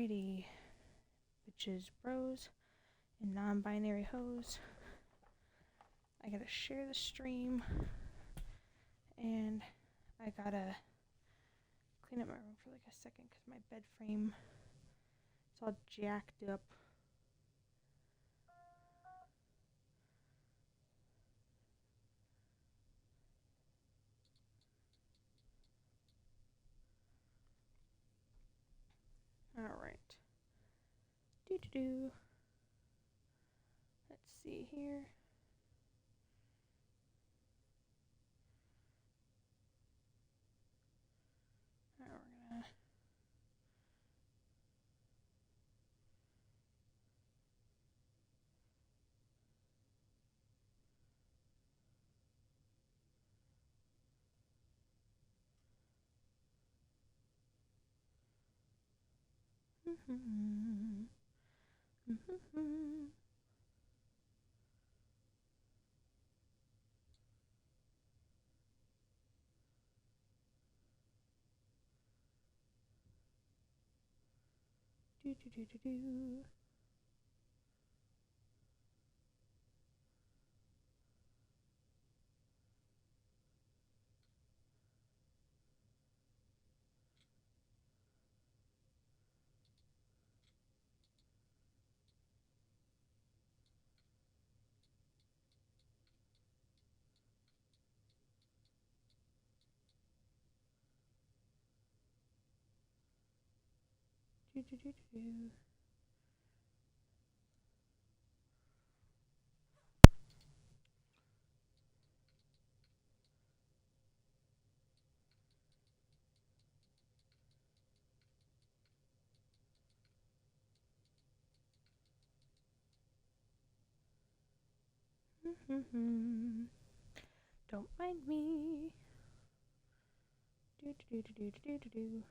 Alrighty, bitches, bros, and non-binary hoes. I gotta share the stream, and I gotta clean up my room for like a second because my bed frame is all jacked up. Alright. Doo-doo-doo. Let's see here. Alright, we're gonna... Do-do-do-do-do. Do-do-do-do-do. Don't mind me. Do-do-do-do-do-do-do.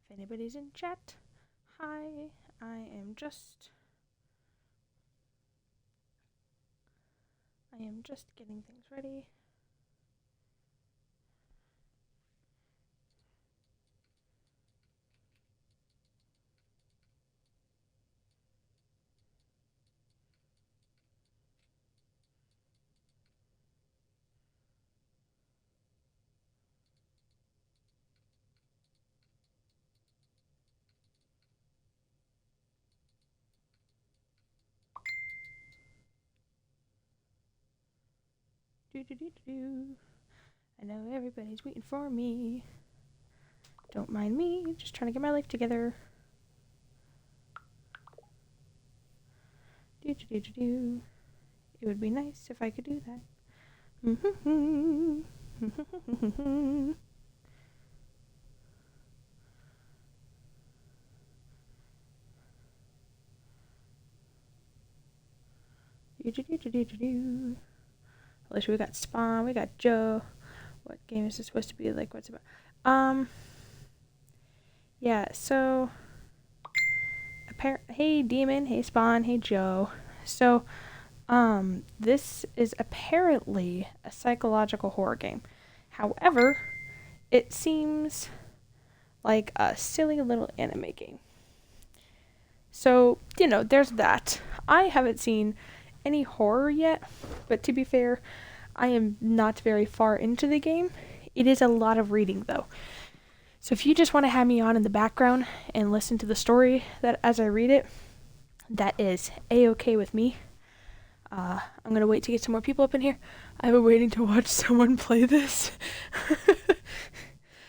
If anybody's in chat, hi, I am just getting things ready. Do-do-do-do-do. I know everybody's waiting for me. Don't mind me, just trying to get my life together. Do-do-do-do-do. It would be nice if I could do that. Do-do-do-do-do-do. At least we got Spawn, we got Joe. What game is this supposed to be? Like, what's it about? Yeah, so... Hey, Demon. Hey, Spawn. Hey, Joe. So, this is apparently a psychological horror game. However, it seems like a silly little anime game. So, you know, there's that. I haven't seen any horror yet, but to be fair, I am not very far into the game. It is a lot of reading, though. So if you just want to have me on in the background and listen to the story that as I read it, that is a-okay with me. I'm going to wait to get some more people up in here. I've been waiting to watch someone play this.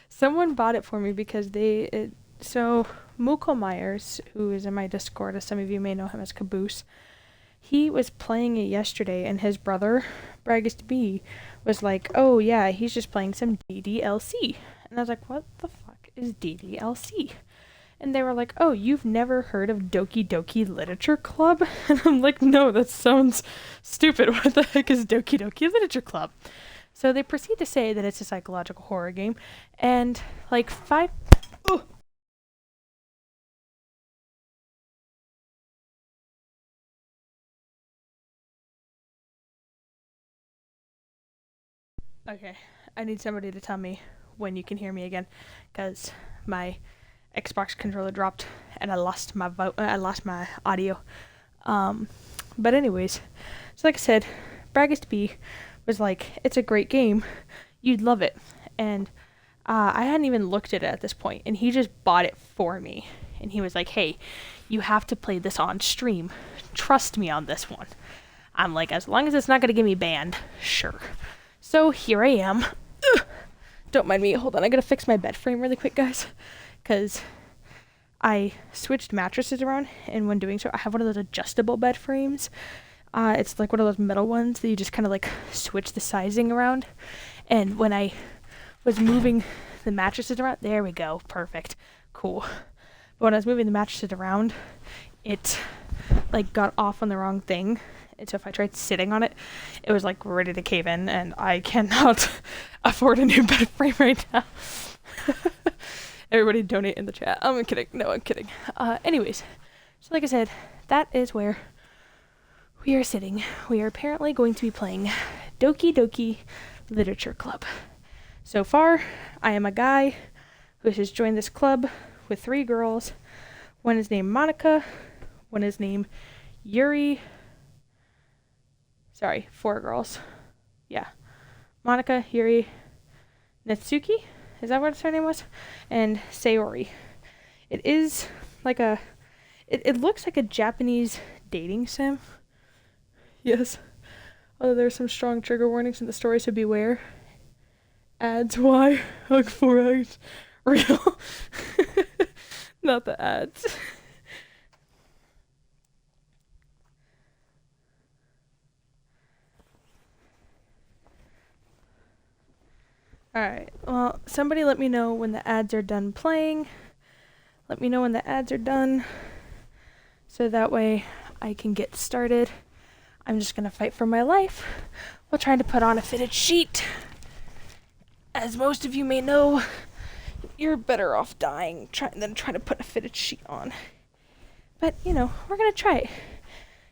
Someone bought it for me because so Muko Myers, who is in my Discord, as some of you may know him as Caboose, he was playing it yesterday, and his brother, Braggest B, was like, oh yeah, he's just playing some DDLC. And I was like, what the fuck is DDLC? And they were like, oh, you've never heard of Doki Doki Literature Club? And I'm like, no, that sounds stupid. What the heck is Doki Doki Literature Club? So they proceed to say that it's a psychological horror game. And like Okay, I need somebody to tell me when you can hear me again, because my Xbox controller dropped and I lost my audio. But anyways, so like I said, Braggers B was like, it's a great game, you'd love it. And I hadn't even looked at it at this point, and he just bought it for me. And he was like, hey, you have to play this on stream. Trust me on this one. I'm like, as long as it's not going to get me banned, sure. So here I am. Ugh. Don't mind me. Hold on, I gotta fix my bed frame really quick, guys. Because I switched mattresses around, and when doing so, I have one of those adjustable bed frames. It's like one of those metal ones that you just kind of like switch the sizing around. And when I was moving the mattresses around, there we go, perfect, cool. But when I was moving the mattresses around, it like got off on the wrong thing. And so if I tried sitting on it, it was like ready to cave in, and I cannot afford a new bed frame right now. Everybody donate in the chat. I'm kidding. No, I'm kidding. Anyways, so like I said, that is where we are sitting. We are apparently going to be playing Doki Doki Literature Club. So far, I am a guy who has joined this club with 3 girls. One is named Monica. One is named Yuri. Sorry, 4 girls. Yeah. Monica, Yuri, Natsuki? Is that what her name was? And Sayori. It is like a... It looks like a Japanese dating sim. Yes. Although there's some strong trigger warnings in the story, so beware. Ads, why? Hug 4 eggs. Real. Not the ads. Alright, well, somebody let me know when the ads are done playing. Let me know when the ads are done, so that way I can get started. I'm just gonna fight for my life while trying to put on a fitted sheet. As most of you may know, you're better off dying than trying to put a fitted sheet on. But, you know, we're gonna try it.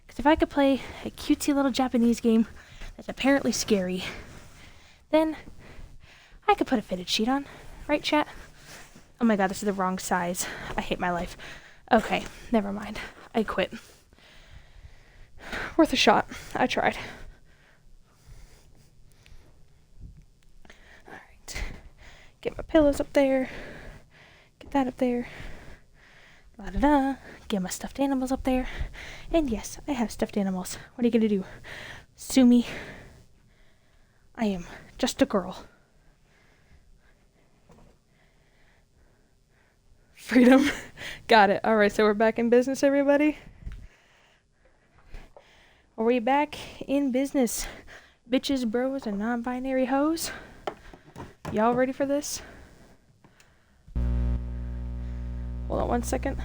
Because if I could play a cutesy little Japanese game that's apparently scary, then I could put a fitted sheet on. Right, chat? Oh my god, this is the wrong size. I hate my life. Okay, never mind. I quit. Worth a shot. I tried. Alright. Get my pillows up there. Get that up there. La-da-da. Get my stuffed animals up there. And yes, I have stuffed animals. What are you gonna do? Sue me? I am just a girl. Freedom. Got it. Alright, so we're back in business, everybody. Are we back in business? Bitches, bros, and non-binary hoes? Y'all ready for this? Hold on one second.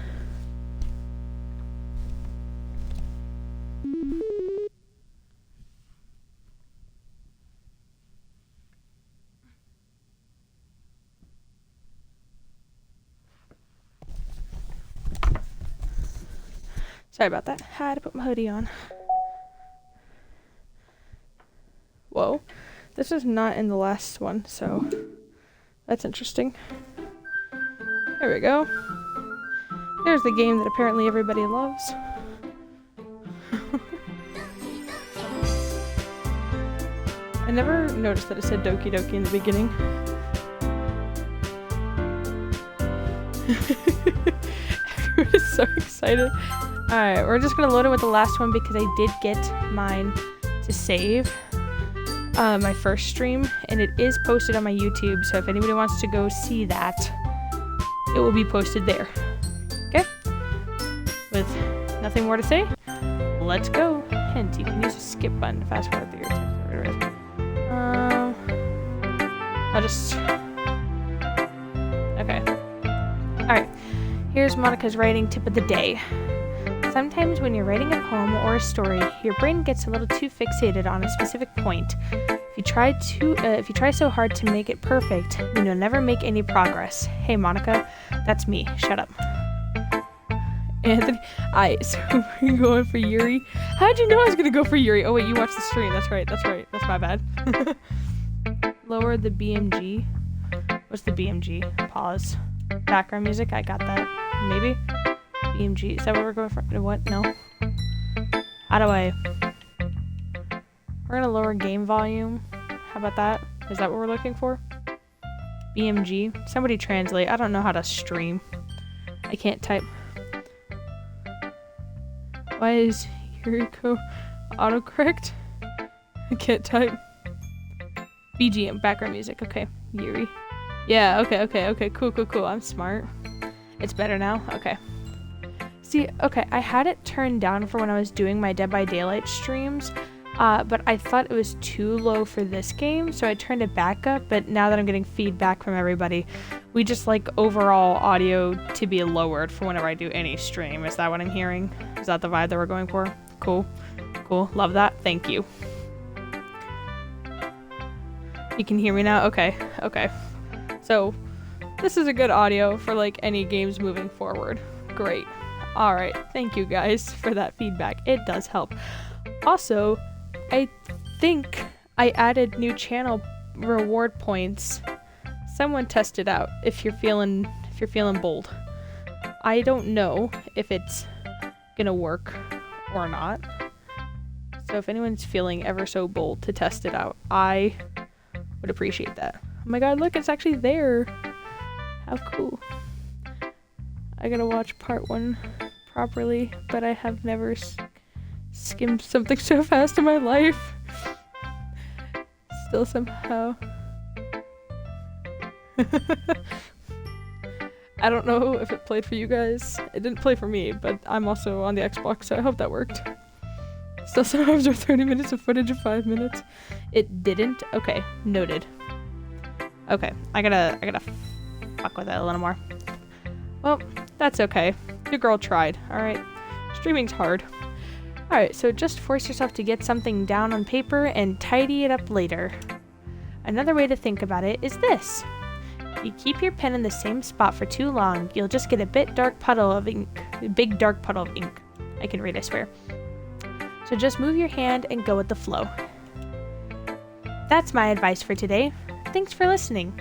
Sorry about that. Had to put my hoodie on. Whoa. This is not in the last one, so that's interesting. There we go. There's the game that apparently everybody loves. I never noticed that it said Doki Doki in the beginning. Everybody's so excited. Alright, we're just gonna load it with the last one because I did get mine to save my first stream, and it is posted on my YouTube, so if anybody wants to go see that, it will be posted there. Okay? With nothing more to say, let's go. Hint, you can use the skip button to fast forward through your text. I'll just... Okay. Alright. Here's Monica's writing tip of the day. Sometimes when you're writing a poem or a story, your brain gets a little too fixated on a specific point. If you try so hard to make it perfect, then you'll never make any progress. Hey Monica, that's me. Shut up. Anthony, so we're going for Yuri. How'd you know I was gonna go for Yuri? Oh wait, you watched the stream. That's right. That's my bad. Lower the BMG. What's the BMG? Pause. Background music. I got that. Maybe. BMG. Is that what we're going for? What? No. How do I? We're gonna lower game volume. How about that? Is that what we're looking for? BMG. Somebody translate. I don't know how to stream. I can't type. Why is Yuriko autocorrect? I can't type. BGM, background music. Okay, Yuri. Yeah, okay. Cool. I'm smart. It's better now? Okay. See, okay, I had it turned down for when I was doing my Dead by Daylight streams, but I thought it was too low for this game, so I turned it back up, but now that I'm getting feedback from everybody, we just like overall audio to be lowered for whenever I do any stream. Is that what I'm hearing? Is that the vibe that we're going for? Cool. Love that. Thank you. You can hear me now? Okay. So, this is a good audio for like any games moving forward. Great. Alright, thank you guys for that feedback. It does help. Also, I think I added new channel reward points. Someone test it out if you're feeling bold. I don't know if it's gonna work or not. So if anyone's feeling ever so bold to test it out, I would appreciate that. Oh my god, look, it's actually there. How cool. I gotta watch part 1 properly, but I have never skimmed something so fast in my life. Still somehow. I don't know if it played for you guys. It didn't play for me, but I'm also on the Xbox, so I hope that worked. Still sometimes there 30 minutes of footage of 5 minutes. It didn't? Okay, noted. Okay, I gotta fuck with it a little more. Well, that's okay. Your girl tried, alright? Streaming's hard. Alright, so just force yourself to get something down on paper and tidy it up later. Another way to think about it is this. If you keep your pen in the same spot for too long, you'll just get a big dark puddle of ink. I can read, I swear. So just move your hand and go with the flow. That's my advice for today. Thanks for listening.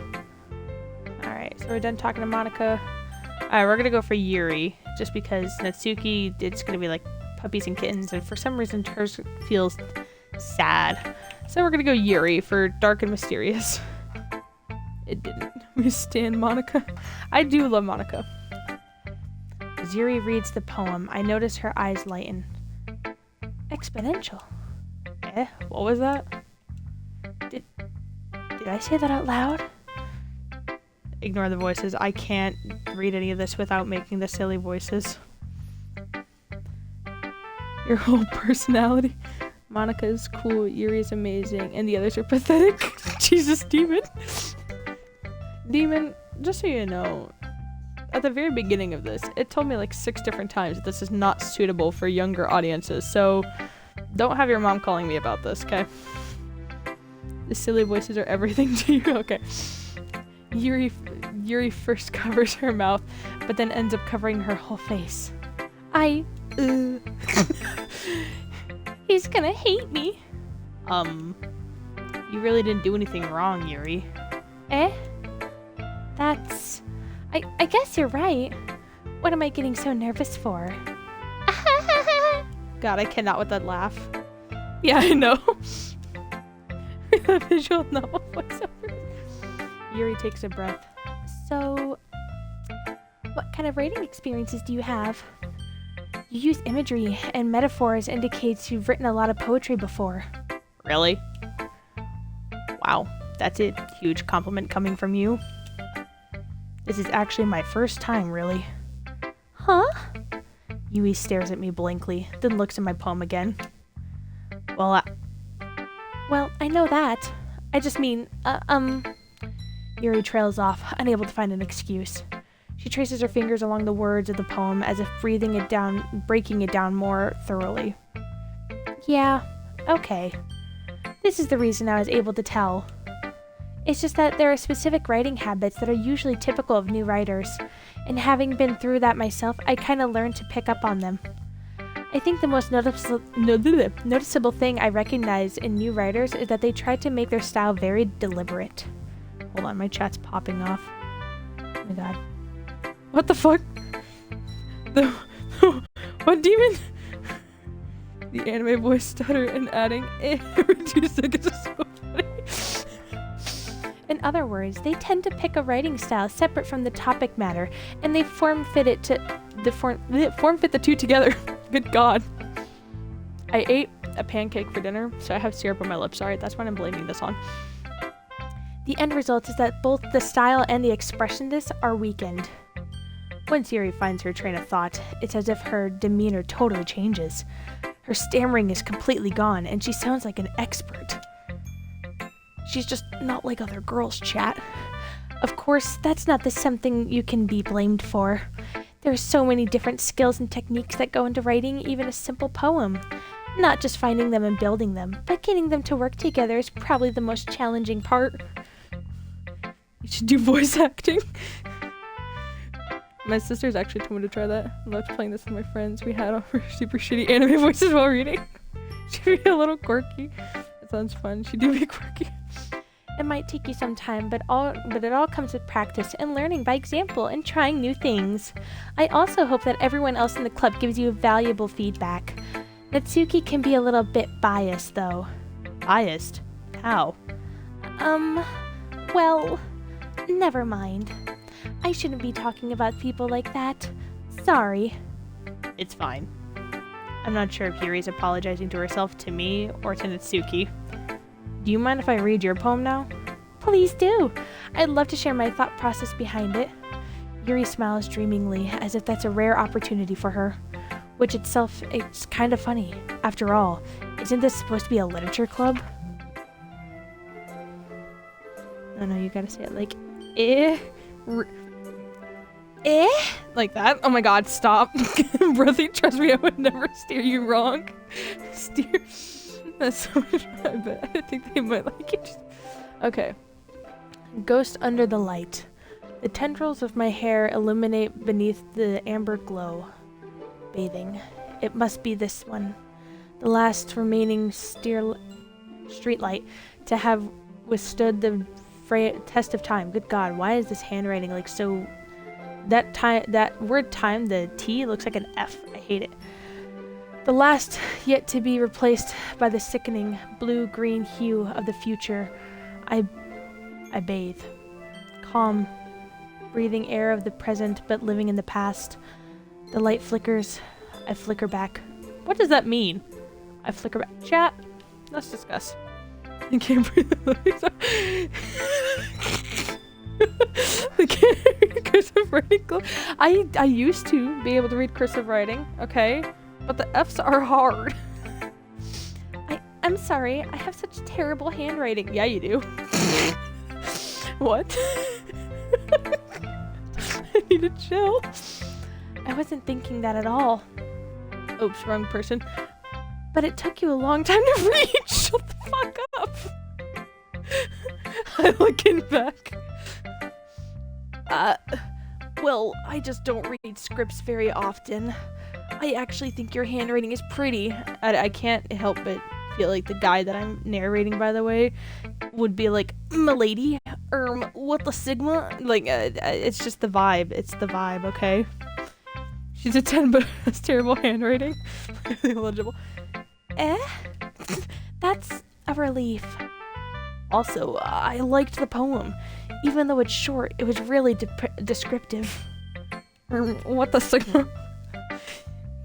Alright, so we're done talking to Monica. Alright, we're gonna go for Yuri, just because Natsuki, it's gonna be like puppies and kittens, and for some reason hers feels sad. So we're gonna go Yuri for dark and mysterious. It didn't. We stand Monica. I do love Monica. As Yuri reads the poem, I notice her eyes lighten. Exponential. What was that? Did I say that out loud? Ignore the voices. I can't read any of this without making the silly voices. Your whole personality. Monica is cool, Yuri is amazing, and the others are pathetic. Jesus, Demon. Demon, just so you know, at the very beginning of this, it told me like 6 different times that this is not suitable for younger audiences, so don't have your mom calling me about this, okay? The silly voices are everything to you, okay. Yuri first covers her mouth, but then ends up covering her whole face. He's gonna hate me. You really didn't do anything wrong, Yuri. That's... I guess you're right. What am I getting so nervous for? God, I cannot with that laugh. Yeah, I know. Visual novel voiceover. Yuri takes a breath. So, what kind of writing experiences do you have? You use imagery and metaphors indicates you've written a lot of poetry before. Really? Wow, that's a huge compliment coming from you. This is actually my first time, really. Huh? Yui stares at me blankly, then looks at my poem again. Well, I know that. I just mean, Yuri trails off, unable to find an excuse. She traces her fingers along the words of the poem as if breathing it down, breaking it down more thoroughly. Yeah, okay. This is the reason I was able to tell. It's just that there are specific writing habits that are usually typical of new writers, and having been through that myself, I kind of learned to pick up on them. I think the most noticeable thing I recognize in new writers is that they try to make their style very deliberate. Hold on, my chat's popping off. Oh my god. What the fuck? What demon? The anime voice stutter and adding every 2 seconds is so funny. In other words, they tend to pick a writing style separate from the topic matter, and they form fit the two together. Good god. I ate a pancake for dinner, so I have syrup on my lips. Sorry, that's what I'm blaming this on. The end result is that both the style and the expressiveness are weakened. Once Yuri finds her train of thought, it's as if her demeanor totally changes. Her stammering is completely gone, and she sounds like an expert. She's just not like other girls, chat. Of course, that's not something you can be blamed for. There are so many different skills and techniques that go into writing even a simple poem. Not just finding them and building them, but getting them to work together is probably the most challenging part. You should do voice acting. My sisters actually told me to try that. I loved playing this with my friends. We had all her super shitty anime voices while reading. She'd be a little quirky. That sounds fun. She'd be quirky. It might take you some time, but it all comes with practice and learning by example and trying new things. I also hope that everyone else in the club gives you valuable feedback. Natsuki can be a little bit biased, though. Biased? How? Well, never mind. I shouldn't be talking about people like that. Sorry. It's fine. I'm not sure if Yuri's apologizing to herself, to me, or to Natsuki. Do you mind if I read your poem now? Please do. I'd love to share my thought process behind it. Yuri smiles dreamingly, as if that's a rare opportunity for her. Which itself, it's kind of funny. After all, isn't this supposed to be a literature club? No, you gotta say it like, like that. Oh my god, stop. Brother, trust me, I would never steer you wrong. That's so much fun, but I think they might like it. Okay. Ghost under the light. The tendrils of my hair illuminate beneath the amber glow. Bathing. It must be this one. The last remaining streetlight to have withstood the test of time. Good god, why is this handwriting like so... That word time, the T, looks like an F. I hate it. The last yet to be replaced by the sickening blue-green hue of the future. I bathe. Calm, breathing air of the present but living in the past. The light flickers. I flicker back. What does that mean? I flicker back. Chat, let's discuss. I can't breathe. I can't read cursive writing. I used to be able to read cursive writing, okay? But the F's are hard. I'm sorry, I have such terrible handwriting. Yeah, you do. What? I need to chill. I wasn't thinking that at all. Oops, wrong person. But it took you a long time to read. Shut the fuck up. I'm looking back. Well, I just don't read scripts very often. I actually think your handwriting is pretty. I can't help but feel like the guy that I'm narrating, by the way, would be like, "Milady, what the sigma?" Like, it's just the vibe. It's the vibe, okay? She's a 10, but has terrible handwriting. Illegible. That's a relief. Also, I liked the poem. Even though it's short, it was really descriptive. What the sigma?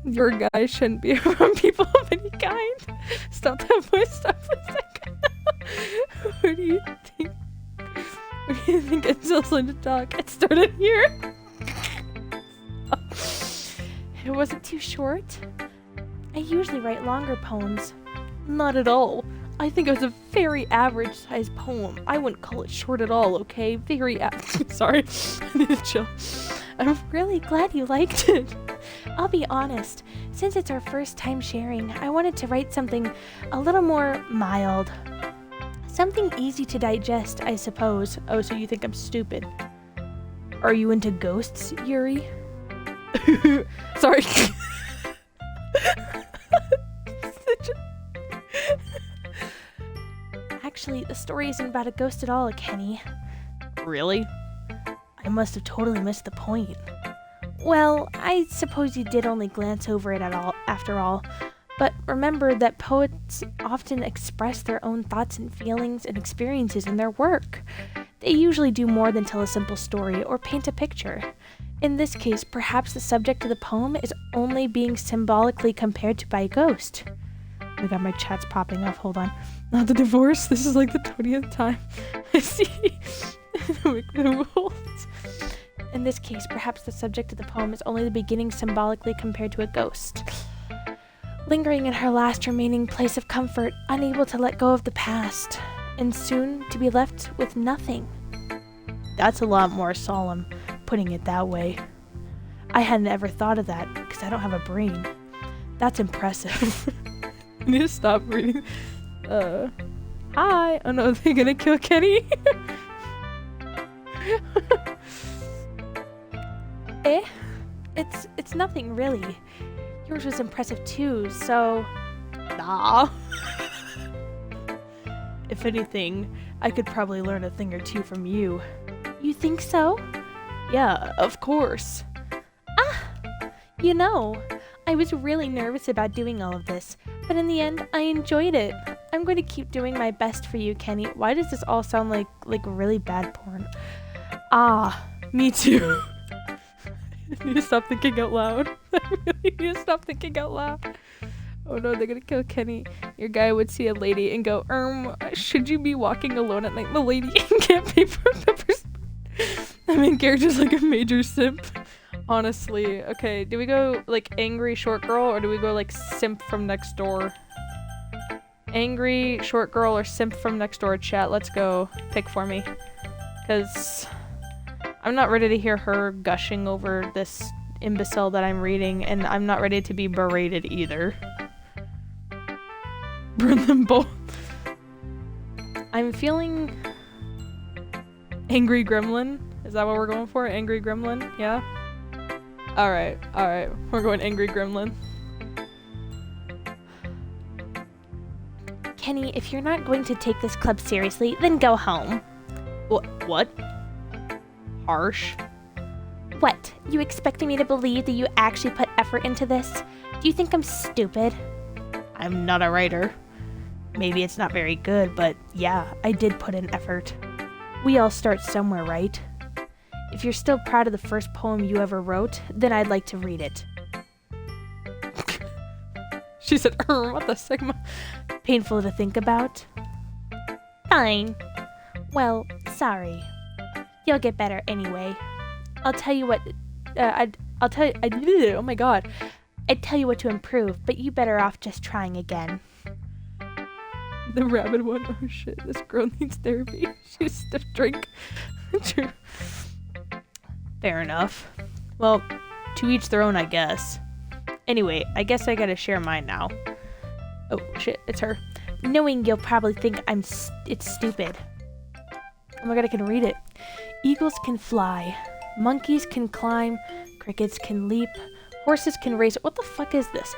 Your guy shouldn't be around people of any kind. Stop that voice, stop for a second. Who do you think? Where do you think it's also to talk? It started here. It wasn't too short. I usually write longer poems. Not at all. I think it was a very average-sized poem. I wouldn't call it short at all, okay? Very Sorry, I need to chill. I'm really glad you liked it. I'll be honest, since it's our first time sharing, I wanted to write something a little more mild. Something easy to digest, I suppose. Oh, so you think I'm stupid. Are you into ghosts, Yuri? Sorry. Actually, the story isn't about a ghost at all, Kenny. Really? I must have totally missed the point. Well, I suppose you did only glance over it at all, after all. But remember that poets often express their own thoughts and feelings and experiences in their work. They usually do more than tell a simple story or paint a picture. In this case, perhaps the subject of the poem is only being symbolically compared to by a ghost. Oh my god, my chat's popping off. Hold on. Not the divorce. This is like the 20th time I see. In this case, perhaps the subject of the poem is only the beginning symbolically compared to a ghost. Lingering in her last remaining place of comfort, unable to let go of the past, and soon to be left with nothing. That's a lot more solemn, putting it that way. I hadn't ever thought of that, because I don't have a brain. That's impressive. I need to stop reading. Hi! Oh no, they're gonna kill Kenny? It's nothing really. Yours was impressive too, so... Nah. If anything, I could probably learn a thing or two from you. You think so? Yeah, of course. You know, I was really nervous about doing all of this, but in the end, I enjoyed it. I'm going to keep doing my best for you, Kenny. Why does this all sound like really bad porn? Me too. I need to stop thinking out loud. I really need to stop thinking out loud. Oh no, they're gonna kill Kenny. Your guy would see a lady and go, should you be walking alone at night, milady, and can't pay for peppers? The main character's like a major simp. Honestly. Okay, do we go like angry short girl or do we go like simp from next door? Angry short girl or simp from next door, chat. Let's go. Pick for me. Because I'm not ready to hear her gushing over this imbecile that I'm reading, and I'm not ready to be berated either. Burn them both. I'm feeling angry gremlin. Is that what we're going for? Angry gremlin? Yeah? Alright. We're going angry gremlin. Kenny, if you're not going to take this club seriously, then go home. What? Harsh. What? You expecting me to believe that you actually put effort into this? Do you think I'm stupid? I'm not a writer. Maybe it's not very good, but yeah, I did put in effort. We all start somewhere, right? If you're still proud of the first poem you ever wrote, then I'd like to read it. She said, what the sigma? Painful to think about? Fine. Well, sorry. You'll get better anyway. I'll tell you what, oh my god. I'd tell you what to improve, but you better off just trying again. The rabid one, oh shit, this girl needs therapy. She's stiff drink. True. Fair enough. Well, to each their own, I guess. Anyway, I guess I gotta share mine now. Oh shit, it's her. Knowing you'll probably think it's stupid. Oh my god, I can read it. Eagles can fly. Monkeys can climb. Crickets can leap. Horses can race. What the fuck is this?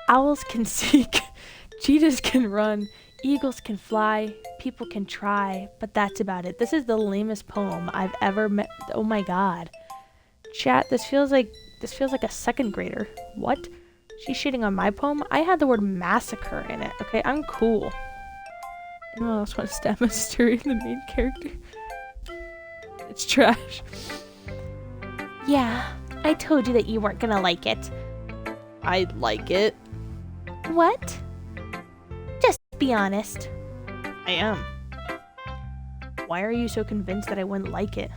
Owls can seek. Cheetahs can run. Eagles can fly. People can try. But that's about it. This is the lamest poem I've ever met. Oh my god. Chat, this feels like a second grader. What? She's shitting on my poem? I had the word massacre in it. Okay, I'm cool. Anyone else want to stab my story in the main character? It's trash. Yeah, I told you that you weren't gonna like it. I like it. What? Just be honest. I am. Why are you so convinced that I wouldn't like it?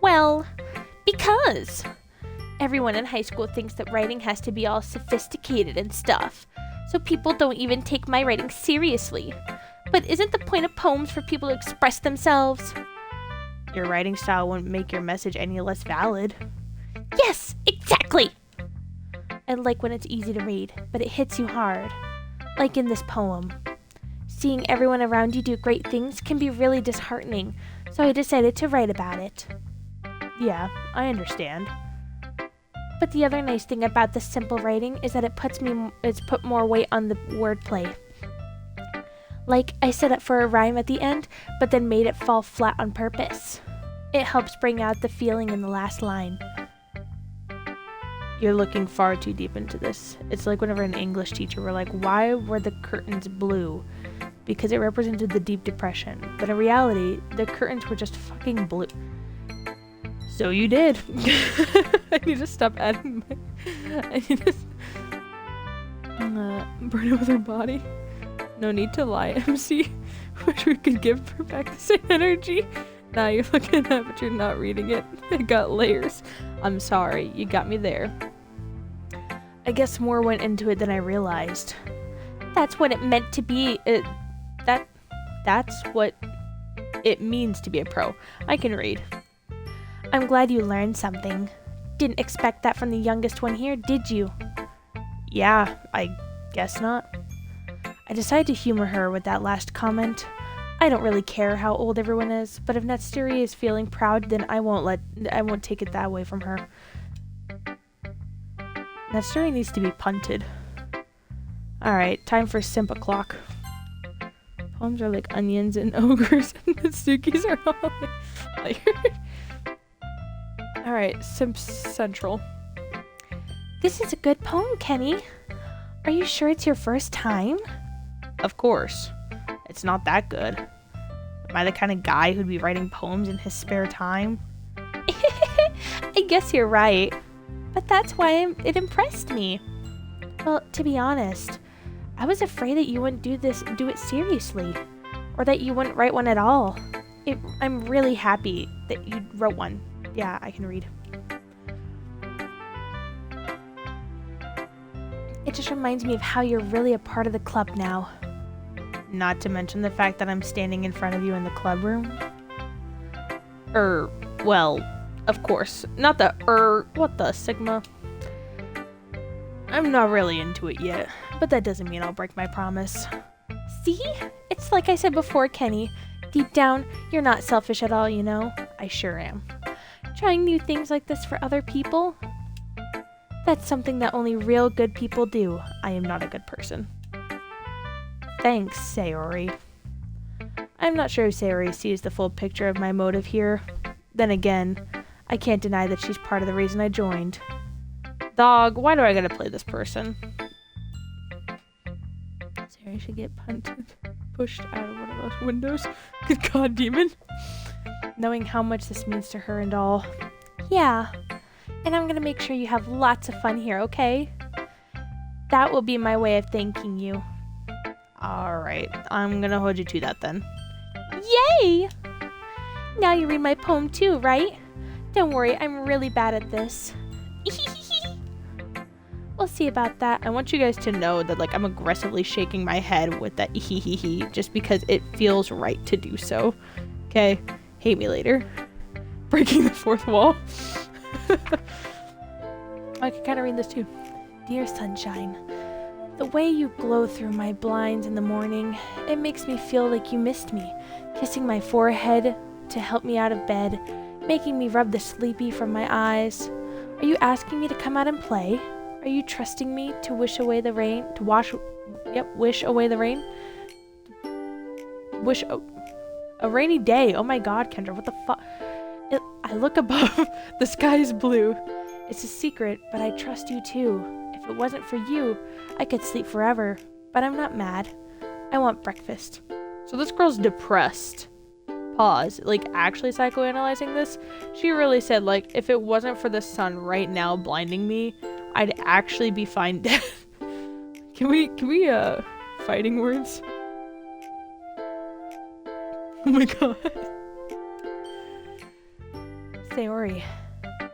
Well, because everyone in high school thinks that writing has to be all sophisticated and stuff, so people don't even take my writing seriously. but isn't the point of poems for people to express themselves? Your writing style wouldn't make your message any less valid. Yes, exactly! I like when it's easy to read, but it hits you hard. Like in this poem. Seeing everyone around you do great things can be really disheartening, so I decided to write about it. Yeah, I understand. But the other nice thing about this simple writing is that it's put more weight on the wordplay. Like, I set up for a rhyme at the end, but then made it fall flat on purpose. It helps bring out the feeling in the last line. You're looking far too deep into this. It's like whenever an English teacher were like, why were the curtains blue? Because it represented the Deep Depression. But in reality, the curtains were just fucking blue. So you did. I need to stop adding I need to... burn it with her body. No need to lie, MC. Wish we could give her back the same energy. Nah, you're looking at it, but you're not reading it. It got layers. I'm sorry, you got me there. I guess more went into it than I realized. That's what it meant to be. That's what it means to be a pro. I can read. I'm glad you learned something. Didn't expect that from the youngest one here, did you? Yeah, I guess not. I decided to humor her with that last comment. I don't really care how old everyone is, but if Natsuri is feeling proud, then I won't take it that way from her. Natsuri needs to be punted. Alright, time for Simp o'clock. Poems are like onions and ogres, and Natsukis are all like Alright, Simp Central. This is a good poem, Kenny. Are you sure it's your first time? Of course. It's not that good. Am I the kind of guy who'd be writing poems in his spare time? I guess you're right. But that's why it impressed me. Well, to be honest, I was afraid that you wouldn't do it seriously. Or that you wouldn't write one at all. I'm really happy that you wrote one. Yeah, I can read. It just reminds me of how you're really a part of the club now. Not to mention the fact that I'm standing in front of you in the club room. Well, of course. Not the what the Sigma? I'm not really into it yet, but that doesn't mean I'll break my promise. See? It's like I said before, Kenny. Deep down, you're not selfish at all, you know? I sure am. Trying new things like this for other people? That's something that only real good people do. I am not a good person. Thanks, Sayori. I'm not sure if Sayori sees the full picture of my motive here. Then again, I can't deny that she's part of the reason I joined. Dog, why do I gotta play this person? Sayori should get pushed out of one of those windows. Good god, demon. Knowing how much this means to her and all. Yeah, and I'm gonna make sure you have lots of fun here, okay? That will be my way of thanking you. Alright, I'm gonna hold you to that then. Yay! Now you read my poem too, right? Don't worry, I'm really bad at this. We'll see about that. I want you guys to know that like I'm aggressively shaking my head with that just because it feels right to do so. Okay? Hate me later. Breaking the fourth wall. I can kind of read this too. Dear sunshine, the way you glow through my blinds in the morning, it makes me feel like you missed me, kissing my forehead to help me out of bed, making me rub the sleepy from my eyes. Are you asking me to come out and play? Are you trusting me to wish away the rain? Wish away the rain? A rainy day. Oh my god, Kendra, what the fuck? I look above. The sky is blue. It's a secret, but I trust you too. If it wasn't for you, I could sleep forever. But I'm not mad. I want breakfast. So this girl's depressed. Pause. Like, actually psychoanalyzing this, she really said, like, if it wasn't for the sun right now blinding me, I'd actually be fine dead. Can we, fighting words? Oh my god. Sayori,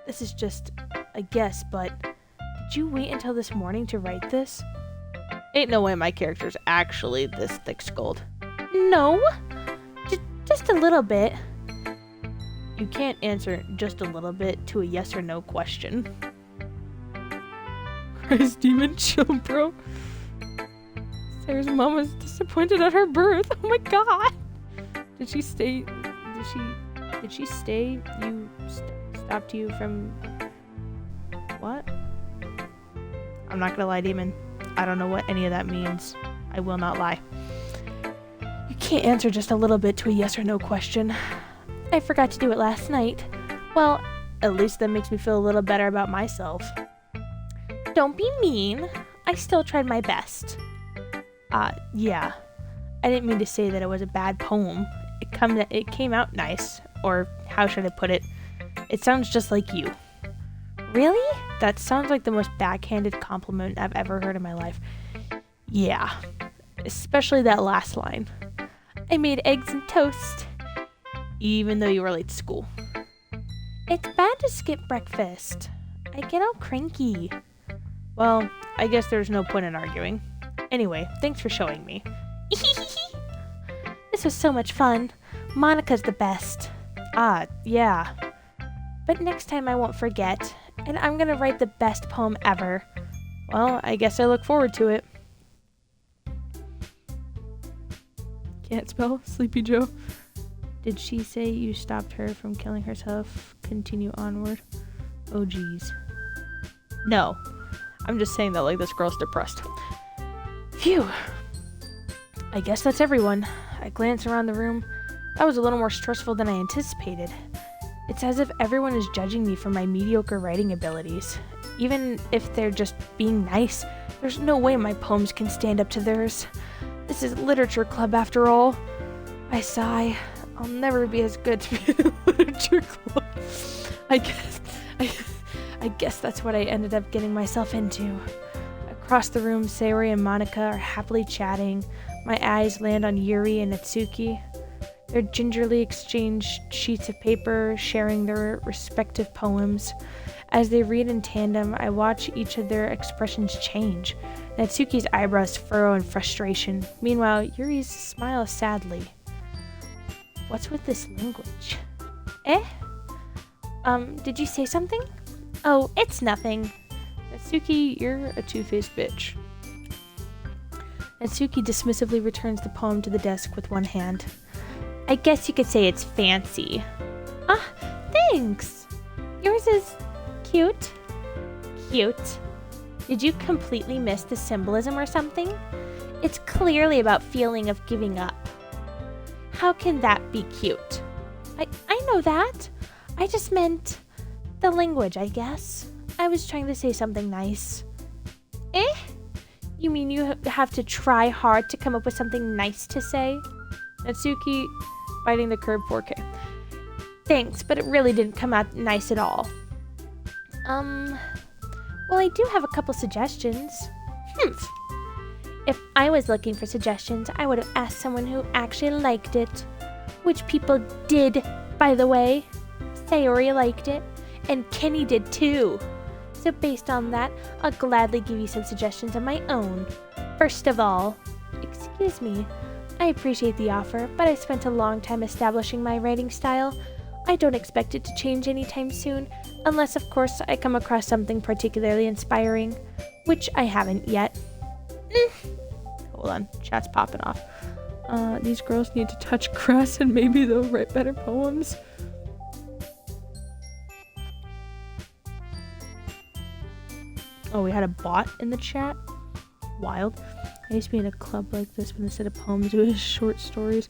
this is just a guess, but did you wait until this morning to write this? Ain't no way my character's actually this thick-skulled. No, just a little bit. You can't answer just a little bit to a yes or no question. Christ, demon, chill, bro. Sarah's mom was disappointed at her birth. Oh my god. Did she stay? Did she stay? Stopped you from what? I'm not gonna lie, demon. I don't know what any of that means. I will not lie. You can't answer just a little bit to a yes or no question. I forgot to do it last night. Well, at least that makes me feel a little better about myself. Don't be mean. I still tried my best. Yeah. I didn't mean to say that it was a bad poem. It came out nice. Or how should I put it? It sounds just like you. Really? That sounds like the most backhanded compliment I've ever heard in my life. Yeah. Especially that last line. I made eggs and toast. Even though you were late to school. It's bad to skip breakfast. I get all cranky. Well, I guess there's no point in arguing. Anyway, thanks for showing me. This was so much fun. Monica's the best. Yeah. But next time I won't forget, and I'm gonna write the best poem ever. Well, I guess I look forward to it. Can't spell? Sleepy Joe. Did she say you stopped her from killing herself? Continue onward. Oh, geez. No. I'm just saying that like this girl's depressed. Phew. I guess that's everyone. I glance around the room. That was a little more stressful than I anticipated. It's as if everyone is judging me for my mediocre writing abilities. Even if they're just being nice, there's no way my poems can stand up to theirs. This is literature club after all. I sigh. I'll never be as good to be in literature club. I guess that's what I ended up getting myself into. Across the room, Sayori and Monica are happily chatting. My eyes land on Yuri and Natsuki. They gingerly exchange sheets of paper, sharing their respective poems. As they read in tandem, I watch each of their expressions change. Natsuki's eyebrows furrow in frustration. Meanwhile, Yuri's smiles sadly. What's with this language? Did you say something? Oh, it's nothing. Natsuki, you're a two-faced bitch. Natsuki dismissively returns the poem to the desk with one hand. I guess you could say it's fancy. Thanks. Yours is cute. Cute. Did you completely miss the symbolism or something? It's clearly about feeling of giving up. How can that be cute? I know that. I just meant the language, I guess. I was trying to say something nice. You mean you have to try hard to come up with something nice to say? Natsuki, biting the curb 4K. Thanks, but it really didn't come out nice at all. Well, I do have a couple suggestions. If I was looking for suggestions, I would have asked someone who actually liked it. Which people did, by the way. Sayori liked it, and Kenny did too. So based on that, I'll gladly give you some suggestions of my own. First of all, excuse me, I appreciate the offer, but I spent a long time establishing my writing style. I don't expect it to change anytime soon, unless of course I come across something particularly inspiring, which I haven't yet. Hold on, chat's popping off. These girls need to touch grass and maybe they'll write better poems. Oh, we had a bot in the chat? Wild. I used to be in a club like this, but instead of poems, it was short stories.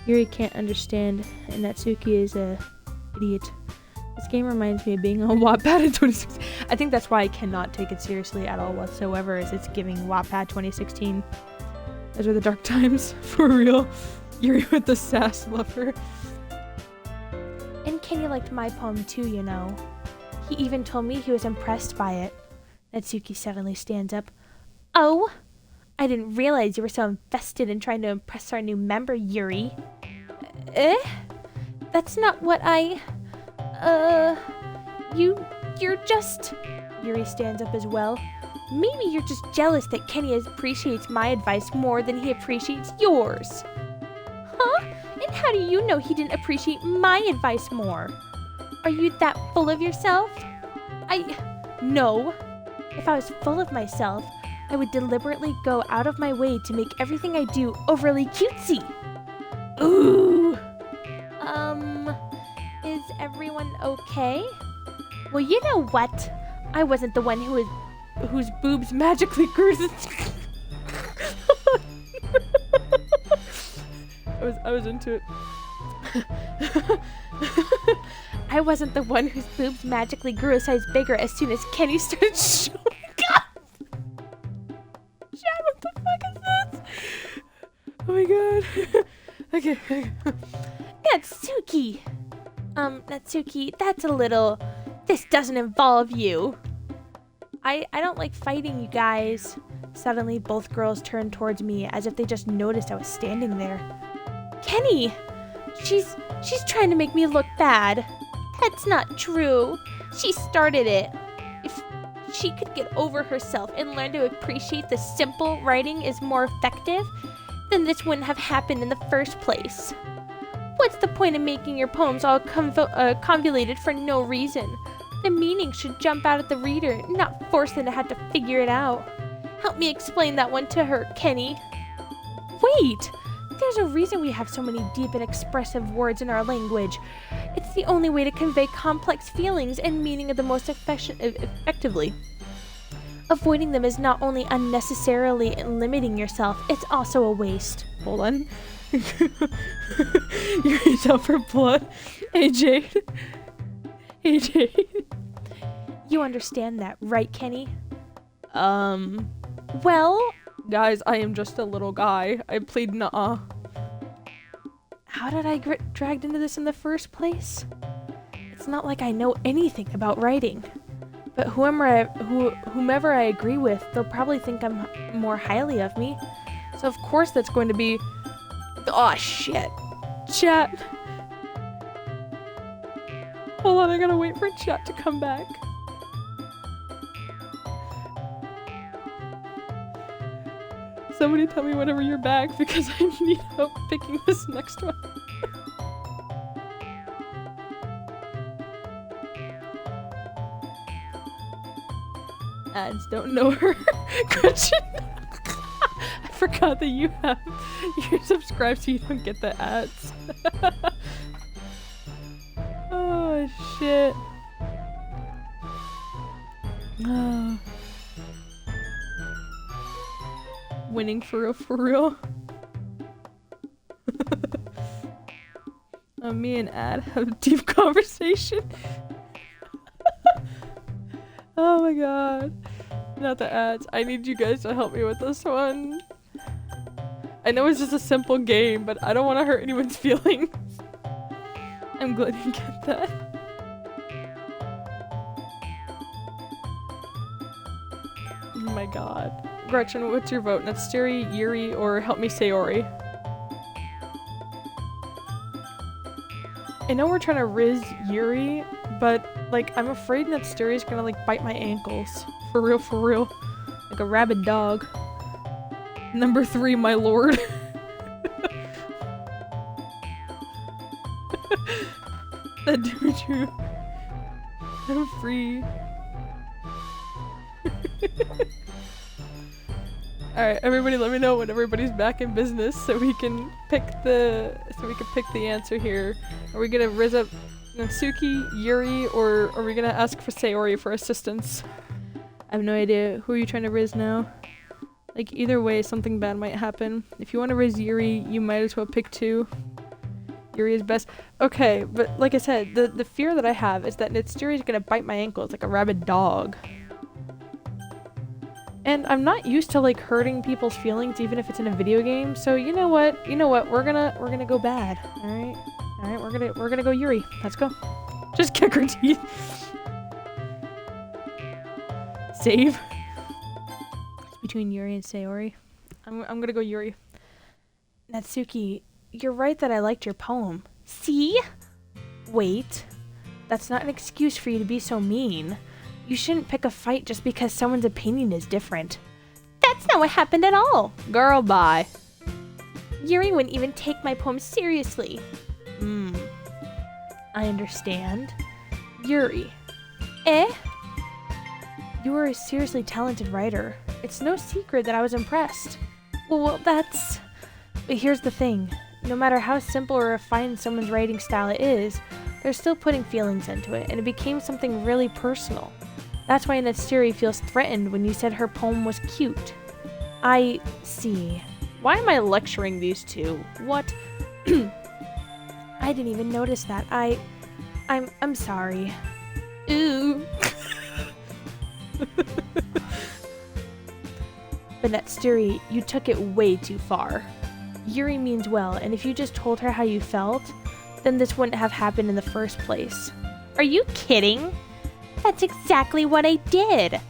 Yuri can't understand, and Natsuki is a idiot. This game reminds me of being on Wattpad in 2016. I think that's why I cannot take it seriously at all whatsoever, is it's giving Wattpad 2016. Those are the dark times, for real. Yuri with the sass lover. And Kenny liked my poem too, you know. He even told me he was impressed by it. Natsuki suddenly stands up. Oh, I didn't realize you were so invested in trying to impress our new member, Yuri. That's not what you're just... Yuri stands up as well. Maybe you're just jealous that Kenny appreciates my advice more than he appreciates yours. How do you know he didn't appreciate my advice more? Are you that full of yourself? No. If I was full of myself, I would deliberately go out of my way to make everything I do overly cutesy. Ooh. Is everyone okay? Well, you know what? I wasn't the one whose boobs magically grew. I was into it. I wasn't the one whose boobs magically grew a size bigger as soon as Kenny started showing up. Chad, what the fuck is this? Oh my god. Okay. Natsuki! Natsuki, that's a little... This doesn't involve you. I don't like fighting, you guys. Suddenly, both girls turned towards me as if they just noticed I was standing there. Kenny! She's trying to make me look bad. That's not true. She started it. If she could get over herself and learn to appreciate the simple writing is more effective, then this wouldn't have happened in the first place. What's the point of making your poems all convoluted for no reason? The meaning should jump out at the reader, not force them to have to figure it out. Help me explain that one to her, Kenny. Wait! There's a reason we have so many deep and expressive words in our language. It's the only way to convey complex feelings and meaning of the most effectively. Avoiding them is not only unnecessarily limiting yourself, it's also a waste. Hold on. You reach out for blood. Hey, Jade. Hey, Jade. You understand that, right, Kenny? Well... Guys, I am just a little guy. I plead nuh-uh. How did I get dragged into this in the first place? It's not like I know anything about writing. But whomever I agree with, they'll probably think I'm more highly of me. So of course that's going to be... Oh, shit. Chat. Hold on, I gotta wait for chat to come back. Somebody tell me whenever you're back because I need help picking this next one. Ads don't know her. Gretchen. I forgot that you're subscribed so you don't get the ads. Oh shit. Oh. Winning for real. Me and Ad have a deep conversation. Oh my god. Not the ads. I need you guys to help me with this one. I know it's just a simple game, but I don't want to hurt anyone's feelings. I'm glad you get that. Oh my god. Gretchen, what's your vote? Natsuri, Yuri, or help me Sayori? I know we're trying to riz Yuri, but like I'm afraid Natsuri's gonna like bite my ankles. For real. Like a rabid dog. Number 3, my lord. That true. I'm free. Alright, everybody let me know when everybody's back in business so we can pick the answer here. Are we gonna riz up Natsuki, Yuri, or are we gonna ask for Sayori for assistance? I have no idea. Who are you trying to riz now? Like either way, something bad might happen. If you want to riz Yuri, you might as well pick 2. Yuri is best. Okay, but like I said, the fear that I have is that Natsuri is gonna bite my ankles like a rabid dog. And I'm not used to like hurting people's feelings even if it's in a video game. So you know what? We're gonna go bad. All right, we're gonna go Yuri. Let's go. Just kick her teeth. Save. It's between Yuri and Sayori. I'm gonna go Yuri. Natsuki, you're right that I liked your poem. See? Wait. That's not an excuse for you to be so mean. You shouldn't pick a fight just because someone's opinion is different. That's not what happened at all. Girl, bye. Yuri wouldn't even take my poems seriously. I understand. Yuri. Eh? You are a seriously talented writer. It's no secret that I was impressed. Well, that's... But here's the thing. No matter how simple or refined someone's writing style is, they're still putting feelings into it, and it became something really personal. That's why Natsuri feels threatened when you said her poem was cute. I see. Why am I lecturing these two? What? I didn't even notice that. I'm sorry. Ooh. But Natsuri, you took it way too far. Yuri means well, and if you just told her how you felt, then this wouldn't have happened in the first place. Are you kidding? That's exactly what I did.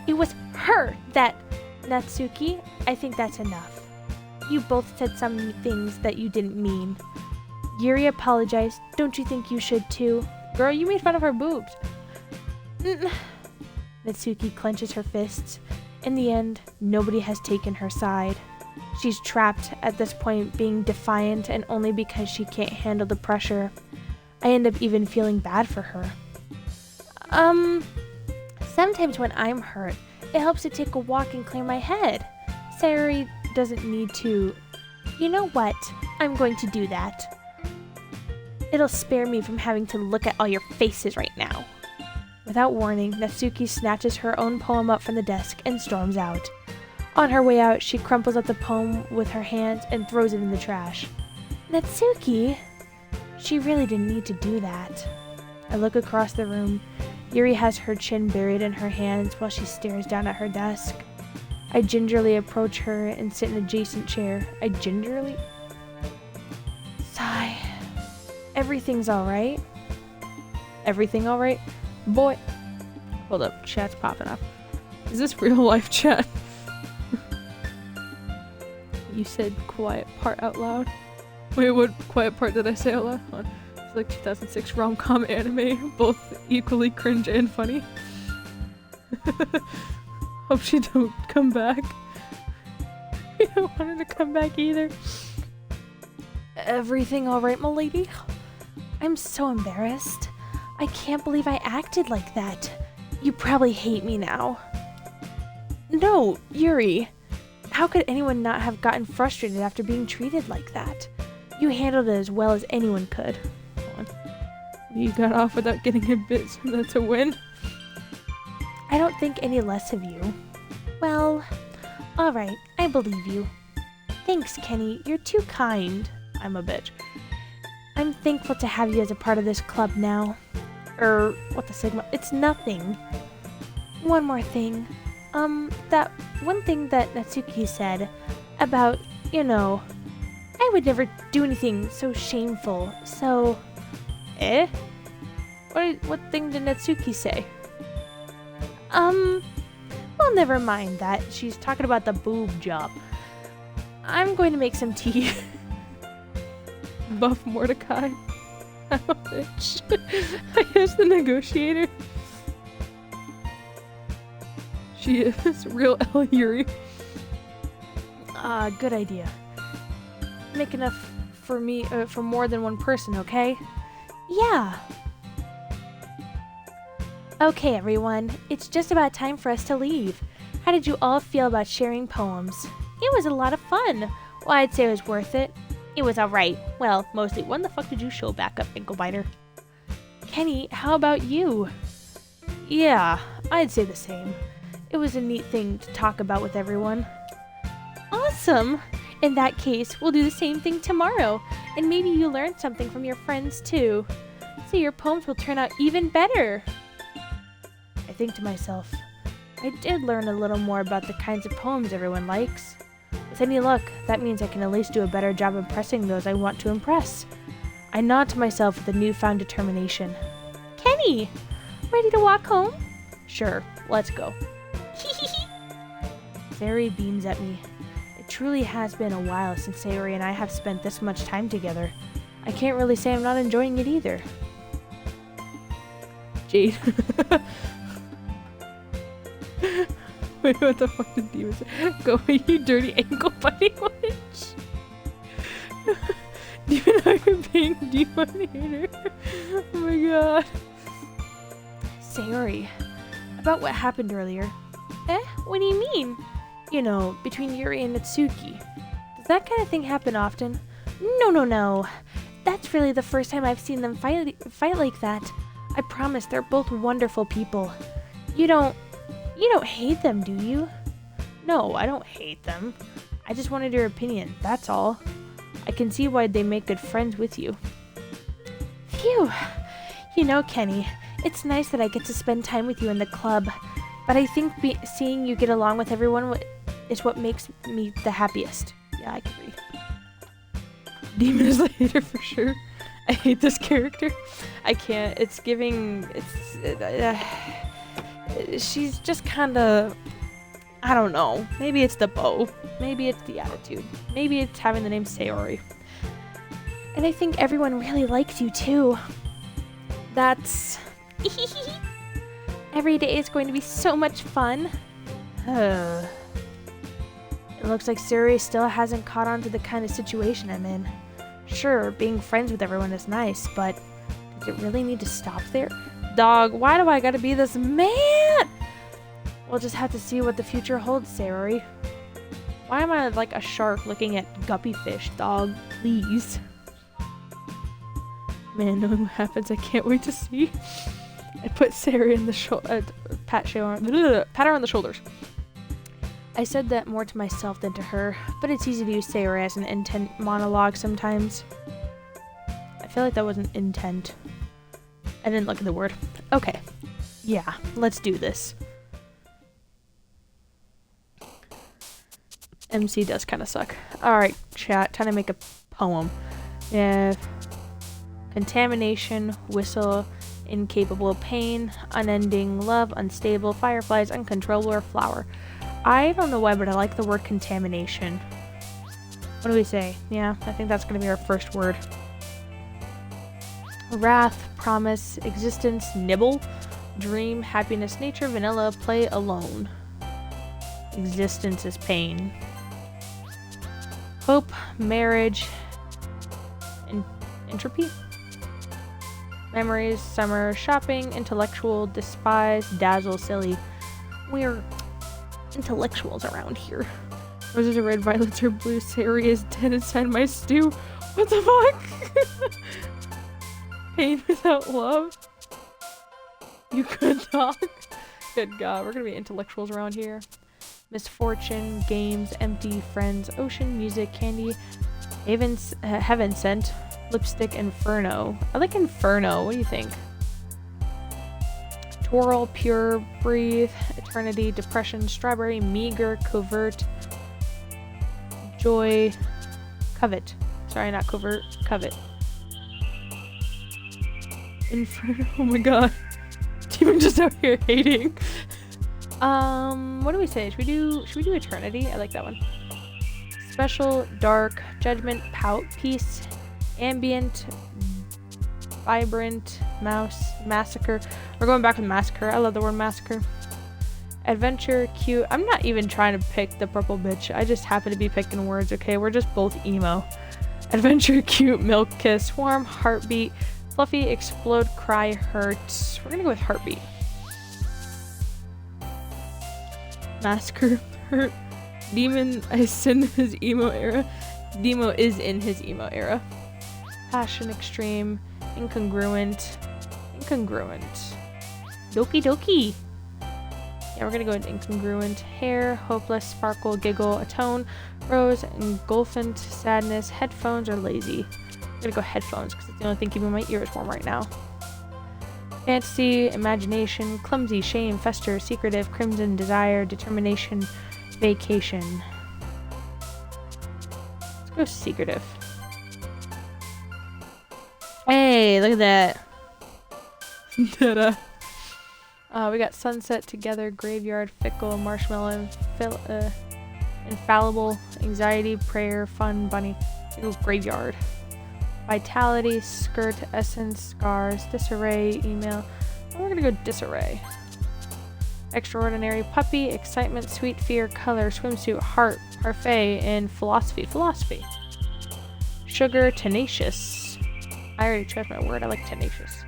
It was her that... Natsuki, I think that's enough. You both said some things that you didn't mean. Yuri apologized. Don't you think you should too? Girl, you made fun of her boobs. Natsuki clenches her fists. In the end, nobody has taken her side. She's trapped at this point, being defiant, and only because she can't handle the pressure. I end up even feeling bad for her. Sometimes when I'm hurt, it helps to take a walk and clear my head. Sayori doesn't need to. You know what? I'm going to do that. It'll spare me from having to look at all your faces right now. Without warning, Natsuki snatches her own poem up from the desk and storms out. On her way out, she crumples up the poem with her hands and throws it in the trash. Natsuki? She really didn't need to do that. I look across the room. Yuri has her chin buried in her hands while she stares down at her desk. I gingerly approach her and sit in an adjacent chair. I gingerly sigh. Everything's alright? Everything alright? Boy. Hold up, chat's popping up. Is this real life chat? You said quiet part out loud. Wait, what quiet part did I say out loud? Hold on. It's like 2006 rom-com anime, both equally cringe and funny. Hope she don't come back. We don't want her to come back either. Everything alright, m'lady? I'm so embarrassed. I can't believe I acted like that. You probably hate me now. No, Yuri. How could anyone not have gotten frustrated after being treated like that? You handled it as well as anyone could. Hold on. You got off without getting a bit, so that's a win. I don't think any less of you. Well, alright, I believe you. Thanks, Kenny. You're too kind. I'm a bitch. I'm thankful to have you as a part of this club now. What the sigma? It's nothing. One more thing. That one thing that Natsuki said about, I would never do anything so shameful, so... Eh? What thing did Natsuki say? Well, never mind that. She's talking about the boob job. I'm going to make some tea. Buff Mordecai. I'm a bitch. I guess the negotiator. She is real L. Yuri. Good idea. Make enough for me, for more than one person, okay? Yeah. Okay, everyone. It's just about time for us to leave. How did you all feel about sharing poems? It was a lot of fun. Well, I'd say it was worth it. It was alright. Well, mostly. When the fuck did you show back up, ankle biter? Kenny, how about you? Yeah, I'd say the same. It was a neat thing to talk about with everyone. Awesome! In that case, we'll do the same thing tomorrow, and maybe you learned something from your friends too. So your poems will turn out even better. I think to myself, I did learn a little more about the kinds of poems everyone likes. With any luck, that means I can at least do a better job impressing those I want to impress. I nod to myself with a newfound determination. Kenny! Ready to walk home? Sure, let's go. Sayori beams at me. It truly has been a while since Sayori and I have spent this much time together. I can't really say I'm not enjoying it either. Jade. Wait, what the fuck did Demon say? Go away, you dirty ankle biting witch. Demon Iron being Demon Hater. Oh my god. Sayori, about what happened earlier. What do you mean? You know, between Yuri and Natsuki. Does that kind of thing happen often? No. That's really the first time I've seen them fight like that. I promise they're both wonderful people. You don't hate them, do you? No, I don't hate them. I just wanted your opinion, that's all. I can see why they make good friends with you. Phew. You know, Kenny, it's nice that I get to spend time with you in the club, but I think seeing you get along with everyone is what makes me the happiest. Yeah, I can read. Demon is the hater for sure. I hate this character. I can't. It's giving. She's just kind of. I don't know. Maybe it's the bow. Maybe it's the attitude. Maybe it's having the name Sayori. And I think everyone really likes you too. That's. Every day is going to be so much fun. Uh, It looks like Sayori still hasn't caught on to the kind of situation I'm in. Sure, being friends with everyone is nice, but does it really need to stop there? Dog, why do I gotta be this man? We'll just have to see what the future holds, Sayori. Why am I like a shark looking at guppy fish, dog? Please. Man, knowing what happens, I can't wait to see. I put Sayori in the pat her on the shoulders. I said that more to myself than to her, but it's easy to use Sayori as an intent monologue sometimes. I feel like that wasn't intent. I didn't look at the word. Okay. Yeah, let's do this. MC does kind of suck. Alright, chat. Time to make a poem. Yeah. Contamination, whistle, incapable pain, unending love, unstable, fireflies, uncontrollable, or flower. I don't know why, but I like the word contamination. What do we say? Yeah, I think that's going to be our first word. Wrath, promise, existence, nibble, dream, happiness, nature, vanilla, play, alone. Existence is pain. Hope, marriage, entropy. Memories, summer, shopping, intellectual, despise, dazzle, silly. We're intellectuals around here. Roses are red, violets are blue, Sayori is dead inside my stew. What the fuck? Pain without love? You could talk? Good God, we're gonna be intellectuals around here. Misfortune, games, empty, friends, ocean, music, candy, heaven sent, lipstick, inferno. I like inferno, what do you think? Twirl, pure, breathe, eternity, depression, strawberry, meager, covert, joy, covet. Sorry, not covert, covet. Inferno, oh my god. Demon just out here hating. What do we say? Should we do eternity? I like that one. Special, dark, judgment, pout, peace, ambient, vibrant, mouse, massacre. We're going back with massacre. I love the word massacre. Adventure, cute. I'm not even trying to pick the purple bitch. I just happen to be picking words, okay? We're just both emo. Adventure, cute, milk, kiss, warm, heartbeat, fluffy, explode, cry, hurts. We're gonna go with heartbeat. Massacre, hurt. Demon is in his emo era. Demo is in his emo era. Passion, extreme, incongruent. Doki doki. Yeah, we're gonna go with incongruent. Hair, hopeless, sparkle, giggle, atone, rose, engulfant, sadness, headphones, or lazy. I'm gonna go headphones because it's the only thing keeping my ears warm right now. Fantasy, imagination, clumsy, shame, fester, secretive, crimson, desire, determination, vacation. Let's go secretive. Hey, look at that. We got sunset, together, graveyard, fickle, marshmallow, infallible, anxiety, prayer, fun, bunny. Ooh, graveyard. Vitality, skirt, essence, scars, disarray, email. Oh, we're gonna go disarray. Extraordinary, puppy, excitement, sweet, fear, color, swimsuit, heart, parfait, and philosophy. sugar, tenacious. I already chose my word. I like tenacious.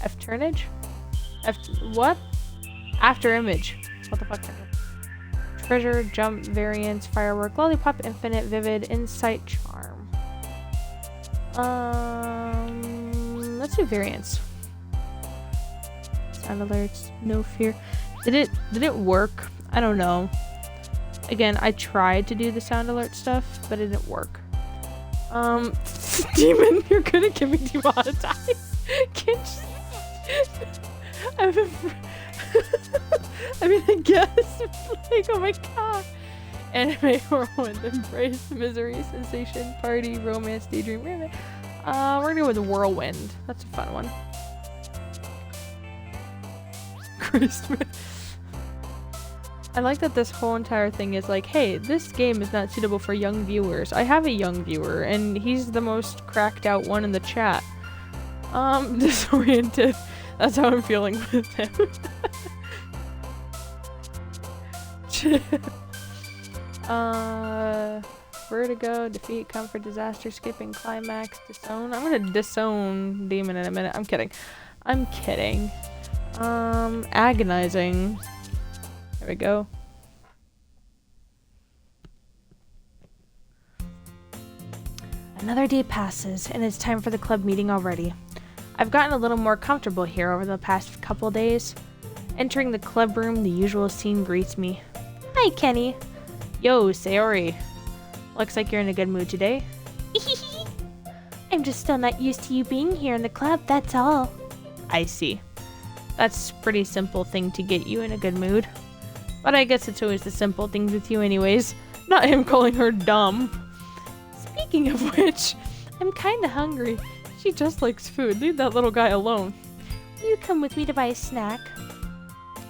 F-turnage? What? After image. What the fuck? Treasure, jump, variance, firework, lollipop, infinite, vivid, insight, charm. Let's do variance. Sound alerts, no fear. Did it work? I don't know. Again, I tried to do the sound alert stuff, but it didn't work. Demon, you're gonna get me demonetized. Can't you? I mean, I guess. Like, oh my god. Anime, whirlwind, embrace, misery, sensation, party, romance, daydream, romance. We're gonna go with whirlwind. That's a fun one. Christmas. I like that this whole entire thing is like, hey, this game is not suitable for young viewers. I have a young viewer, and he's the most cracked out one in the chat. Disoriented. That's how I'm feeling with him. Vertigo, defeat, comfort, disaster, skipping, climax, disown. I'm gonna disown demon in a minute. I'm kidding. Agonizing. There we go. Another day passes, and it's time for the club meeting already. I've gotten a little more comfortable here over the past couple days. Entering the club room, the usual scene greets me. Hi, Kenny. Yo, Sayori. Looks like you're in a good mood today. I'm just still not used to you being here in the club, that's all. I see. That's a pretty simple thing to get you in a good mood. But I guess it's always the simple things with you anyways. Not him calling her dumb. Speaking of which, I'm kinda hungry. She just likes food. Leave that little guy alone. Will you come with me to buy a snack?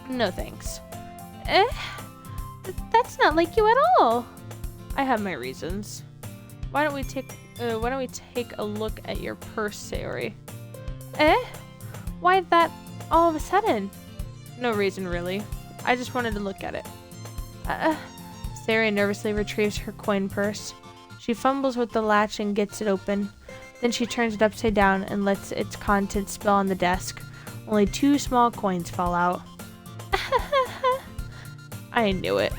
No thanks. That's not like you at all. I have my reasons. Why don't we take a look at your purse, Sayori? Why that all of a sudden? No reason really. I just wanted to look at it. Sayori nervously retrieves her coin purse. She fumbles with the latch and gets it open. Then she turns it upside down and lets its contents spill on the desk. Only 2 small coins fall out. I knew it.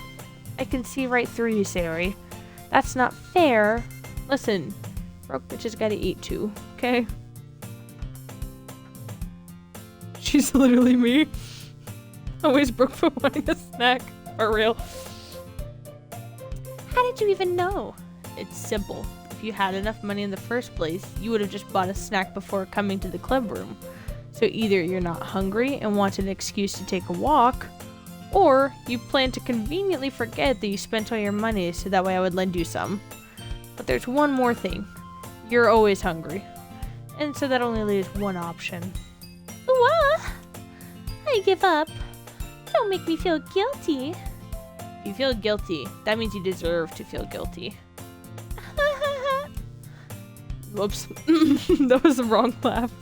I can see right through you, Sayori. That's not fair. Listen, broke bitches gotta eat too, okay? She's literally me. Always broke for wanting a snack. For real. How did you even know? It's simple. If you had enough money in the first place, you would have just bought a snack before coming to the club room. So either you're not hungry and want an excuse to take a walk, or you plan to conveniently forget that you spent all your money so that way I would lend you some. But there's one more thing. You're always hungry. And so that only leaves one option. What? I give up. Don't make me feel guilty. If you feel guilty, that means you deserve to feel guilty. Whoops. That was the wrong laugh.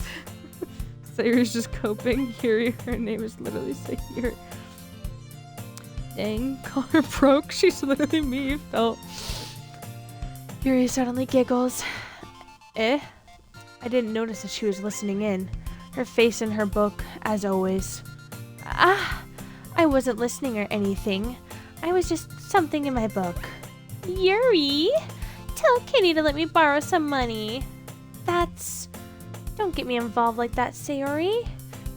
Sayori's just coping. Yuri, her name is literally Sayori. Dang, call her broke. She's literally me, felt. Yuri suddenly giggles. I didn't notice that she was listening in. Her face in her book, as always. I wasn't listening or anything. I was just something in my book. Yuri, tell Kitty to let me borrow some money. Don't get me involved like that, Sayori.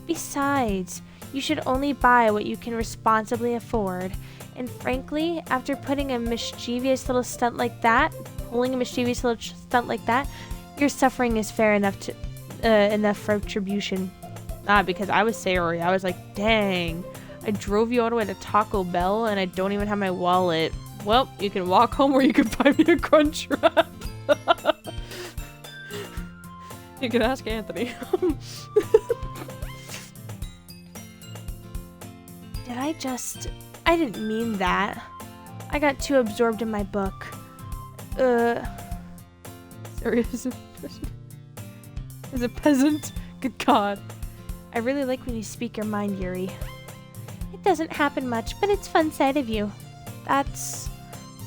Besides, you should only buy what you can responsibly afford. And frankly, after pulling a mischievous little stunt like that, your suffering is fair enough to enough for retribution. Because I was Sayori. I was like, dang, I drove you all the way to Taco Bell and I don't even have my wallet. Well, you can walk home or you can buy me a crunch wrap. You can ask Anthony. I didn't mean that. I got too absorbed in my book. Serious? As a peasant? Good God. I really like when you speak your mind, Yuri. It doesn't happen much, but it's fun side of you.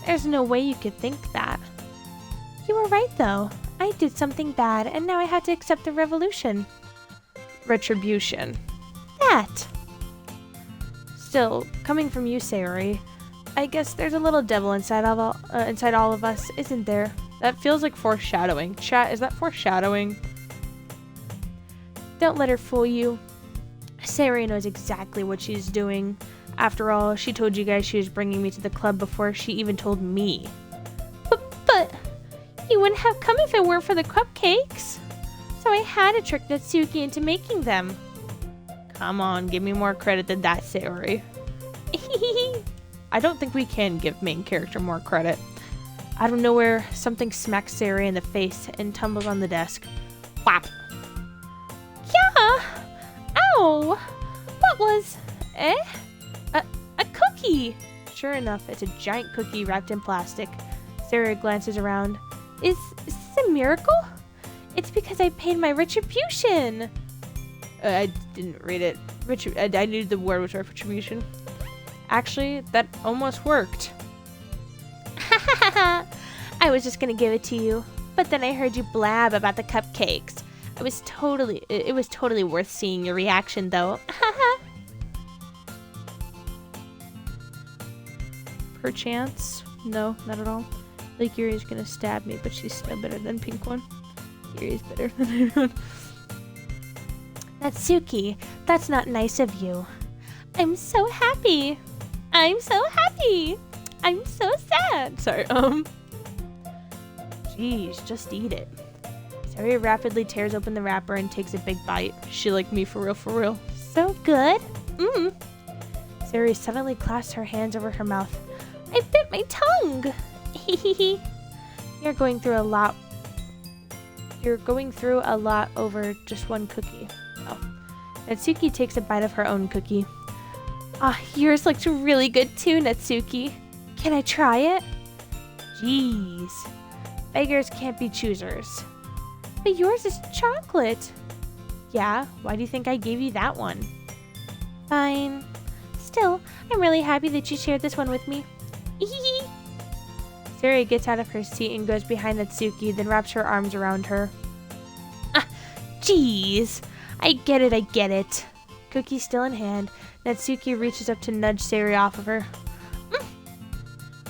There's no way you could think that. You were right, though. I did something bad, and now I have to accept the revolution. Retribution. That! Still, coming from you, Sayori, I guess there's a little devil inside all of us, isn't there? That feels like foreshadowing. Chat, is that foreshadowing? Don't let her fool you. Sayori knows exactly what she's doing. After all, she told you guys she was bringing me to the club before she even told me. But you wouldn't have come if it weren't for the cupcakes. So I had to trick Natsuki into making them. Come on, give me more credit than that, Sayori. I don't think we can give main character more credit. Out of nowhere, something smacks Sayori in the face and tumbles on the desk. Whap! Yeah! Ow! What was... A cookie! Sure enough, it's a giant cookie wrapped in plastic. Sayori glances around. Is this a miracle? It's because I paid my retribution! I didn't read it. I knew the word was retribution. Actually, that almost worked. I was just gonna give it to you, but then I heard you blab about the cupcakes. It was totally worth seeing your reaction, though. Perchance? No, not at all. Like Yuri's gonna stab me, but she's still better than Pink One. Yuri's better than everyone. Natsuki, that's not nice of you. I'm so happy. I'm so happy. I'm so sad. Sorry, Jeez, just eat it. Sayori rapidly tears open the wrapper and takes a big bite. She like me for real, for real. So good. Sayori suddenly clasped her hands over her mouth. I bit my tongue. You're going through a lot over just one cookie. Oh. Natsuki takes a bite of her own cookie. Yours looks really good too, Natsuki. Can I try it? Jeez. Beggars can't be choosers. But yours is chocolate. Yeah, why do you think I gave you that one? Fine. Still, I'm really happy that you shared this one with me. Sayori gets out of her seat and goes behind Natsuki, then wraps her arms around her. Jeez. I get it. Cookie still in hand, Natsuki reaches up to nudge Sayori off of her.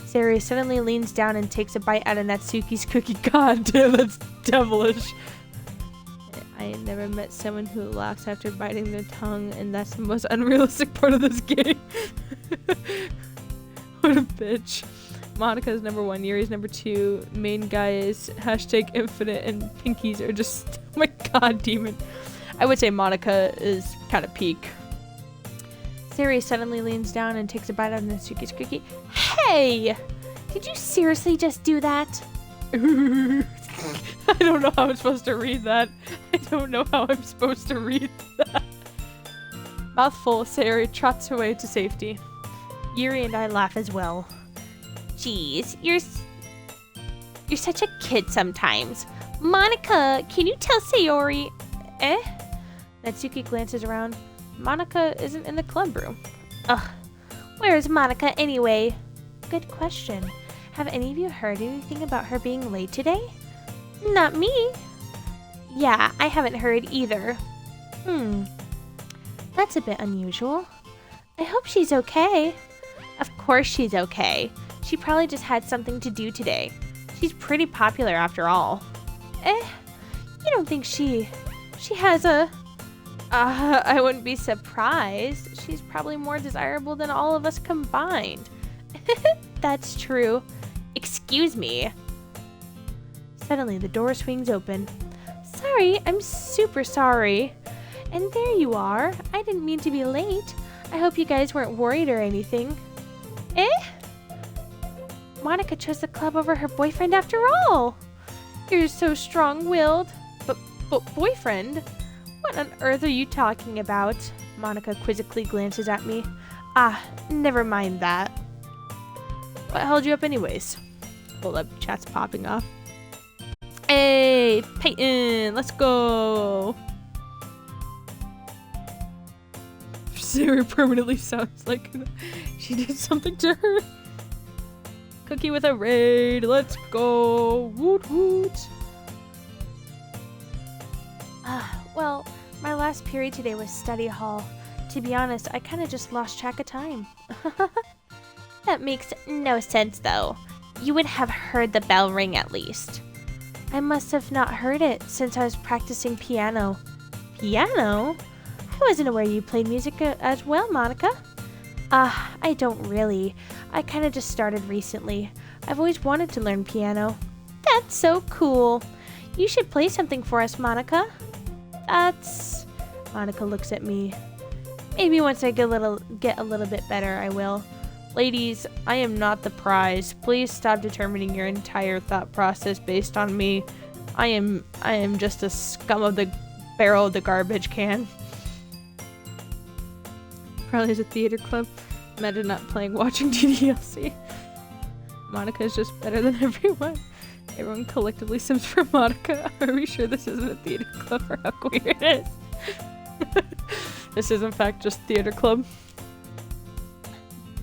Sayori suddenly leans down and takes a bite out of Natsuki's cookie. God damn, that's devilish. I never met someone who laughs after biting their tongue, and that's the most unrealistic part of this game. What a bitch. Monika's number 1, Yuri's number 2, main guy is #infinite, and Pinkies are just, oh my god, demon. I would say Monika is kind of peak. Sayori suddenly leans down and takes a bite out of Natsuki's cookie. Hey! Did you seriously just do that? I don't know how I'm supposed to read that. Mouthful, Sayori trots away to safety. Yuri and I laugh as well. Jeez, you're such a kid sometimes. Monika, can you tell Sayori? Natsuki glances around. Monika isn't in the club room. Ugh, where's Monika anyway? Good question. Have any of you heard anything about her being late today? Not me. Yeah, I haven't heard either. That's a bit unusual. I hope she's okay. Of course she's okay. She probably just had something to do today. She's pretty popular after all. You don't think she has a... I wouldn't be surprised. She's probably more desirable than all of us combined. That's true. Excuse me. Suddenly, the door swings open. Sorry, I'm super sorry. And there you are. I didn't mean to be late. I hope you guys weren't worried or anything. Monika chose the club over her boyfriend after all. You're so strong-willed. But boyfriend? What on earth are you talking about? Monika quizzically glances at me. Never mind that. What held you up anyways? Hold up, chat's popping off. Hey, Peyton, let's go. Sayori permanently sounds like she did something to her. Cookie with a raid. Let's go. Woot woot. Well, my last period today was study hall. To be honest, I kind of just lost track of time. That makes no sense, though. You would have heard the bell ring at least. I must have not heard it since I was practicing piano. Piano? I wasn't aware you played music as well, Monica. I don't really. I kind of just started recently. I've always wanted to learn piano. That's so cool. You should play something for us, Monica. Monica looks at me. Maybe once I get a little bit better, I will. Ladies, I am not the prize. Please stop determining your entire thought process based on me. I am just a scum of the barrel of the garbage can. Probably is a theater club. Imagine not watching DDLC. Monica is just better than everyone. Everyone collectively sims for Monica. Are we sure this isn't a theater club or how queer it is? This is in fact just theater club.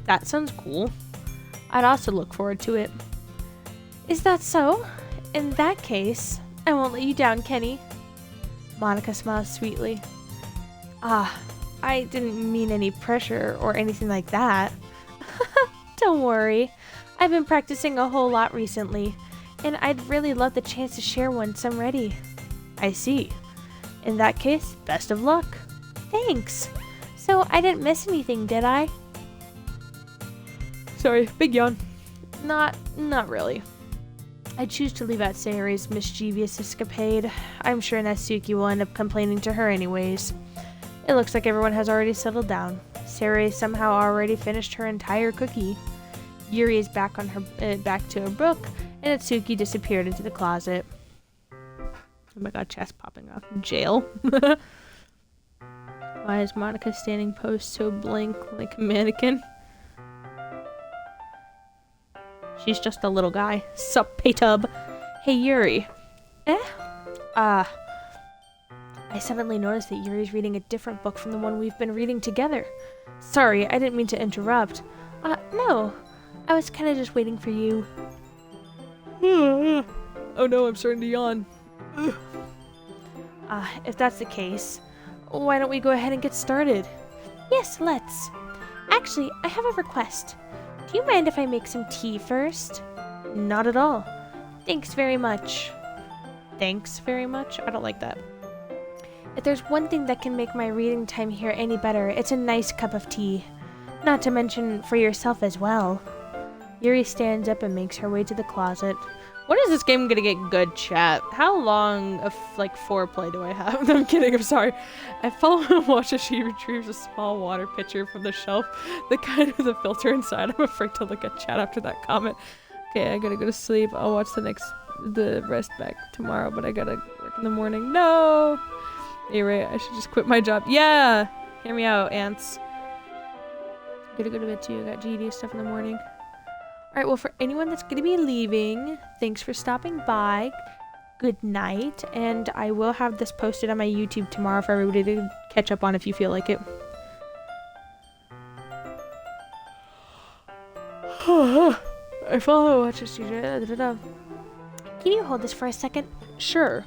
That sounds cool. I'd also look forward to it. Is that so? In that case, I won't let you down, Kenny. Monica smiles sweetly. I didn't mean any pressure or anything like that. Don't worry. I've been practicing a whole lot recently, and I'd really love the chance to share once I'm ready. I see. In that case, best of luck. Thanks. So I didn't miss anything, did I? Sorry, big yawn. Not really. I choose to leave out Sayori's mischievous escapade. I'm sure Natsuki will end up complaining to her anyways. It looks like everyone has already settled down. Sayori somehow already finished her entire cookie. Yuri is back to her book, and Natsuki disappeared into the closet. Oh my god, chest popping off. Jail. Why is Monica standing posed so blank like a mannequin? She's just a little guy. Sup, P-tub? Hey, Yuri. I suddenly noticed that Yuri's reading a different book from the one we've been reading together. Sorry, I didn't mean to interrupt. No. I was kind of just waiting for you. Oh no, I'm starting to yawn. If that's the case, why don't we go ahead and get started? Yes, let's. Actually, I have a request. Do you mind if I make some tea first? Not at all. Thanks very much. Thanks very much? I don't like that. If there's one thing that can make my reading time here any better, it's a nice cup of tea. Not to mention for yourself as well. Yuri stands up and makes her way to the closet. When is this game gonna get good chat? How long of foreplay do I have? I'm kidding, I'm sorry. I follow and watch as she retrieves a small water pitcher from the shelf, the kind with a filter inside. I'm afraid to look at chat after that comment. Okay, I gotta go to sleep. I'll watch the rest back tomorrow, but I gotta work in the morning. No! You're right, I should just quit my job. Yeah! Hear me out, ants. Gotta go to bed too. I got GED stuff in the morning. Alright, well, for anyone that's going to be leaving, thanks for stopping by. Good night. And I will have this posted on my YouTube tomorrow for everybody to catch up on if you feel like it. I follow watch this. Can you hold this for a second? Sure.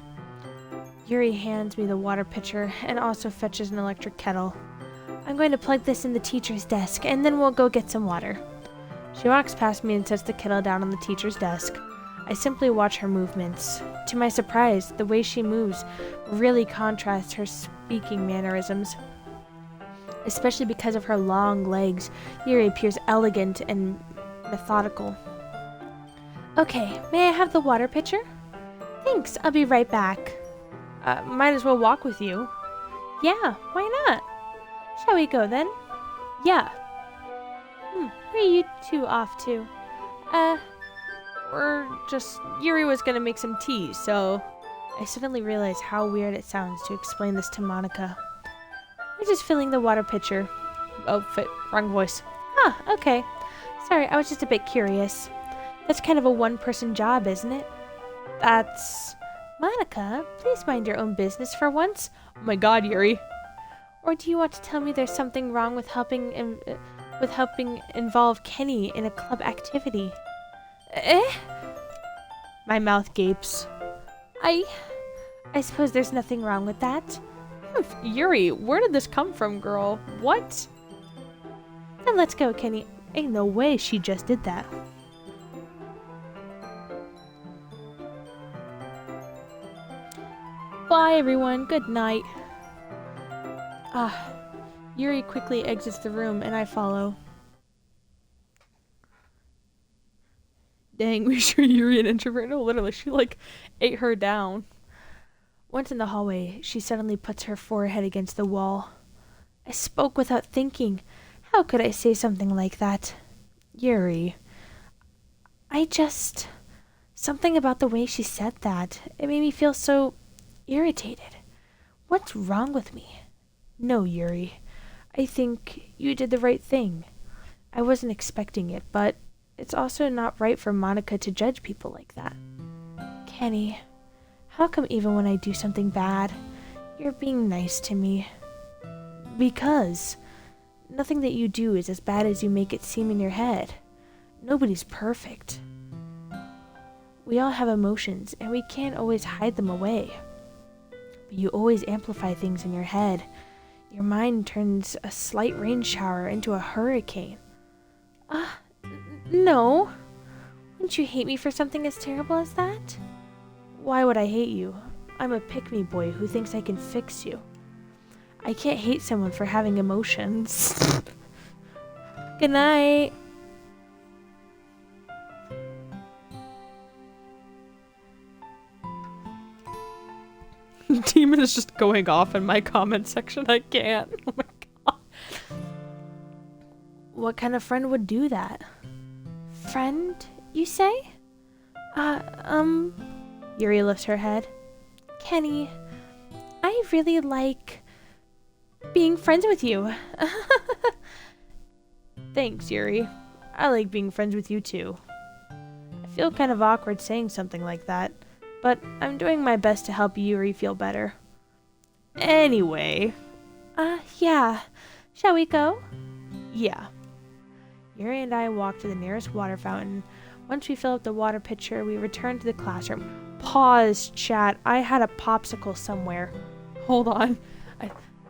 Yuri hands me the water pitcher and also fetches an electric kettle. I'm going to plug this in the teacher's desk, and then we'll go get some water. She walks past me and sets the kettle down on the teacher's desk. I simply watch her movements. To my surprise, the way she moves really contrasts her speaking mannerisms. Especially because of her long legs, Yuri appears elegant and methodical. Okay, may I have the water pitcher? Thanks, I'll be right back. Might as well walk with you. Yeah, why not? Shall we go then? Yeah. Where are you two off to? We're just... Yuri was gonna make some tea, so... I suddenly realized how weird it sounds to explain this to Monica. We're just filling the water pitcher. Oh, wrong voice. Okay. Sorry, I was just a bit curious. That's kind of a one-person job, isn't it? That's... Monica, please mind your own business for once. Oh my god, Yuri. Or do you want to tell me there's something wrong with helping involve Kenny in a club activity? Eh? My mouth gapes. I suppose there's nothing wrong with that. Yuri, where did this come from, girl? What? Then let's go, Kenny. Ain't no way she just did that. Bye, everyone. Good night. Yuri quickly exits the room, and I follow. Dang, we sure Yuri an introvert? No, literally, she like ate her down. Once in the hallway, she suddenly puts her forehead against the wall. I spoke without thinking. How could I say something like that? Yuri. Something about the way she said that. It made me feel so irritated. What's wrong with me? No, Yuri. I think you did the right thing. I wasn't expecting it, but it's also not right for Monica to judge people like that. Kenny, how come even when I do something bad, you're being nice to me? Because nothing that you do is as bad as you make it seem in your head. Nobody's perfect. We all have emotions, and we can't always hide them away. But you always amplify things in your head. Your mind turns a slight rain shower into a hurricane. No. Wouldn't you hate me for something as terrible as that? Why would I hate you? I'm a pick-me boy who thinks I can fix you. I can't hate someone for having emotions. Good night. Demon is just going off in my comment section. I can't. Oh my god. What kind of friend would do that? Friend, you say? Yuri lifts her head. Kenny, I really like being friends with you. Thanks, Yuri. I like being friends with you too. I feel kind of awkward saying something like that, but I'm doing my best to help Yuri feel better. Anyway. Yeah. Shall we go? Yeah. Yuri and I walk to the nearest water fountain. Once we fill up the water pitcher, we return to the classroom. Pause, chat. I had a popsicle somewhere. Hold on.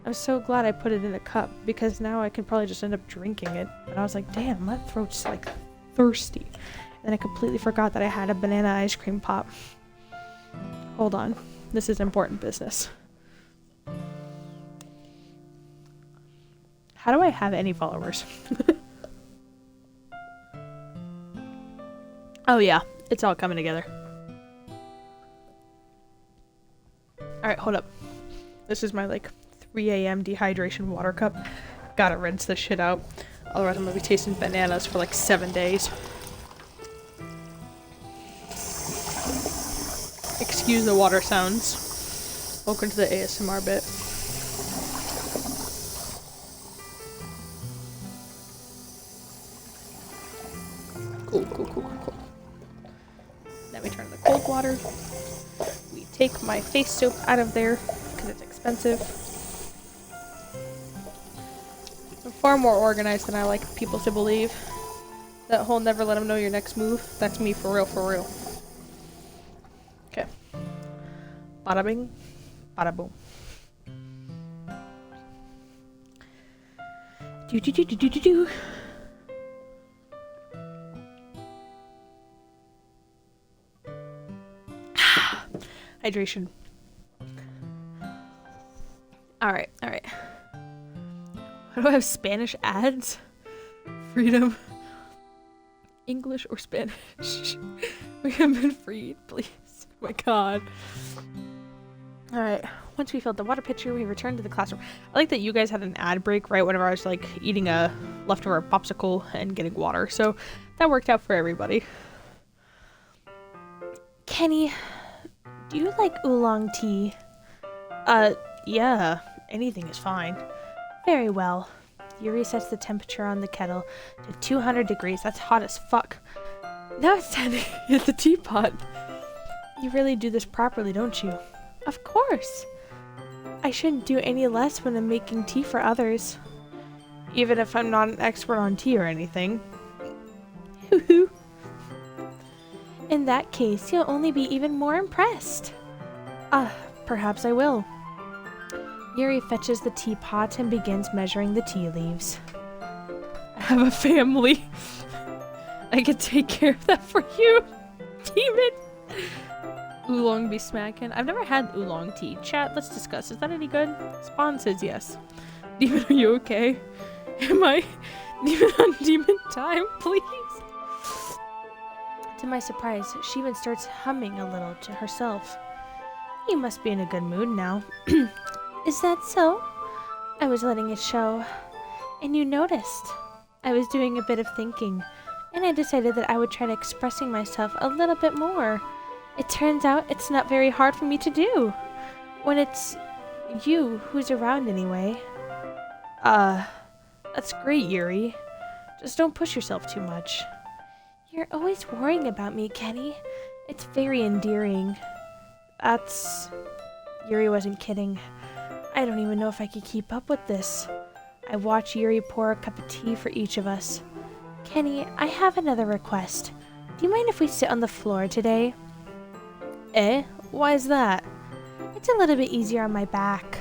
I'm so glad I put it in a cup, because now I can probably just end up drinking it. But I was like, damn, my throat's like thirsty. And I completely forgot that I had a banana ice cream pop. Hold on. This is important business. How do I have any followers? Oh yeah, it's all coming together. Alright, hold up. This is my like 3 a.m. dehydration water cup. Gotta rinse this shit out. Otherwise I'm gonna be tasting bananas for like 7 days. Excuse the water sounds. Welcome to the ASMR bit. Cool. Then we turn to the cold water. We take my face soap out of there because it's expensive. I'm far more organized than I like people to believe. That whole never let them know your next move, that's me for real, for real. Okay. Bada bing, bada boom. Do. Hydration. Alright. Why do I have Spanish ads? Freedom. English or Spanish? We have been freed, please. Oh my god. Alright. Once we filled the water pitcher, we returned to the classroom. I like that you guys had an ad break right whenever I was like eating a leftover popsicle and getting water. So that worked out for everybody. Kenny, do you like oolong tea? Yeah. Anything is fine. Very well. Yuri sets the temperature on the kettle to 200 degrees. That's hot as fuck. Now it's time to hit the teapot. You really do this properly, don't you? Of course. I shouldn't do any less when I'm making tea for others. Even if I'm not an expert on tea or anything. In that case, you'll only be even more impressed. Perhaps I will. Yuri fetches the teapot and begins measuring the tea leaves. I have a family. I can take care of that for you, demon. Oolong be smacking. I've never had oolong tea. Chat, let's discuss. Is that any good? Spawn says yes. Demon, are you okay? Am I demon on demon time, please? To my surprise, she even starts humming a little to herself. You must be in a good mood now. Is that so? I was letting it show. And you noticed. I was doing a bit of thinking, and I decided that I would try to expressing myself a little bit more. It turns out it's not very hard for me to do. When it's you who's around anyway. That's great, Yuri. Just don't push yourself too much. You're always worrying about me, Kenny. It's very endearing. Yuri wasn't kidding. I don't even know if I could keep up with this. I watch Yuri pour a cup of tea for each of us. Kenny, I have another request. Do you mind if we sit on the floor today? Why is that? It's a little bit easier on my back.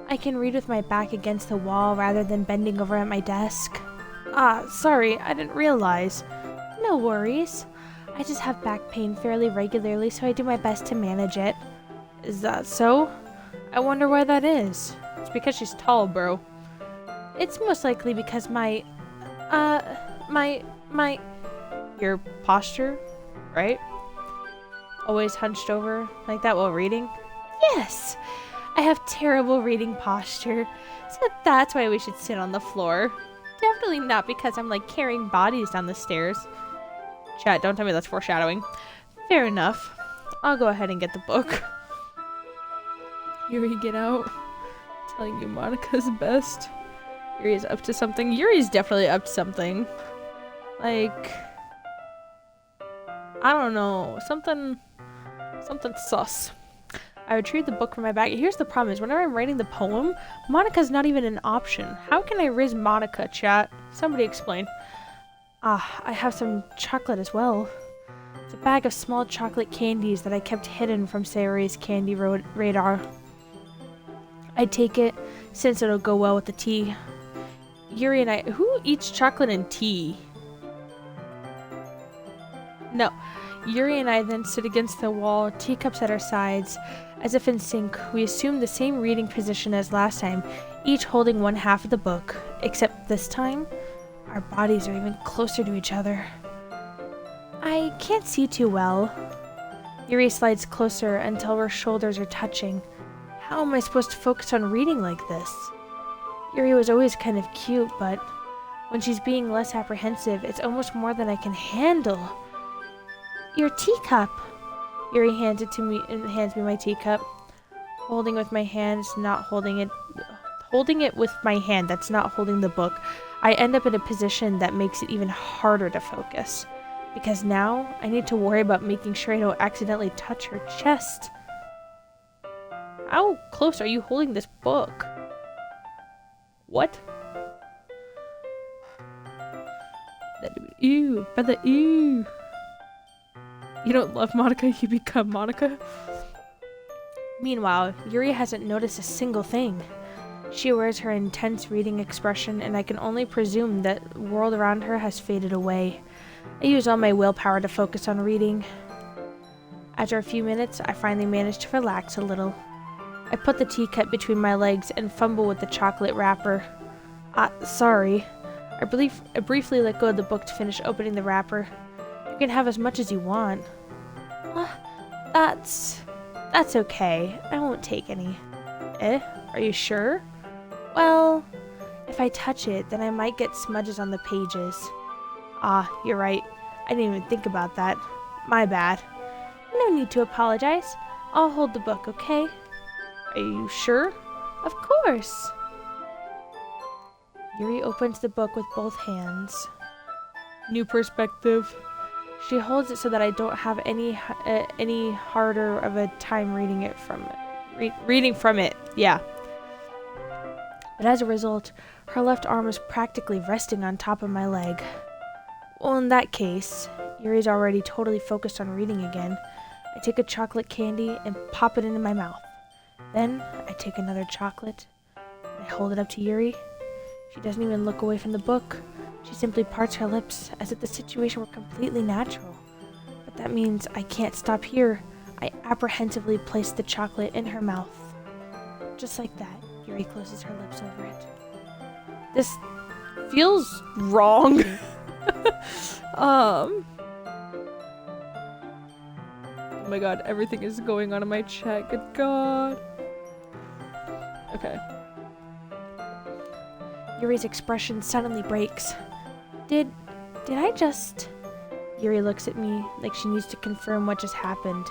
I can read with my back against the wall rather than bending over at my desk. Sorry, I didn't realize. No worries. I just have back pain fairly regularly, so I do my best to manage it. Is that so? I wonder why that is. It's because she's tall, bro. It's most likely because your posture, right? Always hunched over like that while reading? Yes! I have terrible reading posture, so that's why we should sit on the floor. Definitely not because I'm like carrying bodies down the stairs. Chat, don't tell me that's foreshadowing. Fair enough. I'll go ahead and get the book. Yuri, get out. I'm telling you, Monica's best. Yuri's up to something. Yuri's definitely up to something. Like, I don't know. Something sus. I retrieved the book from my bag. Here's the problem is whenever I'm writing the poem, Monica's not even an option. How can I riz Monica, chat? Somebody explain. I have some chocolate as well. It's a bag of small chocolate candies that I kept hidden from Sayori's candy radar. I take it since it'll go well with the tea. Yuri and I... Who eats chocolate and tea? No. Yuri and I then sit against the wall, teacups at our sides. As if in sync, we assume the same reading position as last time, each holding one half of the book. Except this time, our bodies are even closer to each other. I can't see too well. Yuri slides closer until our shoulders are touching. How am I supposed to focus on reading like this? Yuri was always kind of cute, but when she's being less apprehensive, it's almost more than I can handle. Your teacup! Yuri hands it to me and hands me my teacup. Holding it with my hand, that's not holding the book. I end up in a position that makes it even harder to focus. Because now, I need to worry about making sure I don't accidentally touch her chest. How close are you holding this book? What? Ew, brother, ew. You don't love Monica, you become Monica. Meanwhile, Yuri hasn't noticed a single thing. She wears her intense reading expression, and I can only presume that the world around her has faded away. I use all my willpower to focus on reading. After a few minutes, I finally manage to relax a little. I put the teacup between my legs and fumble with the chocolate wrapper. Sorry. I briefly let go of the book to finish opening the wrapper. You can have as much as you want. That's okay. I won't take any. Are you sure? Well, if I touch it, then I might get smudges on the pages. You're right. I didn't even think about that. My bad. No need to apologize. I'll hold the book, okay? Are you sure? Of course. Yuri opens the book with both hands. New perspective. She holds it so that I don't have any harder of a time reading it from it. Reading from it, yeah. But as a result, her left arm is practically resting on top of my leg. Well, in that case, Yuri's already totally focused on reading again. I take a chocolate candy and pop it into my mouth. Then I take another chocolate and I hold it up to Yuri. She doesn't even look away from the book. She simply parts her lips as if the situation were completely natural. But that means I can't stop here. I apprehensively place the chocolate in her mouth. Just like that, Yuri closes her lips over it. This feels wrong. Oh my god, everything is going on in my chat. Good god. Okay. Yuri's expression suddenly breaks. Did I just... Yuri looks at me like she needs to confirm what just happened.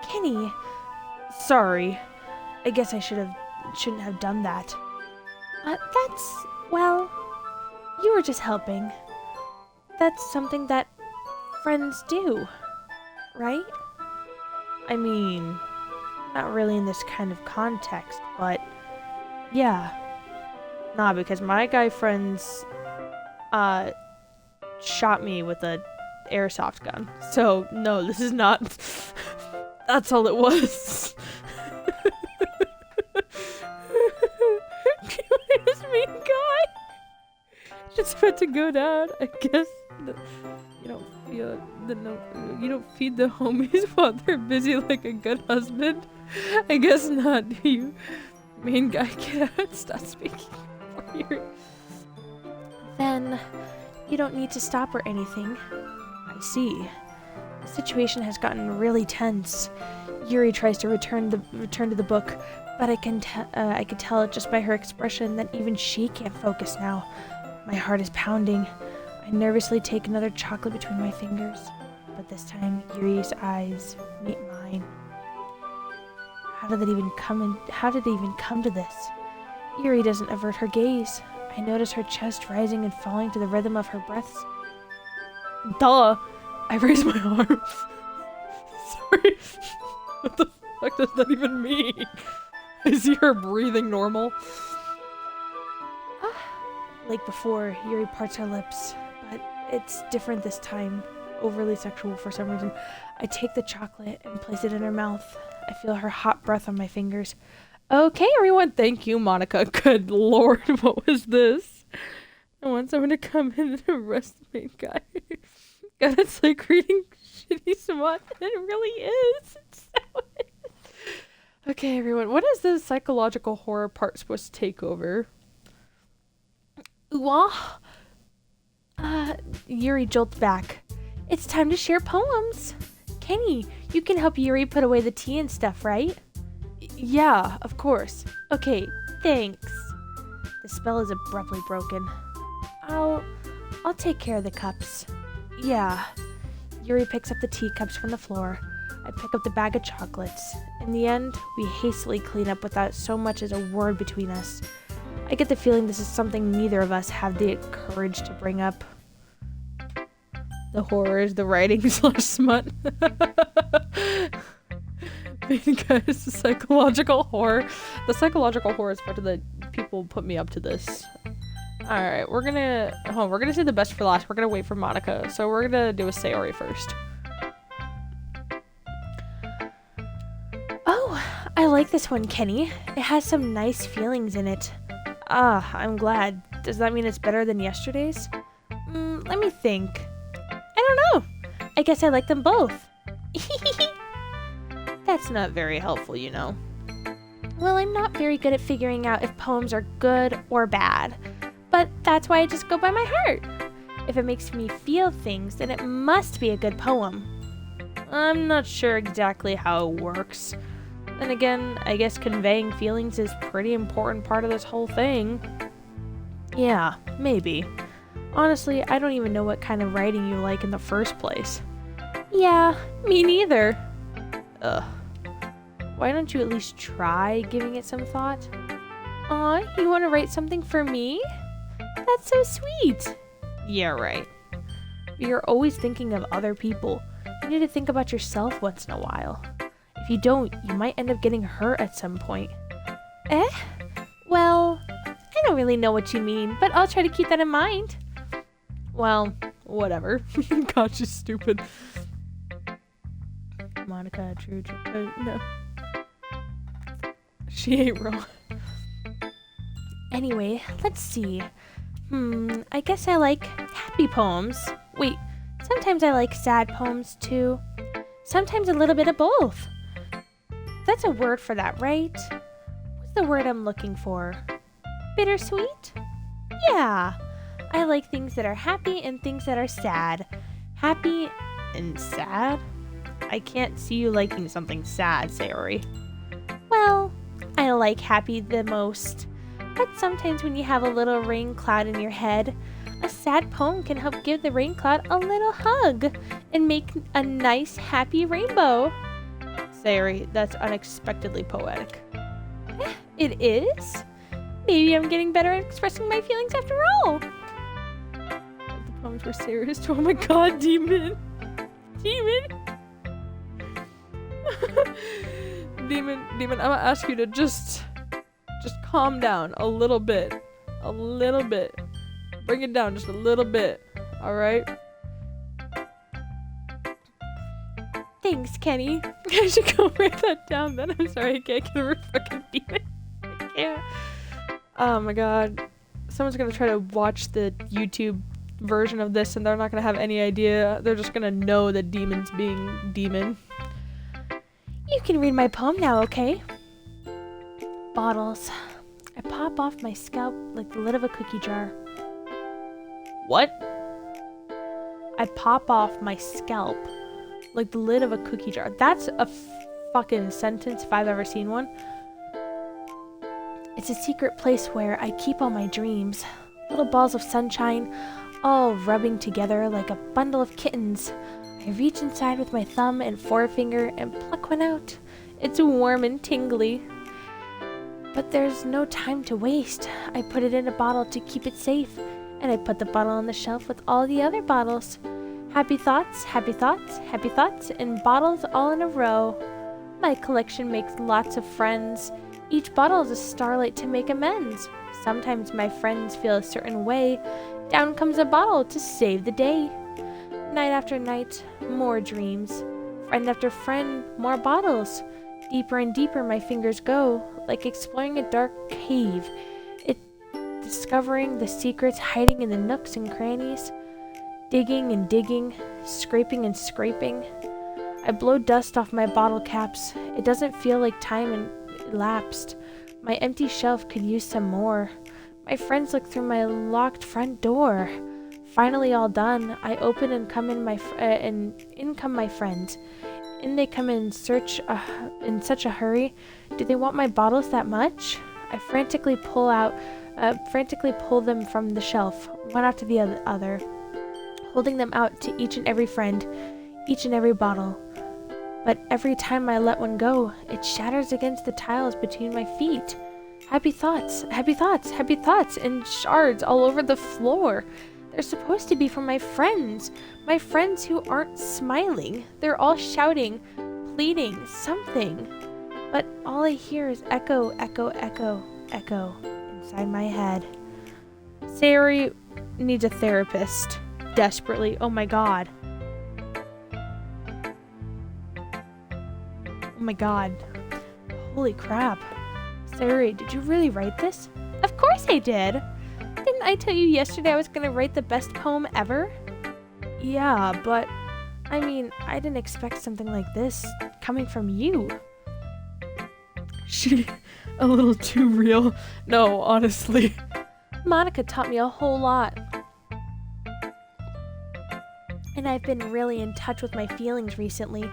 Kenny. Sorry. I guess I shouldn't have done that. Well, you were just helping. That's something that friends do, right? I mean, not really in this kind of context, but yeah. Nah, because my guy friends, shot me with a airsoft gun. So, no, this is not... That's all it was. This mean guy. Just about to go down. I guess you don't feed the homies while they're busy like a good husband. I guess not. Do you, main guy? Get out. Stop speaking for you. Then you don't need to stop or anything. I see. The situation has gotten really tense. Yuri tries to return to the book, but I could tell just by her expression that even she can't focus now. My heart is pounding. I nervously take another chocolate between my fingers, but this time Yuri's eyes meet mine. How did it even come to this? Yuri doesn't avert her gaze. I notice her chest rising and falling to the rhythm of her breaths. Duh! I raise my arm. Sorry. What the fuck does that even mean? I see her breathing normal. Like before, Yuri parts her lips, but it's different this time. Overly sexual for some reason. I take the chocolate and place it in her mouth. I feel her hot breath on my fingers. Okay, everyone, thank you, Monica. Good lord, what was this? I want someone to come in and arrest the main guy. God, it's like reading shitty smut. It really is. It's so is. Okay, everyone, what is the psychological horror part supposed to take over? Ooh-ah. Yuri jolts back. It's time to share poems. Kenny, you can help Yuri put away the tea and stuff, right? Yeah, of course. Okay, thanks. The spell is abruptly broken. I'll take care of the cups. Yeah. Yuri picks up the teacups from the floor. I pick up the bag of chocolates. In the end, we hastily clean up without so much as a word between us. I get the feeling this is something neither of us have the courage to bring up. The horrors, the writing / smut. Because the psychological horror. The psychological horror is part of the people put me up to this. Alright, we're gonna say the best for last. We're gonna wait for Monica. So we're gonna do a Sayori first. Oh, I like this one, Kenny. It has some nice feelings in it. Ah, I'm glad. Does that mean it's better than yesterday's? Let me think. I don't know. I guess I like them both. That's not very helpful, you know. Well, I'm not very good at figuring out if poems are good or bad. But that's why I just go by my heart. If it makes me feel things, then it must be a good poem. I'm not sure exactly how it works. Then again, I guess conveying feelings is a pretty important part of this whole thing. Yeah, maybe. Honestly, I don't even know what kind of writing you like in the first place. Yeah, me neither. Ugh. Why don't you at least try giving it some thought? Aw, you want to write something for me? That's so sweet. Yeah, right. But you're always thinking of other people. You need to think about yourself once in a while. If you don't, you might end up getting hurt at some point. Eh? Well, I don't really know what you mean, but I'll try to keep that in mind. Well, whatever. God, she's stupid. Monica, true, no. She ain't wrong. Anyway, let's see. I guess I like happy poems. Wait, sometimes I like sad poems too. Sometimes a little bit of both. That's a word for that, right? What's the word I'm looking for? Bittersweet? Yeah. I like things that are happy and things that are sad. Happy and sad? I can't see you liking something sad, Sayori. Well, I like happy the most. But sometimes when you have a little rain cloud in your head, a sad poem can help give the rain cloud a little hug and make a nice happy rainbow. Sayori, that's unexpectedly poetic. It is? Maybe I'm getting better at expressing my feelings after all. The poems were serious too. Oh my god, Demon! Demon, I'm gonna ask you to just calm down a little bit. Bring it down just a little bit, alright? Thanks, Kenny. I should go write that down then. I'm sorry, I can't get over fucking Demon. I can't. Oh my god. Someone's gonna try to watch the YouTube version of this and they're not gonna have any idea. They're just gonna know that Demon's being Demon. You can read my poem now, okay? Bottles. I pop off my scalp like the lid of a cookie jar. What? I pop off my scalp like the lid of a cookie jar. That's a fucking sentence if I've ever seen one. It's a secret place where I keep all my dreams. Little balls of sunshine, all rubbing together like a bundle of kittens. I reach inside with my thumb and forefinger and pluck one out. It's warm and tingly. But there's no time to waste. I put it in a bottle to keep it safe, and I put the bottle on the shelf with all the other bottles. Happy thoughts, happy thoughts, happy thoughts, and bottles all in a row. My collection makes lots of friends. Each bottle is a starlight to make amends. Sometimes my friends feel a certain way. Down comes a bottle to save the day. Night after night, more dreams. Friend after friend, more bottles. Deeper and deeper my fingers go, like exploring a dark cave. Discovering the secrets hiding in the nooks and crannies. Digging and digging, scraping and scraping. I blow dust off my bottle caps. It doesn't feel like time elapsed. My empty shelf could use some more. My friends look through my locked front door. Finally all done, I open and come in in come my friends. In they come in such a hurry. Do they want my bottles that much? I frantically pull them from the shelf, one after the other, holding them out to each and every friend, each and every bottle. But every time I let one go, it shatters against the tiles between my feet. Happy thoughts, happy thoughts, happy thoughts, and shards all over the floor. They're supposed to be for my friends who aren't smiling. They're all shouting, pleading, something. But all I hear is echo, echo, echo, echo inside my head. Sayori needs a therapist. Desperately. Oh my god. Oh my god. Holy crap. Sayori, did you really write this? Of course I did. Didn't I tell you yesterday I was going to write the best poem ever? Yeah, but I mean, I didn't expect something like this coming from you. She a little too real. No, honestly. Monica taught me a whole lot. And I've been really in touch with my feelings recently.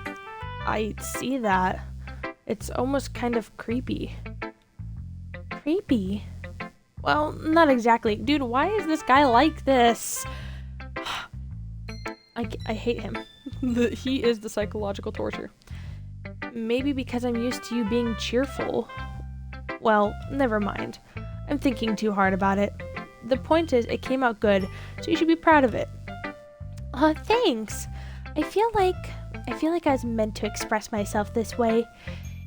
I see that. It's almost kind of creepy. Creepy? Well, not exactly. Dude, why is this guy like this? I hate him. He is the psychological torture. Maybe because I'm used to you being cheerful. Well, never mind. I'm thinking too hard about it. The point is, it came out good, so you should be proud of it. Thanks. I feel like I was meant to express myself this way.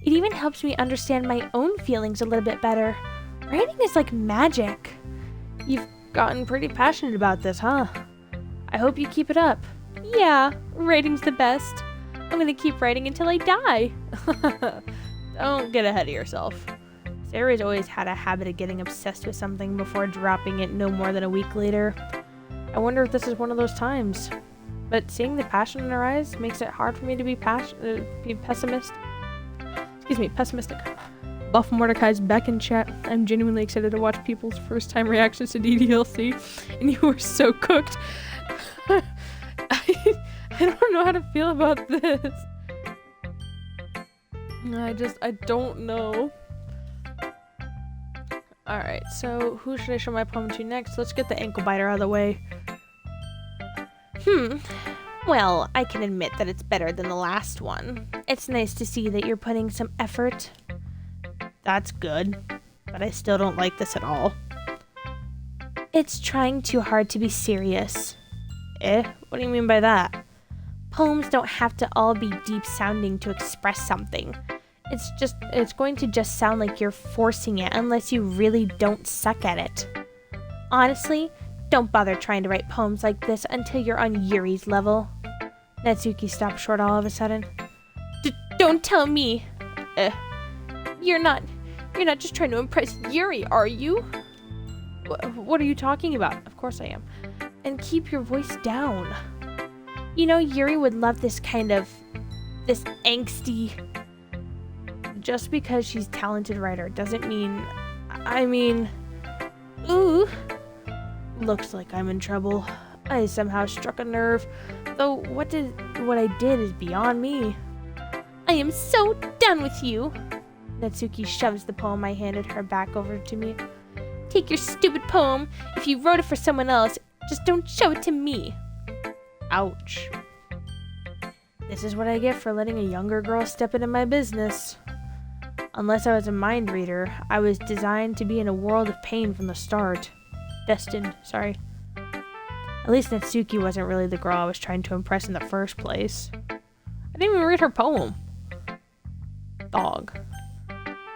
It even helps me understand my own feelings a little bit better. Writing is like magic. You've gotten pretty passionate about this, huh? I hope you keep it up. Yeah, writing's the best. I'm gonna keep writing until I die. Don't get ahead of yourself. Sarah's always had a habit of getting obsessed with something before dropping it no more than a week later. I wonder if this is one of those times. But seeing the passion in her eyes makes it hard for me to be pessimistic. Buff Mordecai's back in chat. I'm genuinely excited to watch people's first time reactions to DDLC, and you were so cooked. I don't know how to feel about this. I don't know. Alright, so who should I show my poem to next? Let's get the ankle biter out of the way. Well, I can admit that it's better than the last one. It's nice to see that you're putting some effort. That's good, but I still don't like this at all. It's trying too hard to be serious. What do you mean by that? Poems don't have to all be deep sounding to express something. It's going to just sound like you're forcing it unless you really don't suck at it. Honestly, don't bother trying to write poems like this until you're on Yuri's level. Natsuki stopped short all of a sudden. Don't tell me. You're not just trying to impress Yuri, are you? What are you talking about? Of course I am. And keep your voice down. You know, Yuri would love this angsty. Just because she's a talented writer doesn't mean, ooh. Looks like I'm in trouble. I somehow struck a nerve, though what I did is beyond me. I am so done with you. Natsuki shoves the poem I handed her back over to me. Take your stupid poem. If you wrote it for someone else, just don't show it to me. Ouch. This is what I get for letting a younger girl step into my business. Unless I was a mind reader, I was designed to be in a world of pain from the start. Destined, sorry. At least Natsuki wasn't really the girl I was trying to impress in the first place. I didn't even read her poem. Dog.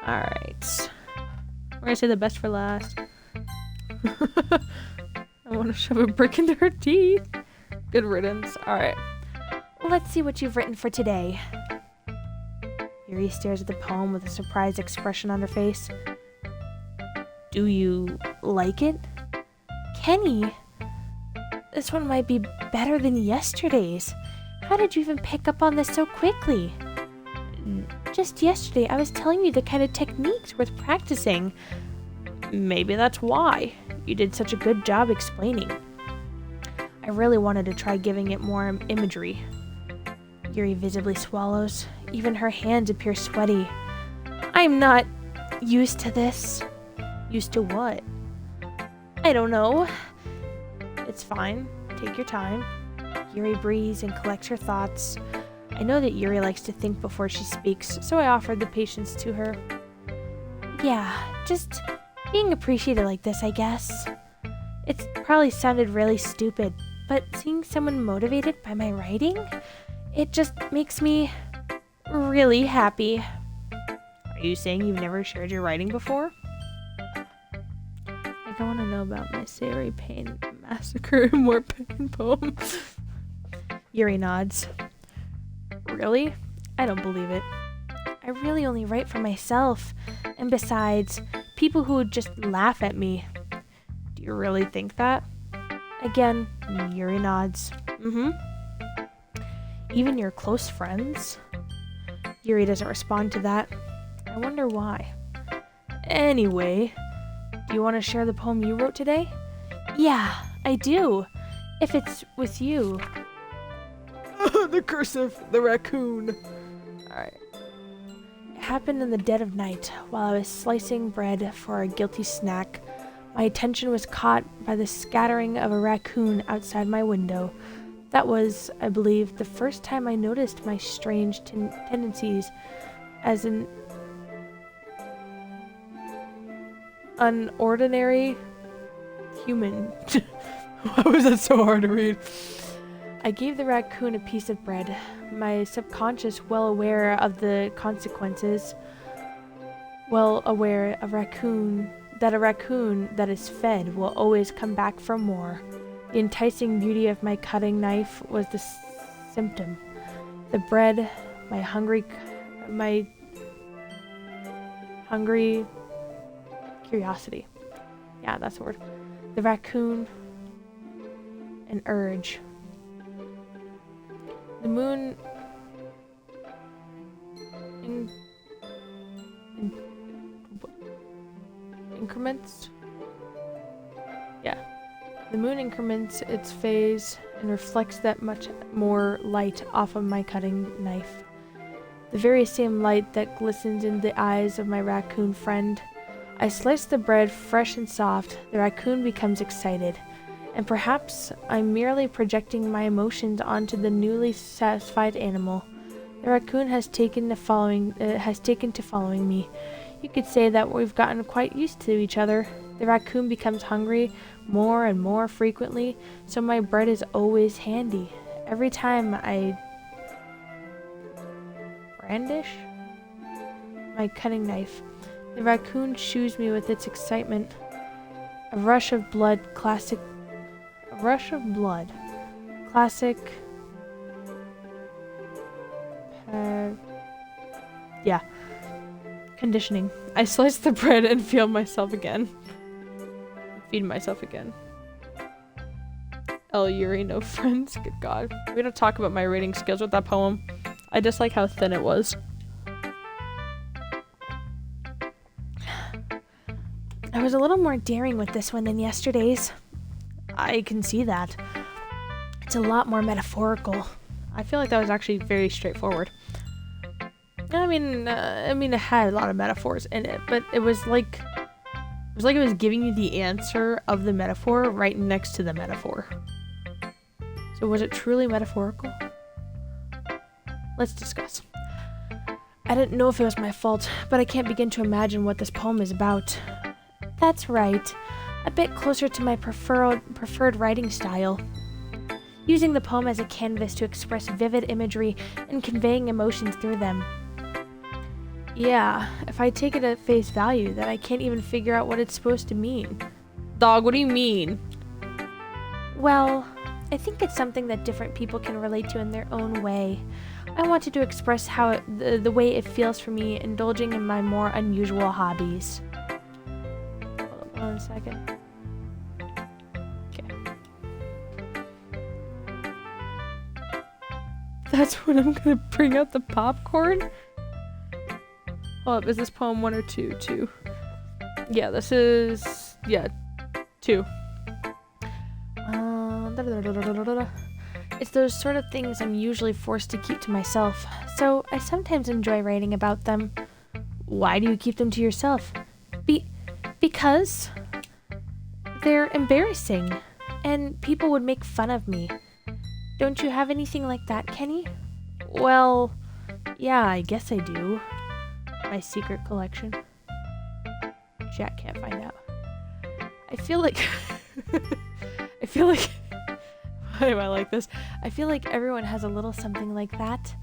Alright. We're gonna say the best for last. I want to shove a brick into her teeth. Good riddance. Alright. Let's see what you've written for today. Yuri stares at the poem with a surprised expression on her face. Do you like it? Kenny, this one might be better than yesterday's. How did you even pick up on this so quickly? Just yesterday, I was telling you the kind of techniques worth practicing. Maybe that's why. You did such a good job explaining. I really wanted to try giving it more imagery. Yuri visibly swallows. Even her hands appear sweaty. I'm not used to this. Used to what? I don't know. It's fine. Take your time. Yuri breathes and collects her thoughts. I know that Yuri likes to think before she speaks, so I offered the patience to her. Yeah, just being appreciated like this, I guess. It's probably sounded really stupid, but seeing someone motivated by my writing, it just makes me really happy. Are you saying you've never shared your writing before? I don't want to know about my Sari Pain Massacre and More Pain poem. Yuri nods. Really? I don't believe it. I really only write for myself. And besides, people who would just laugh at me. Do you really think that? Again, Yuri nods. Even your close friends? Yuri doesn't respond to that. I wonder why. Anyway, do you want to share the poem you wrote today? Yeah, I do. If it's with you. The cursive, the raccoon. Alright. It happened in the dead of night while I was slicing bread for a guilty snack. My attention was caught by the scattering of a raccoon outside my window. That was, I believe, the first time I noticed my strange tendencies as an unordinary human. Why was that so hard to read? I gave the raccoon a piece of bread, my subconscious well aware of the consequences, well aware of a raccoon that is fed will always come back for more. The enticing beauty of my cutting knife was the symptom. The bread, my hungry curiosity. Yeah, that's the word. The raccoon, an urge. The moon increments. Yeah. The moon increments its phase and reflects that much more light off of my cutting knife. The very same light that glistens in the eyes of my raccoon friend. I slice the bread fresh and soft. The raccoon becomes excited. And perhaps I'm merely projecting my emotions onto the newly satisfied animal. The raccoon has taken to following me. You could say that we've gotten quite used to each other. The raccoon becomes hungry more and more frequently, so my bread is always handy. Every time I brandish my cutting knife, the raccoon shoos me with its excitement. A rush of blood. Classic. Yeah. Conditioning. I slice the bread and feed myself again. El Yuri, no friends. Good God. We're gonna talk about my writing skills with that poem. I just like how thin it was. I was a little more daring with this one than yesterday's. I can see that. It's a lot more metaphorical. I feel like that was actually very straightforward. I mean, it had a lot of metaphors in it, but it was like it was giving you the answer of the metaphor right next to the metaphor. So was it truly metaphorical? Let's discuss. I didn't know if it was my fault, but I can't begin to imagine what this poem is about. That's right. A bit closer to my preferred writing style. Using the poem as a canvas to express vivid imagery and conveying emotions through them. Yeah, if I take it at face value, that I can't even figure out what it's supposed to mean. Dog, what do you mean? Well, I think it's something that different people can relate to in their own way. I wanted to express how the way it feels for me indulging in my more unusual hobbies. Hold on 1 second. Okay. That's when I'm gonna bring out the popcorn? Hold up, is this poem 1 or 2? 2. Yeah, this is... yeah, 2. It's those sort of things I'm usually forced to keep to myself, so I sometimes enjoy writing about them. Why do you keep them to yourself? Because they're embarrassing, and people would make fun of me. Don't you have anything like that, Kenny? Well, yeah, I guess I do. My secret collection. Jack can't find out. I feel like... Why do I like this? I feel like everyone has a little something like that.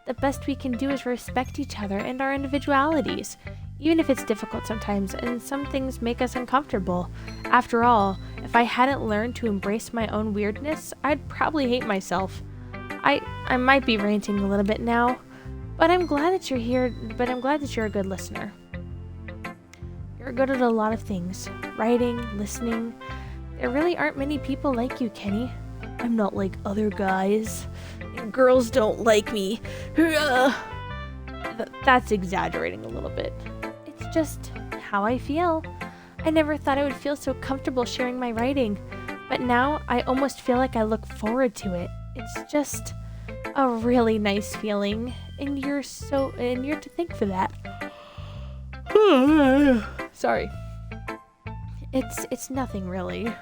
The best we can do is respect each other and our individualities, even if it's difficult sometimes, and some things make us uncomfortable. After all, if I hadn't learned to embrace my own weirdness, I'd probably hate myself. I might be ranting a little bit now, but I'm glad that you're here, but I'm glad that you're a good listener. You're good at a lot of things. Writing, listening. There really aren't many people like you, Kenny. I'm not like other guys. Girls don't like me. That's exaggerating a little bit. It's just how I feel. I never thought I would feel so comfortable sharing my writing, but now I almost feel like I look forward to it. It's just a really nice feeling, and you're to thank for that. Sorry. It's nothing really.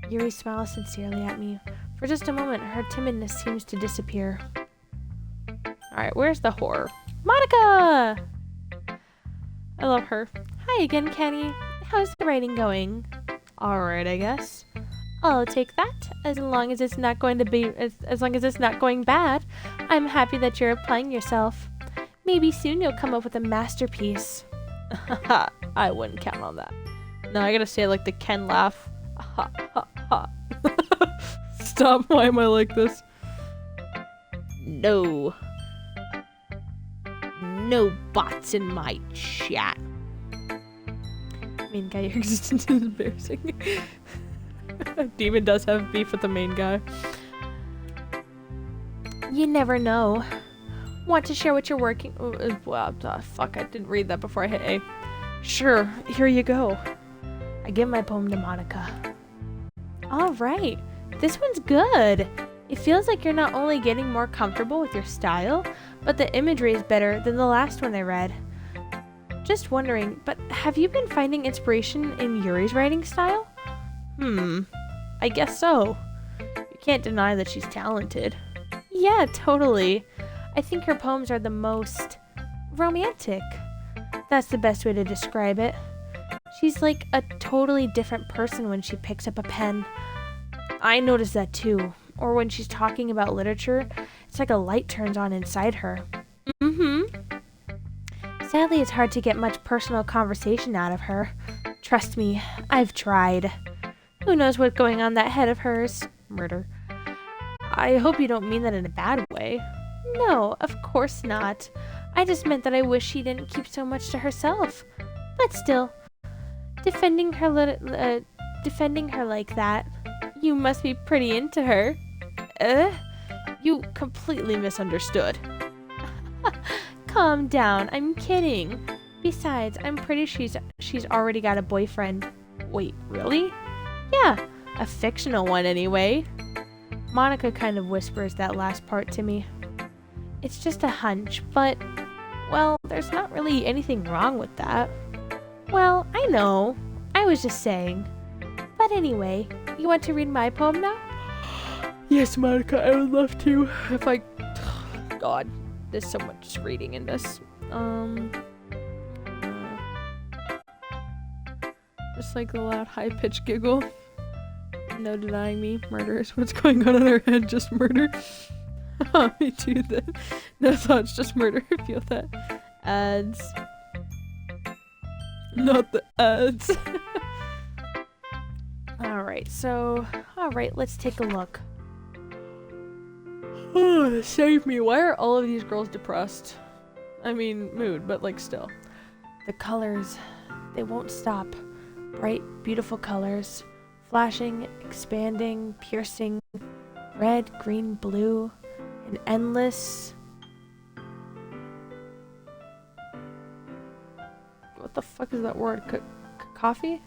Yuri smiles sincerely at me. For just a moment, her timidness seems to disappear. Alright, where's the horror? Monica! I love her. Hi again, Kenny. How's the writing going? Alright, I guess. I'll take that. As long as it's not going bad, I'm happy that you're applying yourself. Maybe soon you'll come up with a masterpiece. I wouldn't count on that. No, I gotta say like the Ken laugh. Ha ha ha. stop. Why am I like this? No. No bots in my chat. Main guy, your existence is embarrassing. Demon does have beef with the main guy. You never know. Want to share what you're working... Well, fuck, I didn't read that before I hit A. Sure, here you go. I give my poem to Monica. Alright, this one's good. It feels like you're not only getting more comfortable with your style, but the imagery is better than the last one I read. Just wondering, but have you been finding inspiration in Yuri's writing style? I guess so. You can't deny that she's talented. Yeah, totally. I think her poems are the most romantic. That's the best way to describe it. She's like a totally different person when she picks up a pen. I notice that too. Or when she's talking about literature, it's like a light turns on inside her. Sadly, it's hard to get much personal conversation out of her. Trust me, I've tried. Who knows what's going on that head of hers? Murder. I hope you don't mean that in a bad way. No, of course not. I just meant that I wish she didn't keep so much to herself. But still, defending her like that, you must be pretty into her. You completely misunderstood. Calm down, I'm kidding. Besides, I'm pretty she's already got a boyfriend. Wait, really? Yeah, a fictional one anyway. Monica kind of whispers that last part to me. It's just a hunch, but, well, there's not really anything wrong with that. Well, I know. I was just saying. But anyway, you want to read my poem now? Yes, Monica, I would love to. If I... God, there's so much reading in this. Just like the loud high-pitched giggle. No denying me. Murder is what's going on in her head. Just murder. Me too then. No thoughts, just murder. Feel that. Ads. Not the ads. Alright, let's take a look. Save me. Why are all of these girls depressed? I mean, mood, but like still. The colors, they won't stop. Bright, beautiful colors. Flashing, expanding, piercing. Red, green, blue. An endless... What the fuck is that word? Coffee?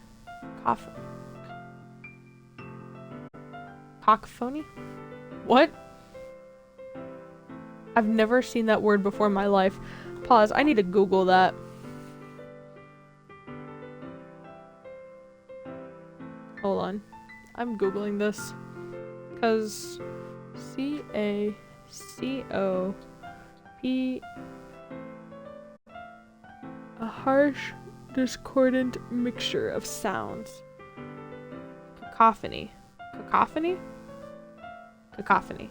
Cacophony? What? I've never seen that word before in my life. Pause. I need to Google that. Hold on. I'm Googling this. Because C-A-C-O-P... A harsh, discordant mixture of sounds. Cacophony. Cacophony? Cacophony.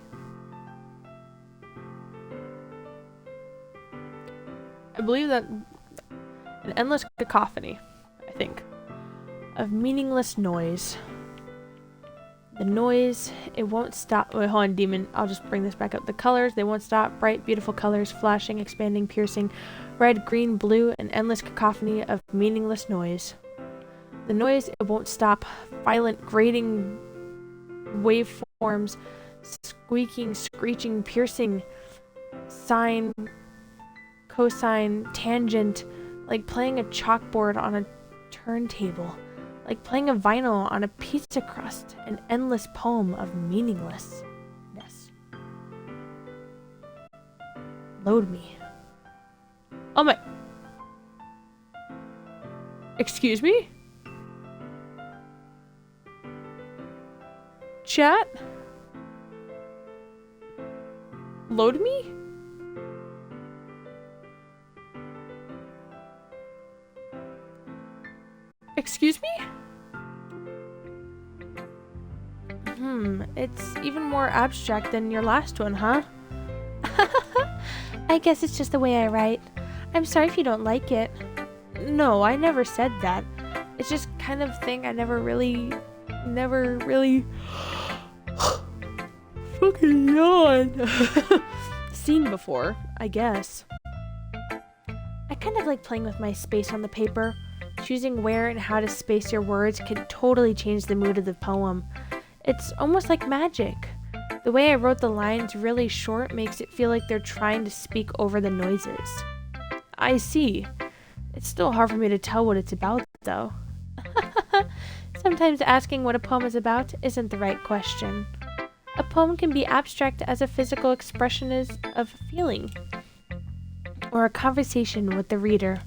I believe that an endless cacophony, I think, of meaningless noise. The noise, it won't stop. Wait, hold on, demon. I'll just bring this back up. The colors, they won't stop. Bright, beautiful colors, flashing, expanding, piercing. Red, green, blue, an endless cacophony of meaningless noise. The noise, it won't stop. Violent, grating waveforms, squeaking, screeching, piercing, sine, cosine, tangent, like playing a chalkboard on a turntable, like playing a vinyl on a pizza crust, an endless poem of meaninglessness. Load me. Oh my... Excuse me? Chat? Load me? Excuse me? It's even more abstract than your last one, huh? I guess it's just the way I write. I'm sorry if you don't like it. No, I never said that. It's just kind of thing I never really fucking yawn. Seen before, I guess. I kind of like playing with my space on the paper. Choosing where and how to space your words can totally change the mood of the poem. It's almost like magic. The way I wrote the lines really short makes it feel like they're trying to speak over the noises. I see. It's still hard for me to tell what it's about, though. Sometimes asking what a poem is about isn't the right question. A poem can be abstract as a physical expression of feeling, or a conversation with the reader.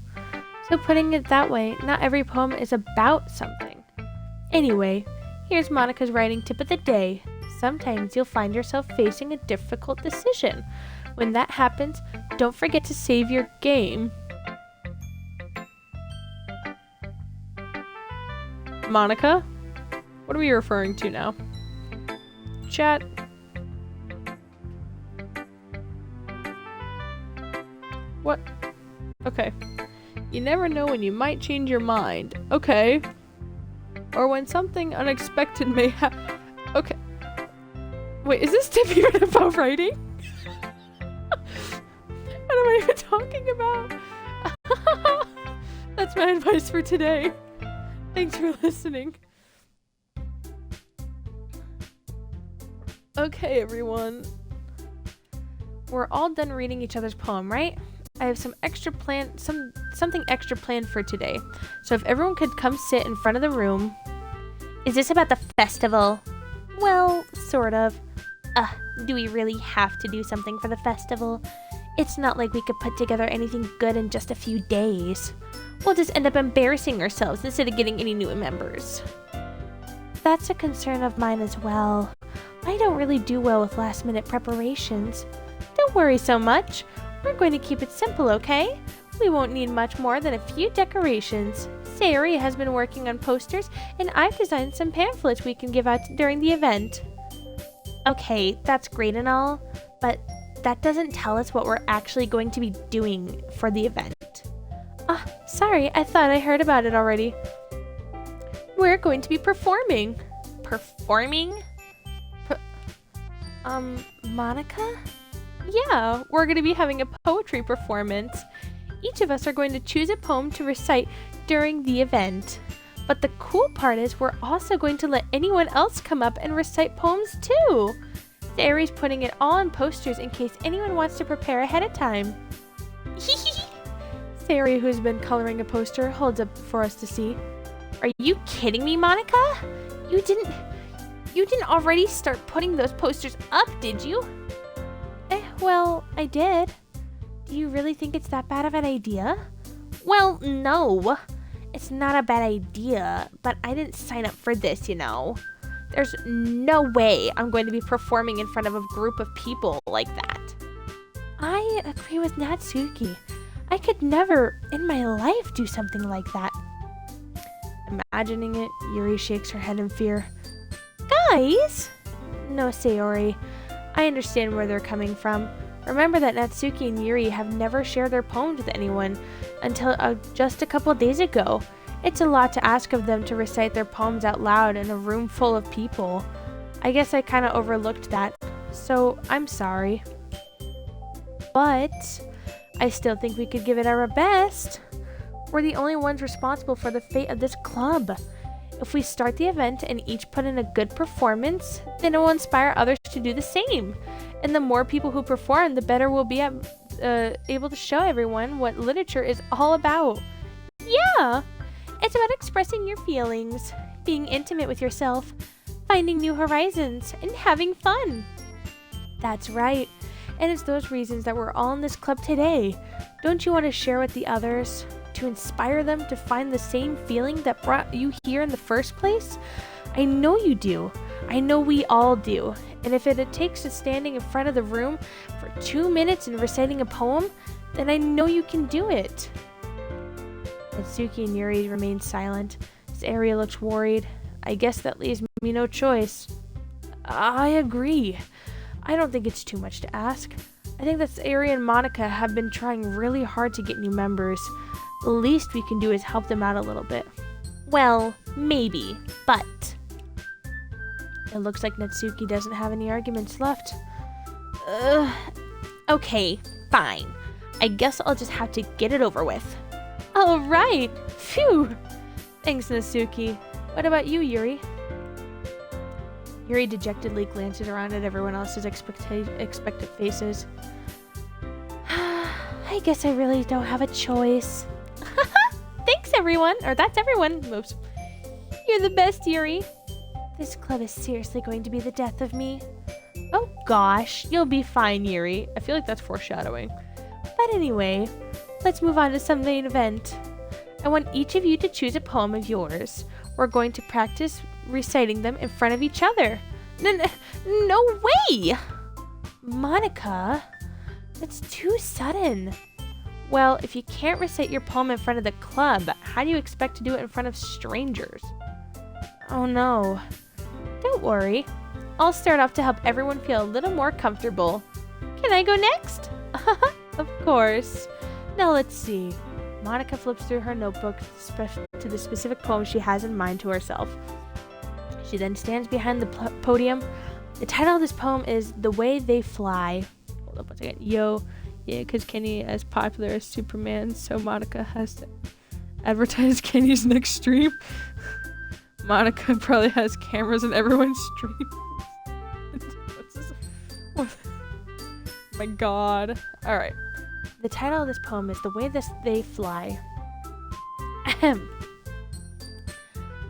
So putting it that way, not every poem is about something. Anyway, here's Monica's writing tip of the day. Sometimes you'll find yourself facing a difficult decision. When that happens, don't forget to save your game. Monica? What are we referring to now? Chat. What? Okay. You never know when you might change your mind. Okay. Or when something unexpected may happen. Okay. Wait, is this tip even about writing? What am I even talking about? That's my advice for today. Thanks for listening. Okay, everyone. We're all done reading each other's poem, right? I have something extra planned for today. So if everyone could come sit in front of the room. Is this about the festival? Well, sort of. Do we really have to do something for the festival? It's not like we could put together anything good in just a few days. We'll just end up embarrassing ourselves instead of getting any new members. That's a concern of mine as well. I don't really do well with last-minute preparations. Don't worry so much. We're going to keep it simple, okay? We won't need much more than a few decorations. Sayori has been working on posters, and I've designed some pamphlets we can give out during the event. Okay, that's great and all, but that doesn't tell us what we're actually going to be doing for the event. Sorry, I thought I heard about it already. We're going to be performing. Performing? Monica? Yeah, we're going to be having a poetry performance. Each of us are going to choose a poem to recite during the event. But the cool part is we're also going to let anyone else come up and recite poems too. Sayori's putting it all on posters in case anyone wants to prepare ahead of time. Sayori, who's been coloring a poster, holds up for us to see. Are you kidding me, Monica? You didn't already start putting those posters up, did you? Well, I did. Do you really think it's that bad of an idea? Well, no. It's not a bad idea, but I didn't sign up for this, you know. There's no way I'm going to be performing in front of a group of people like that. I agree with Natsuki. I could never in my life do something like that. Imagining it, Yuri shakes her head in fear. Guys! No, Sayori. I understand where they're coming from. Remember that Natsuki and Yuri have never shared their poems with anyone until just a couple days ago. It's a lot to ask of them to recite their poems out loud in a room full of people. I guess I kind of overlooked that, so I'm sorry. But I still think we could give it our best. We're the only ones responsible for the fate of this club. If we start the event and each put in a good performance, then it will inspire others to do the same. And the more people who perform, the better we'll be able to show everyone what literature is all about. Yeah, it's about expressing your feelings, being intimate with yourself, finding new horizons, and having fun. That's right. And it's those reasons that we're all in this club today. Don't you want to share with the others? To inspire them to find the same feeling that brought you here in the first place? I know you do. I know we all do. And if it takes to standing in front of the room for 2 minutes and reciting a poem, then I know you can do it. Natsuki and Yuri remain silent. Sayori looks worried. I guess that leaves me no choice. I agree. I don't think it's too much to ask. I think that Sayori and Monica have been trying really hard to get new members. The least we can do is help them out a little bit. Well, maybe, but... It looks like Natsuki doesn't have any arguments left. Ugh. Okay, fine. I guess I'll just have to get it over with. All right. Phew. Thanks, Natsuki. What about you, Yuri? Yuri dejectedly glances around at everyone else's expectant faces. I guess I really don't have a choice. Thanks, everyone. Or that's everyone. Oops. You're the best, Yuri. This club is seriously going to be the death of me. Oh gosh, you'll be fine, Yuri. I feel like that's foreshadowing. But anyway, let's move on to some main event. I want each of you to choose a poem of yours. We're going to practice reciting them in front of each other. No way! Monica, that's too sudden. Well, if you can't recite your poem in front of the club, how do you expect to do it in front of strangers? Oh no. Don't worry. I'll start off to help everyone feel a little more comfortable. Can I go next? Of course. Now let's see. Monica flips through her notebook to the specific poem she has in mind to herself. She then stands behind the podium. The title of this poem is The Way They Fly. Hold up one second. Yeah, because Kenny is as popular as Superman, so Monica has to advertise Kenny's next stream. Monica probably has cameras in everyone's stream. Oh my god. Alright. The title of this poem is The Way They Fly. Ahem.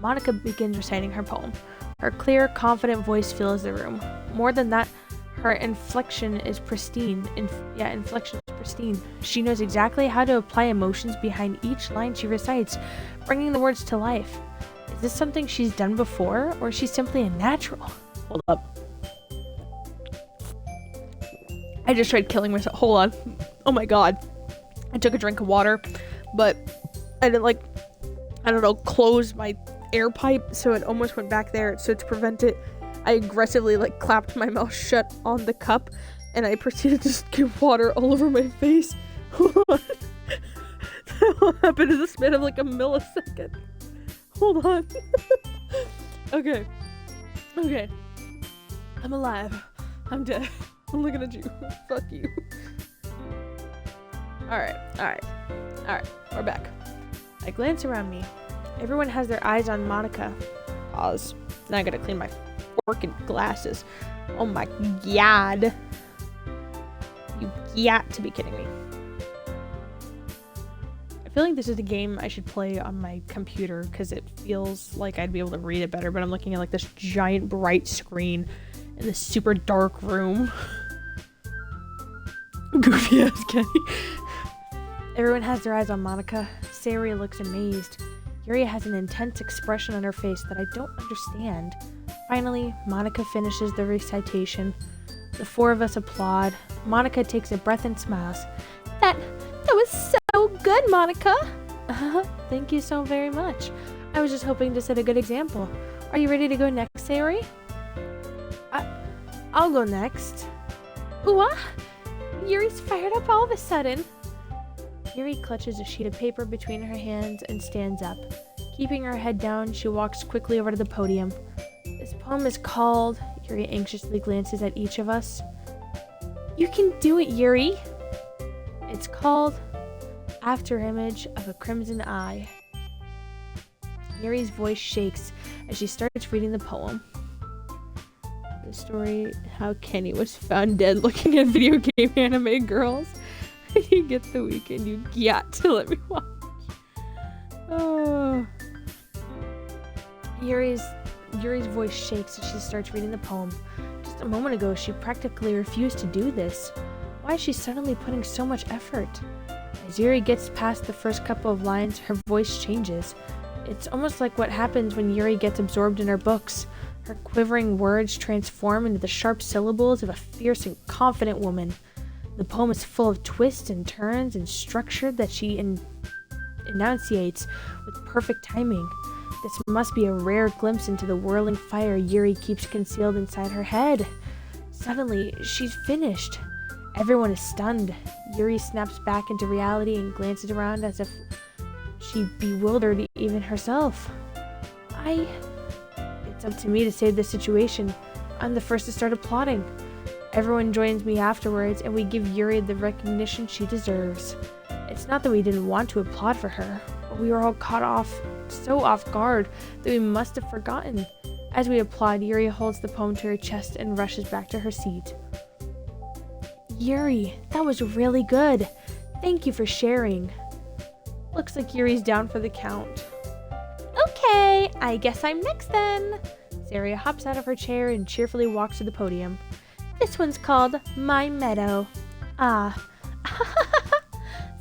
Monica begins reciting her poem. Her clear, confident voice fills the room. More than that, her inflection is pristine. Inflection is pristine. She knows exactly how to apply emotions behind each line she recites, bringing the words to life. Is this something she's done before, or is she simply a natural? Hold up. I just tried killing myself. Hold on. Oh my god. I took a drink of water, but I didn't close my air pipe, so it almost went back there. So to prevent it, I aggressively clapped my mouth shut on the cup, and I proceeded to just get water all over my face. Hold on. That will happen in the span of a millisecond. Hold on. Okay. I'm alive. I'm dead. I'm looking at you. Fuck you. Alright. We're back. I glance around me. Everyone has their eyes on Monica. Pause. Now I gotta clean my fucking glasses. Oh my god. You got to be kidding me. I feel like this is a game I should play on my computer because it feels like I'd be able to read it better, but I'm looking at this giant bright screen in this super dark room. Goofy ass Kenny. Everyone has their eyes on Monica. Sayori looks amazed. Yuri has an intense expression on her face that I don't understand. Finally, Monica finishes the recitation. The four of us applaud. Monica takes a breath and smiles. That was so good, Monica! Thank you so very much. I was just hoping to set a good example. Are you ready to go next, Sayori? I'll go next. Ooh, Yuri's fired up all of a sudden. Yuri clutches a sheet of paper between her hands and stands up. Keeping her head down, she walks quickly over to the podium. This poem is called... Yuri anxiously glances at each of us. You can do it, Yuri! It's called Afterimage of a Crimson Eye. Yuri's voice shakes as she starts reading the poem. The story how Kenny was found dead looking at video game anime girls. You get the weekend, you got to let me watch. Oh. Yuri's voice shakes as she starts reading the poem. Just a moment ago, she practically refused to do this. Why is she suddenly putting so much effort? As Yuri gets past the first couple of lines, her voice changes. It's almost like what happens when Yuri gets absorbed in her books. Her quivering words transform into the sharp syllables of a fierce and confident woman. The poem is full of twists and turns and structure that she enunciates with perfect timing. This must be a rare glimpse into the whirling fire Yuri keeps concealed inside her head. Suddenly, she's finished. Everyone is stunned. Yuri snaps back into reality and glances around as if she bewildered even herself. It's up to me to save the situation. I'm the first to start applauding. Everyone joins me afterwards, and we give Yuri the recognition she deserves. It's not that we didn't want to applaud for her, but we were all so off guard that we must have forgotten. As we applaud, Yuri holds the poem to her chest and rushes back to her seat. Yuri, that was really good. Thank you for sharing. Looks like Yuri's down for the count. Okay, I guess I'm next then. Saria hops out of her chair and cheerfully walks to the podium. This one's called My Meadow. Ah.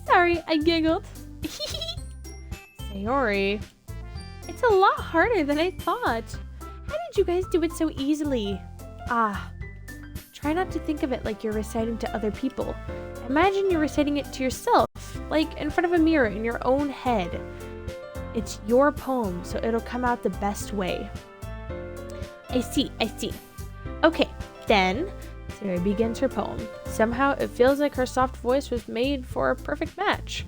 Sorry, I giggled. Sayori. It's a lot harder than I thought. How did you guys do it so easily? Ah. Try not to think of it like you're reciting to other people. Imagine you're reciting it to yourself, like in front of a mirror in your own head. It's your poem, so it'll come out the best way. I see. Okay, then. Sayori begins her poem. Somehow, it feels like her soft voice was made for a perfect match.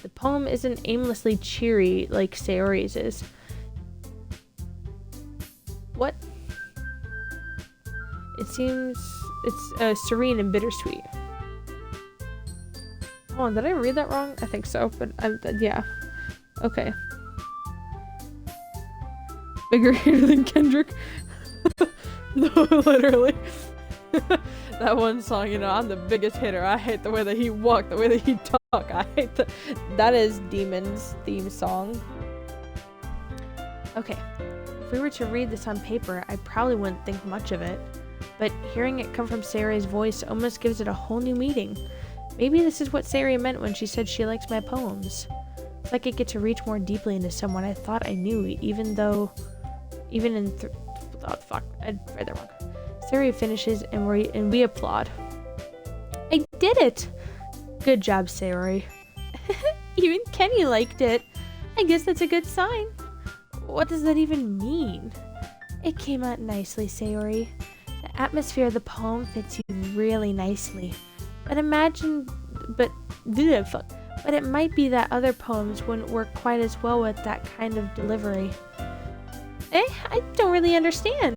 The poem isn't aimlessly cheery like Sayori's is. What? It seems it's serene and bittersweet. Hold on, did I read that wrong? I think so, but yeah. Okay. Bigger hater than Kendrick. No, literally. That one song, you know, I'm the biggest hitter. I hate the way that he walk, the way that he talk. I hate that is Demon's theme song. Okay. If we were to read this on paper, I probably wouldn't think much of it. But hearing it come from Sayori's voice almost gives it a whole new meaning. Maybe this is what Sayori meant when she said she likes my poems. It's like I get to reach more deeply into someone I thought I knew, oh fuck, I read that wrong. Sayori finishes and we applaud. I did it! Good job, Sayori. Even Kenny liked it. I guess that's a good sign. What does that even mean? It came out nicely, Sayori. The atmosphere of the poem fits you really nicely. But it might be that other poems wouldn't work quite as well with that kind of delivery. I don't really understand.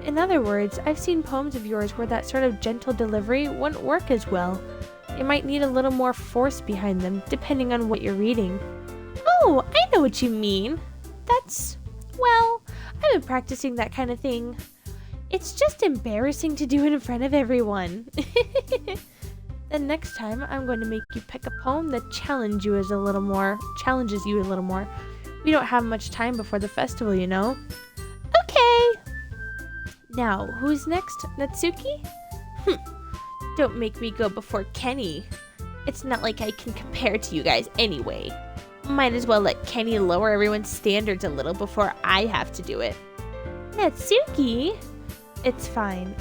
In other words, I've seen poems of yours where that sort of gentle delivery wouldn't work as well. You might need a little more force behind them, depending on what you're reading. Oh, I know what you mean. Well, I've been practicing that kind of thing. It's just embarrassing to do it in front of everyone. Then next time, I'm going to make you pick a poem that challenges you a little more. We don't have much time before the festival, you know? Okay! Now, who's next? Natsuki? Don't make me go before Kenny. It's not like I can compare to you guys anyway. Might as well let Kenny lower everyone's standards a little before I have to do it. Natsuki? It's fine.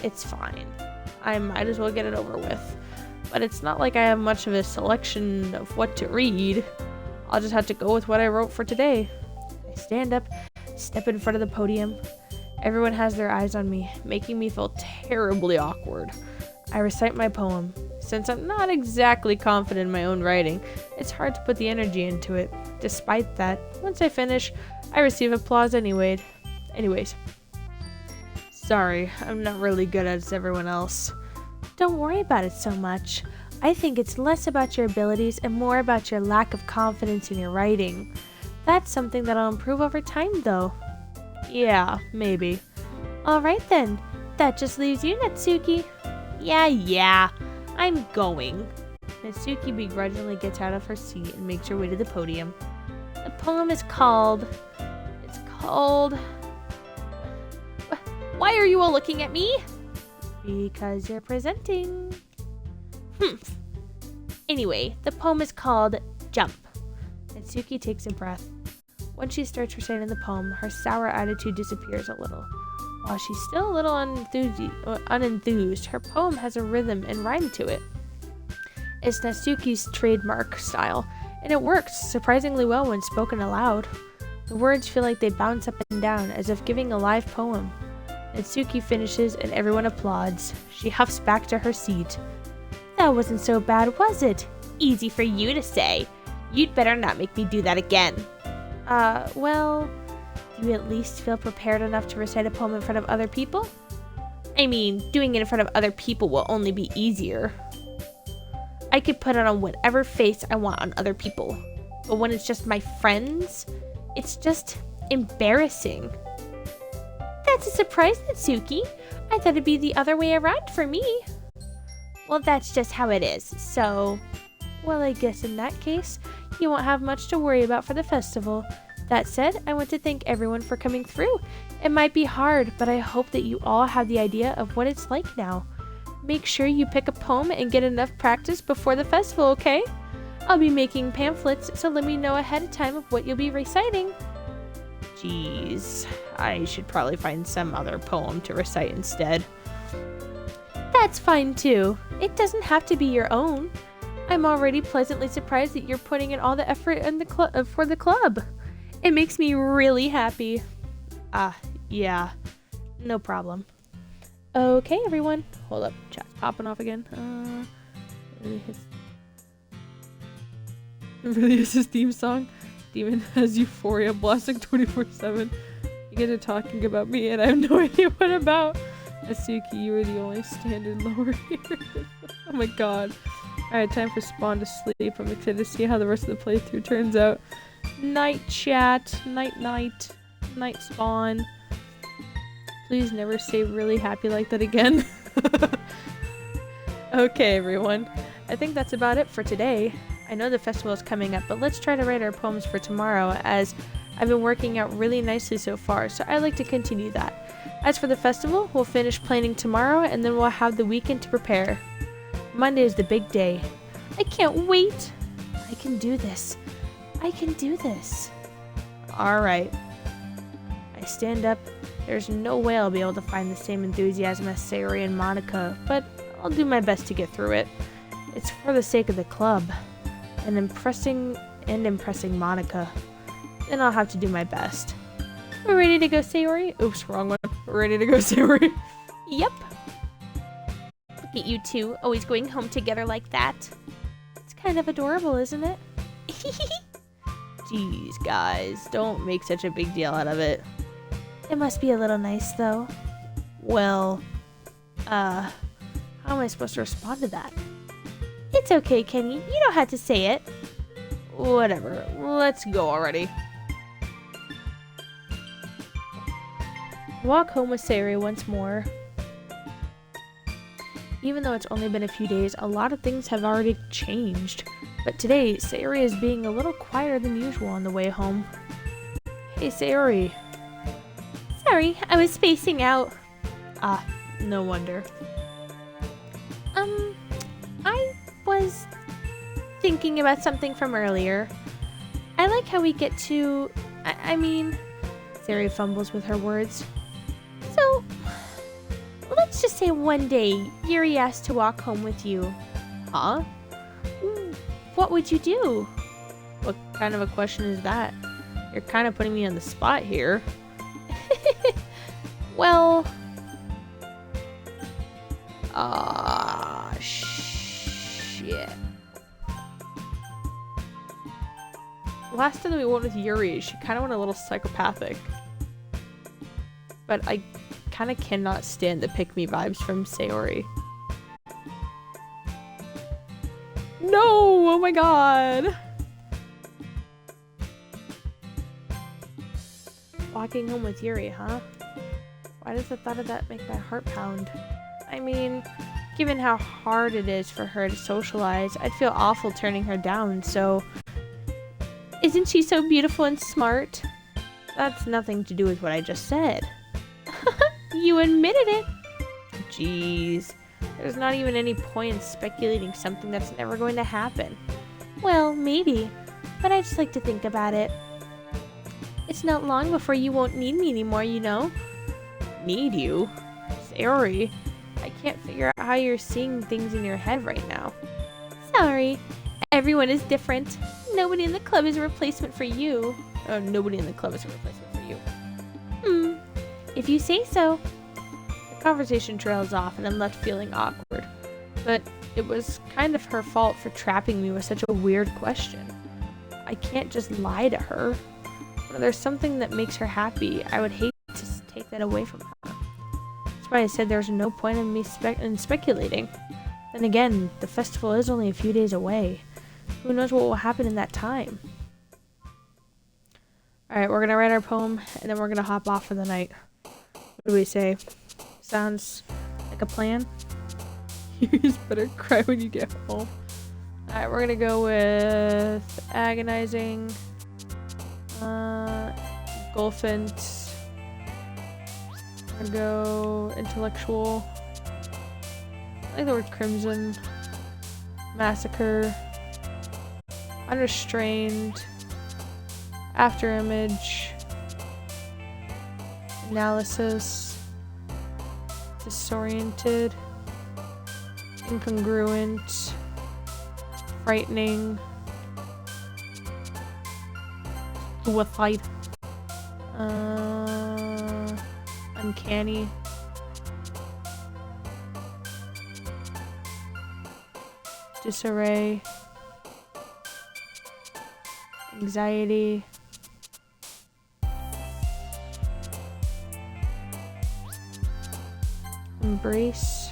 I might as well get it over with. But it's not like I have much of a selection of what to read. I'll just have to go with what I wrote for today. I stand up, step in front of the podium. Everyone has their eyes on me, making me feel terribly awkward. I recite my poem. Since I'm not exactly confident in my own writing, it's hard to put the energy into it. Despite that, once I finish, I receive applause anyways. Sorry, I'm not really good as everyone else. Don't worry about it so much. I think it's less about your abilities and more about your lack of confidence in your writing. That's something that'll improve over time, though. Yeah, maybe. Alright then, that just leaves you, Natsuki. Yeah, I'm going. Natsuki begrudgingly gets out of her seat and makes her way to the podium. The poem is called... Why are you all looking at me? Because you're presenting. Anyway, the poem is called Jump. Natsuki takes a breath. When she starts reciting the poem, her sour attitude disappears a little. While she's still a little unenthused, her poem has a rhythm and rhyme to it. It's Natsuki's trademark style, and it works surprisingly well when spoken aloud. The words feel like they bounce up and down as if giving a live poem. Natsuki finishes and everyone applauds. She huffs back to her seat. That wasn't so bad, was it? Easy for you to say. You'd better not make me do that again. Well, Do you at least feel prepared enough to recite a poem in front of other people? I mean, doing it in front of other people will only be easier. I could put on whatever face I want on other people. But when it's just my friends, it's just embarrassing. That's a surprise, Natsuki. I thought it'd be the other way around for me. Well, that's just how it is, so... Well, I guess in that case, you won't have much to worry about for the festival. That said, I want to thank everyone for coming through. It might be hard, but I hope that you all have the idea of what it's like now. Make sure you pick a poem and get enough practice before the festival, okay? I'll be making pamphlets, so let me know ahead of time of what you'll be reciting. Jeez, I should probably find some other poem to recite instead. That's fine too. It doesn't have to be your own. I'm already pleasantly surprised that you're putting in all the effort in the for the club. It makes me really happy. Yeah, no problem. Okay, everyone. Hold up, chat's popping off again. Really is his theme song. Demon has euphoria blasting 24/7. You guys are talking about me and I have no idea what about. Asuki, you are the only standard lower here. Oh my god. Alright, time for Spawn to sleep. I'm excited to see how the rest of the playthrough turns out. Night chat. Night. Night Spawn. Please never say really happy like that again. Okay, everyone. I think that's about it for today. I know the festival is coming up, but let's try to write our poems for tomorrow, as I've been working out really nicely so far, so I'd like to continue that. As for the festival, we'll finish planning tomorrow, and then we'll have the weekend to prepare. Monday is the big day. I can't wait! I can do this. I can do this. Alright. I stand up. There's no way I'll be able to find the same enthusiasm as Sayori and Monica, but I'll do my best to get through it. It's for the sake of the club. And impressing Monica. Then I'll have to do my best. We're ready to go, Sayori? Oops, wrong one. We're ready to go, Sayori. Yep. Look at you two, always going home together like that. It's kind of adorable, isn't it? Jeez, guys, don't make such a big deal out of it. It must be a little nice, though. Well, how am I supposed to respond to that? It's okay, Kenny. You don't have to say it. Whatever. Let's go already. Walk home with Sayori once more. Even though it's only been a few days, a lot of things have already changed. But today, Sayori is being a little quieter than usual on the way home. Hey, Sayori. Sorry, I was spacing out. Ah, no wonder. I was thinking about something from earlier. I like how we get to... I mean... Sayori fumbles with her words. So, let's just say one day, Yuri asked to walk home with you. Huh? What would you do? What kind of a question is that? You're kind of putting me on the spot here. Well... shit. Last time that we went with Yuri, she kind of went a little psychopathic. But I kind of cannot stand the pick-me vibes from Sayori. No! Oh my god! Walking home with Yuri, huh? Why does the thought of that make my heart pound? I mean, given how hard it is for her to socialize, I'd feel awful turning her down, so... Isn't she so beautiful and smart? That's nothing to do with what I just said. You admitted it! Jeez. There's not even any point in speculating something that's never going to happen. Well, maybe. But I just like to think about it. It's not long before you won't need me anymore, you know? Need you? Sayori, I can't figure out how you're seeing things in your head right now. Sorry. Everyone is different. Nobody in the club is a replacement for you. Oh, nobody in the club is a replacement for you. If you say so. The conversation trails off and I'm left feeling awkward. But it was kind of her fault for trapping me with such a weird question. I can't just lie to her. When there's something that makes her happy, I would hate to take that away from her. That's why I said there's no point in me speculating. Then again, the festival is only a few days away. Who knows what will happen in that time? Alright, we're gonna write our poem, and then we're gonna hop off for the night. What do we say? Sounds like a plan? You just better cry when you get home. Alright, we're gonna go with agonizing, Golfant. We're gonna go intellectual. I like the word crimson. Massacre. Unrestrained. Afterimage. Analysis. Disoriented. Incongruent. Frightening. Suicide. Uncanny. Disarray. Anxiety. Embrace.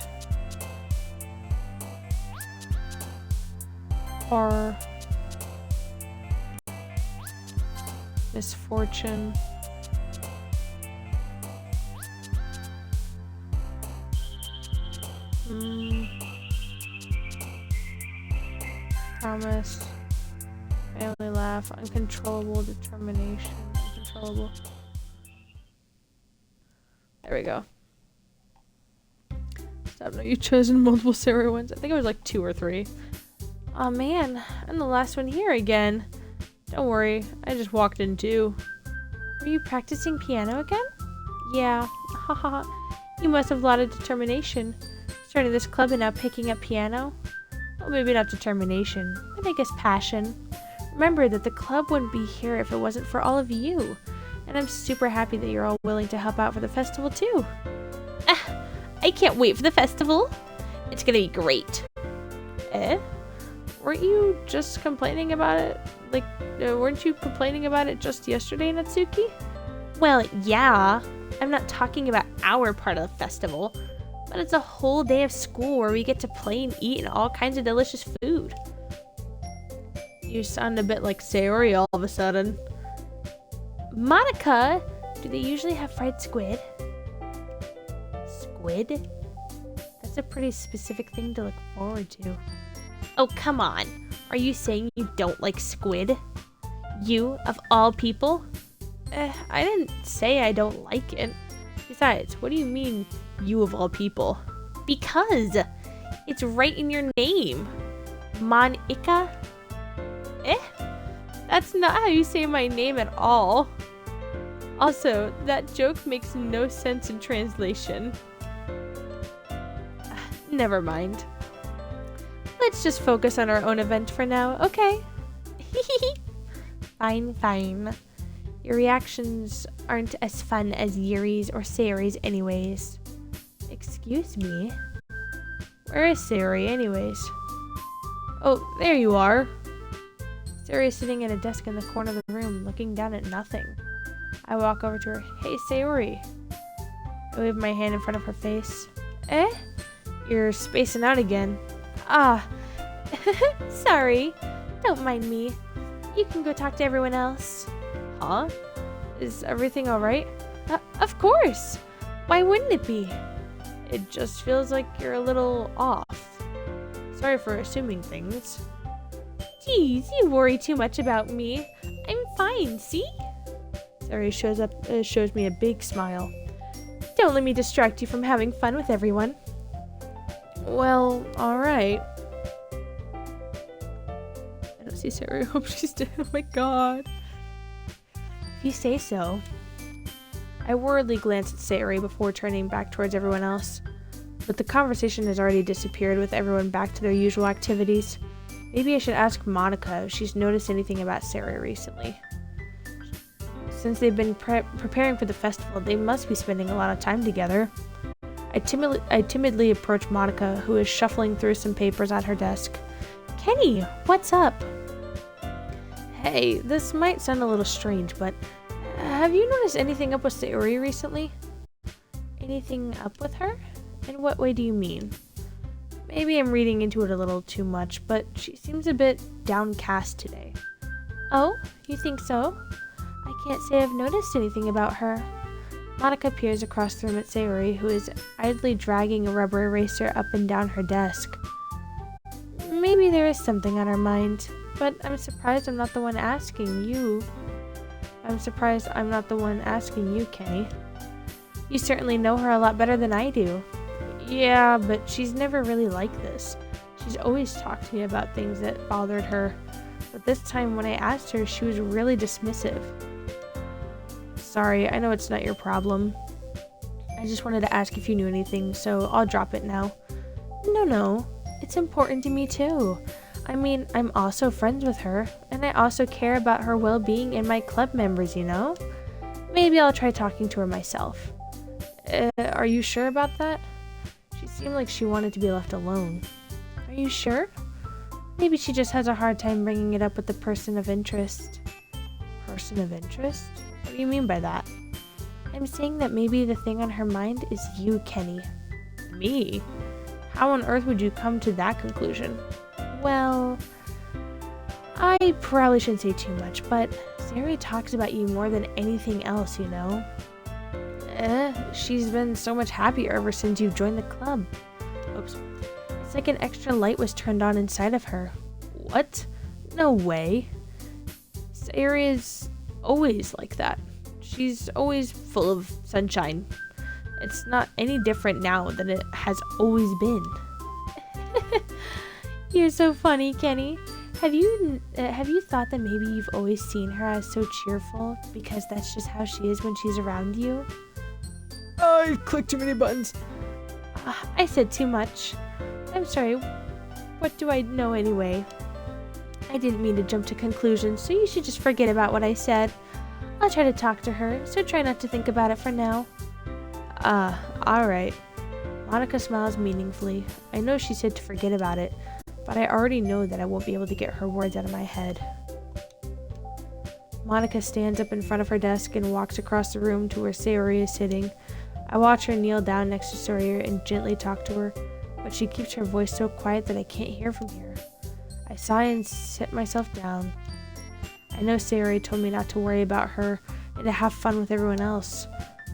Horror. Misfortune. Promise. Family laugh. Uncontrollable determination. Uncontrollable. There we go. Stop. No, you've chosen multiple Sarah ones. I think it was like 2 or 3. Oh man, I'm the last one here again. Don't worry, I just walked in too. Were you practicing piano again? Yeah, haha. You must have a lot of determination. Starting this club and now picking up piano? Well, maybe not determination, but I guess passion. Remember that the club wouldn't be here if it wasn't for all of you. And I'm super happy that you're all willing to help out for the festival too. I can't wait for the festival. It's gonna be great. Weren't you just complaining about it? Like, weren't you complaining about it just yesterday, Natsuki? Well, yeah. I'm not talking about our part of the festival, but it's a whole day of school where we get to play and eat and all kinds of delicious food. You sound a bit like Sayori all of a sudden. Monica, do they usually have fried squid? Squid? That's a pretty specific thing to look forward to. Oh, come on. Are you saying you don't like squid? You, of all people? I didn't say I don't like it. Besides, what do you mean, you of all people? Because it's right in your name. Monica? That's not how you say my name at all. Also, that joke makes no sense in translation. Never mind. Let's just focus on our own event for now, okay? Fine. Your reactions aren't as fun as Yuri's or Sayori's anyways. Excuse me? Where is Sayori anyways? Oh, there you are. Sayori is sitting at a desk in the corner of the room, looking down at nothing. I walk over to her. Hey, Sayori. I wave my hand in front of her face. You're spacing out again. Ah, sorry. Don't mind me. You can go talk to everyone else. Huh? Is everything alright? Of course. Why wouldn't it be? It just feels like you're a little off. Sorry for assuming things. Geez, you worry too much about me. I'm fine, see? Sari shows me a big smile. Don't let me distract you from having fun with everyone. Well, alright. I don't see Sari. I hope she's dead. Oh my god. If you say so. I worriedly glance at Sayori before turning back towards everyone else. But the conversation has already disappeared with everyone back to their usual activities. Maybe I should ask Monica if she's noticed anything about Sayori recently. Since they've been preparing for the festival, they must be spending a lot of time together. I timidly approach Monica, who is shuffling through some papers at her desk. Kenny, what's up? Hey, this might sound a little strange, but Have you noticed anything up with Sayori recently? Anything up with her? In what way do you mean? Maybe I'm reading into it a little too much, but she seems a bit downcast today. Oh, you think so? I can't say I've noticed anything about her. Monica peers across the room at Sayori, who is idly dragging a rubber eraser up and down her desk. Maybe there is something on her mind, but I'm surprised I'm not the one asking you. Kenny. You certainly know her a lot better than I do. Yeah, but she's never really like this. She's always talked to me about things that bothered her, but this time when I asked her, she was really dismissive. Sorry, I know it's not your problem. I just wanted to ask if you knew anything, so I'll drop it now. No, it's important to me too. I mean, I'm also friends with her, and I also care about her well-being and my club members, you know? Maybe I'll try talking to her myself. Are you sure about that? She seemed like she wanted to be left alone. Are you sure? Maybe she just has a hard time bringing it up with the person of interest. Person of interest? What do you mean by that? I'm saying that maybe the thing on her mind is you, Kenny. Me? How on earth would you come to that conclusion? Well, I probably shouldn't say too much, but Sayori talks about you more than anything else, you know? She's been so much happier ever since you joined the club. Oops. It's like an extra light was turned on inside of her. What? No way. Sayori is always like that. She's always full of sunshine. It's not any different now than it has always been. You're so funny, Kenny. Have you thought that maybe you've always seen her as so cheerful because that's just how she is when she's around you? I clicked too many buttons. I said too much. I'm sorry. What do I know anyway? I didn't mean to jump to conclusions, so you should just forget about what I said. I'll try to talk to her, so try not to think about it for now. Alright. Monica smiles meaningfully. I know she said to forget about it, but I already know that I won't be able to get her words out of my head. Monica stands up in front of her desk and walks across the room to where Sayori is sitting. I watch her kneel down next to Sayori and gently talk to her, but she keeps her voice so quiet that I can't hear from here. I sigh and sit myself down. I know Sayori told me not to worry about her and to have fun with everyone else,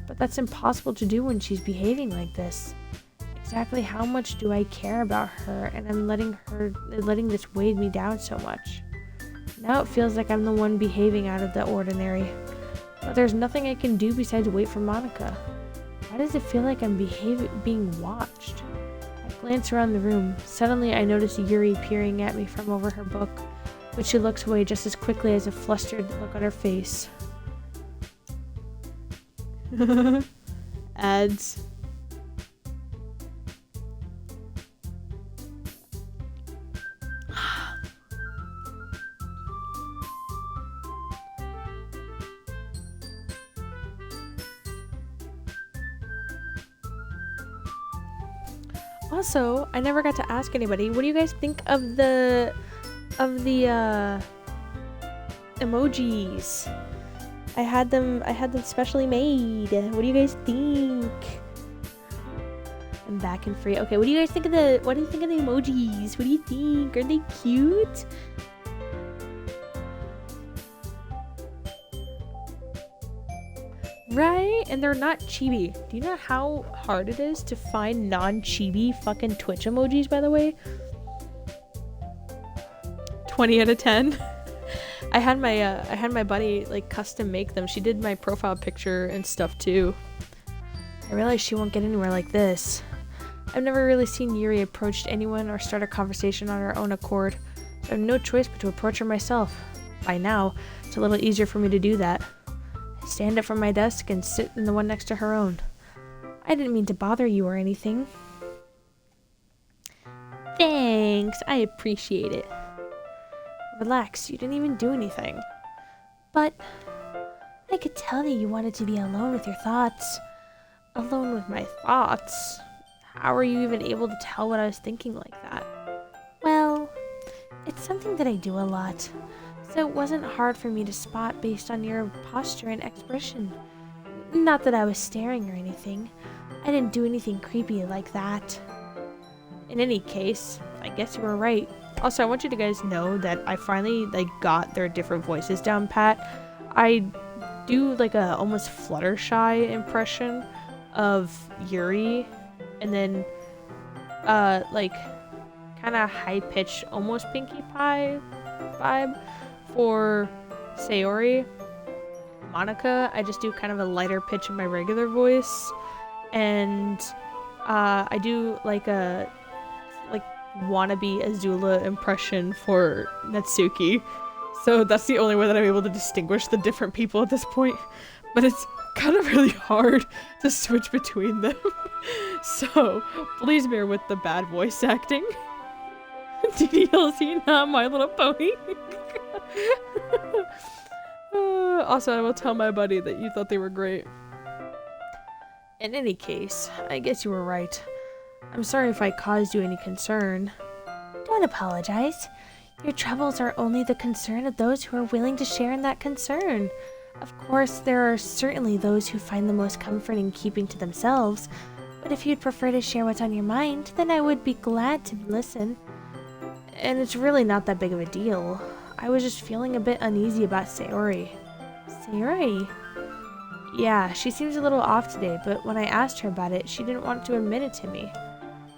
but that's impossible to do when she's behaving like this. Exactly how much do I care about her, and I'm letting this weigh me down so much? Now it feels like I'm the one behaving out of the ordinary, but there's nothing I can do besides wait for Monica. Why does it feel like I'm being watched? I glance around the room. Suddenly I notice Yuri peering at me from over her book, but she looks away just as quickly as a flustered look on her face. Ads. Also, I never got to ask anybody, what do you guys think of the emojis? I had them specially made. What do you guys think? I'm back and free. Okay, what do you think of the emojis? What do you think? Are they cute? Right? And they're not chibi. Do you know how hard it is to find non-chibi fucking Twitch emojis, by the way? 20 out of 10. I had my buddy like custom make them. She did my profile picture and stuff too. I realize she won't get anywhere like this. I've never really seen Yuri approach anyone or start a conversation on her own accord, so I have no choice but to approach her myself. By now, it's a little easier for me to do that. I stand up from my desk and sit in the one next to her own. I didn't mean to bother you or anything. Thanks, I appreciate it. Relax, you didn't even do anything. But I could tell that you wanted to be alone with your thoughts. Alone with my thoughts? How are you even able to tell what I was thinking like that? Well, it's something that I do a lot. so it wasn't hard for me to spot based on your posture and expression. Not that I was staring or anything. I didn't do anything creepy like that. In any case, I guess you were right. Also, I want you to guys know that I finally got their different voices down pat. I do a almost Fluttershy impression of Yuri, and then kind of high pitched, almost Pinkie Pie vibe for Sayori. Monica, I just do kind of a lighter pitch in my regular voice, and I do a wannabe Azula impression for Natsuki. So that's the only way that I'm able to distinguish the different people at this point. But it's kind of really hard to switch between them. So please bear with the bad voice acting. DDLC, not My Little Pony. Also, I will tell my buddy that you thought they were great. In any case, I guess you were right. I'm sorry if I caused you any concern. Don't apologize. Your troubles are only the concern of those who are willing to share in that concern. Of course, there are certainly those who find the most comfort in keeping to themselves, but if you'd prefer to share what's on your mind, then I would be glad to listen. And it's really not that big of a deal. I was just feeling a bit uneasy about Sayori. Sayori? Yeah, she seems a little off today, but when I asked her about it, she didn't want to admit it to me.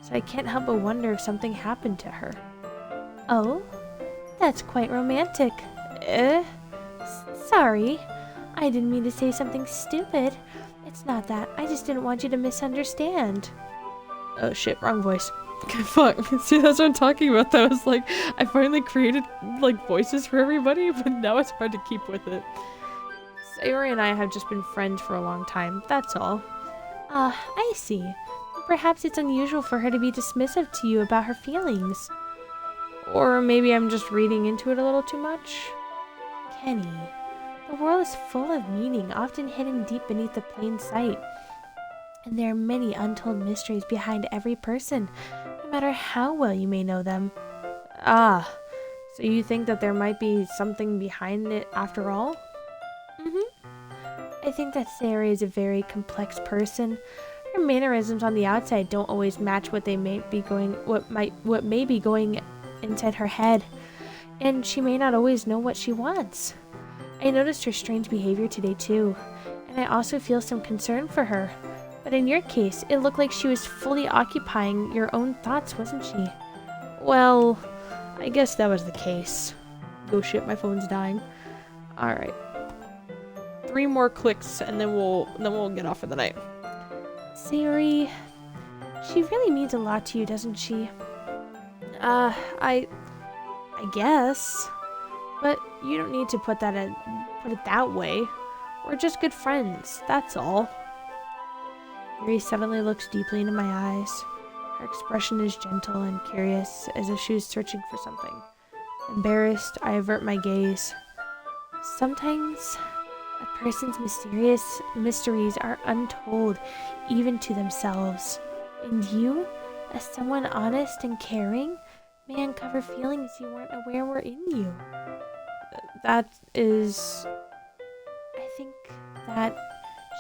So I can't help but wonder if something happened to her. Oh? That's quite romantic. Sorry. I didn't mean to say something stupid. It's not that. I just didn't want you to misunderstand. Oh shit, wrong voice. Fuck. See, that's what I'm talking about. That was I finally created voices for everybody, but now it's hard to keep with it. Sayori and I have just been friends for a long time, that's all. I see. Perhaps it's unusual for her to be dismissive to you about her feelings. Or maybe I'm just reading into it a little too much. Kenny, the world is full of meaning, often hidden deep beneath the plain sight. And there are many untold mysteries behind every person, no matter how well you may know them. Ah, so you think that there might be something behind it after all? I think that Sayori is a very complex person. Her mannerisms on the outside don't always match what may be going inside her head, and she may not always know what she wants. I noticed her strange behavior today too, and I also feel some concern for her. But in your case, it looked like she was fully occupying your own thoughts, wasn't she? Well, I guess that was the case. Oh shit, my phone's dying. Alright. 3 more clicks and then we'll get off for the night. Sayori, she really means a lot to you, doesn't she? I guess. But you don't need to put it that way. We're just good friends, that's all. Yuri suddenly looks deeply into my eyes. Her expression is gentle and curious, as if she was searching for something. Embarrassed, I avert my gaze. Sometimes a person's mysterious mysteries are untold, even to themselves. And you, as someone honest and caring, may uncover feelings you weren't aware were in you. I think that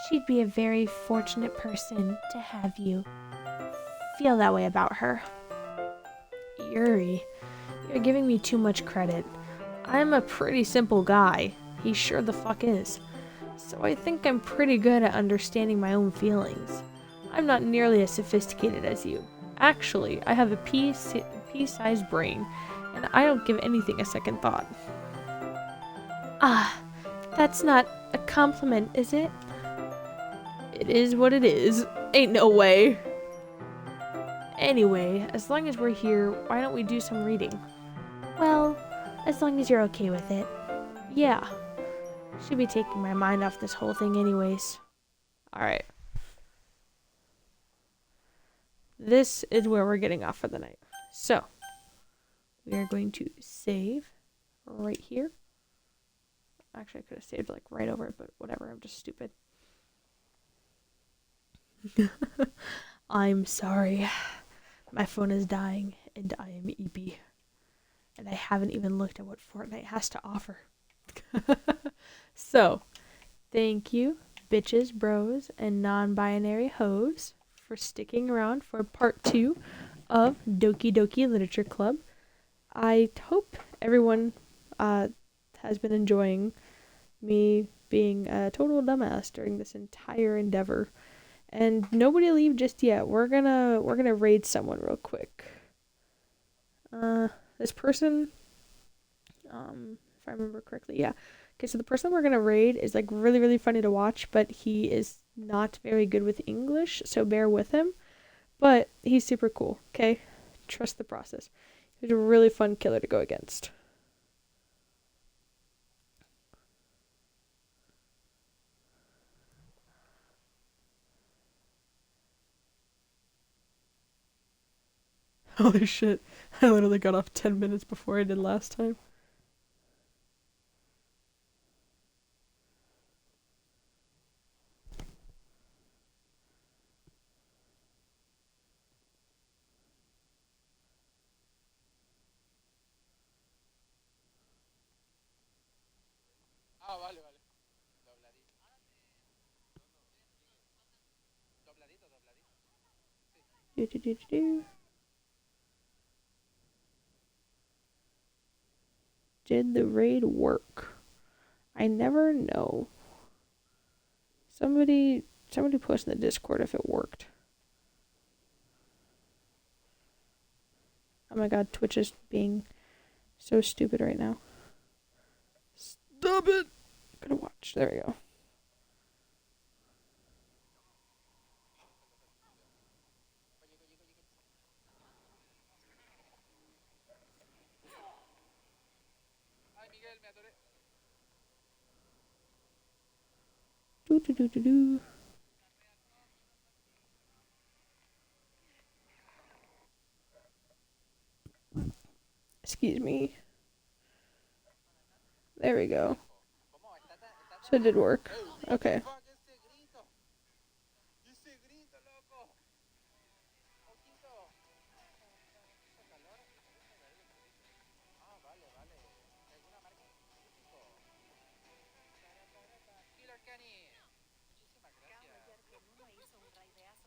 she'd be a very fortunate person to have you feel that way about her. Yuri, you're giving me too much credit. I'm a pretty simple guy. He sure the fuck is. So I think I'm pretty good at understanding my own feelings. I'm not nearly as sophisticated as you. Actually, I have a pea-sized brain, and I don't give anything a second thought. That's not a compliment, is it? It is what it is. Ain't no way. Anyway, as long as we're here, why don't we do some reading? Well, as long as you're okay with it. Yeah. Should be taking my mind off this whole thing anyways. Alright. This is where we're getting off for the night. So, we are going to save right here. Actually, I could have saved right over it, but whatever, I'm just stupid. I'm sorry. My phone is dying, and I am EP. and I haven't even looked at what Fortnite has to offer. So, thank you, bitches, bros, and non-binary hoes, for sticking around for part 2 of Doki Doki Literature Club. I hope everyone has been enjoying me being a total dumbass during this entire endeavor. And nobody leave just yet. We're gonna raid someone real quick. This person, if I remember correctly, yeah. Okay, so the person we're gonna raid is like really, really funny to watch, but he is not very good with English, so bear with him. But he's super cool, okay? Trust the process. He's a really fun killer to go against. Holy shit. I literally got off 10 minutes before I did last time. Ah, vale, vale. Dobladito. Dobladito, dobladito. Do. Did the raid work? I never know. Somebody post in the Discord if it worked. Oh my god, Twitch is being so stupid right now. Stop it! I'm gonna watch. There we go. Ay, Miguel, me atoré. Do. Excuse me. There we go. ¿Cómo? Está So it did work. Ey, what Okay. the fuck, ese grito? Ese grito, loco. Ojito. ¿Hizo calor? Déjame ver el grito. Ah, vale, vale. ¿De alguna marca en específico? Killer Kenny. Muchísimas gracias.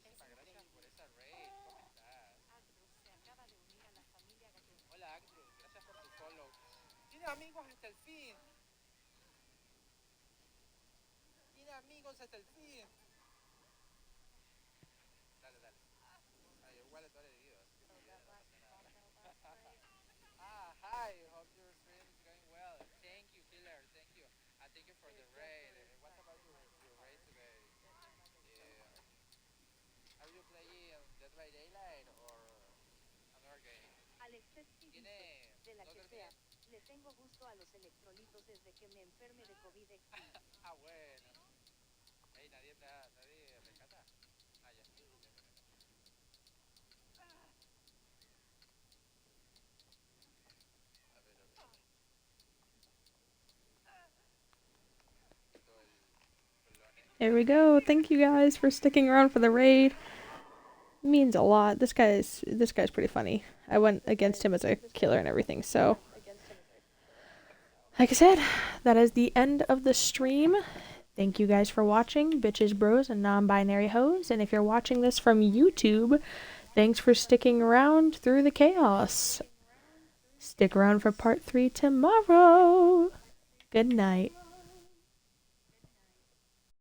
Muchísimas gracias por esa raid. ¿Cómo estás? Hola, Agdrus. Gracias por tu follow. Tiene amigos hasta el fin. Tiene amigos hasta el fin. Dale, dale. Ay, igual estoy herido, así que no pasa nada. Ah, hi. Hope your stream is going well. Thank you, Killer. Thank you. And thank you for the raid. What about your raid today? Are you playing Dead by Daylight or another game? Tiene other game. Ah, bueno. Hey, nadie rescata. Ah, ya. Bien, bien, bien. A ver, a ver. Todo el colone. There we go. Thank you guys for sticking around for the raid. It means a lot. This guy's pretty funny. I went against him as a killer and everything. So, like I said, that is the end of the stream. Thank you guys for watching, bitches, bros, and non-binary hoes. And if you're watching this from YouTube, thanks for sticking around through the chaos. Stick around for part 3 tomorrow. Good night.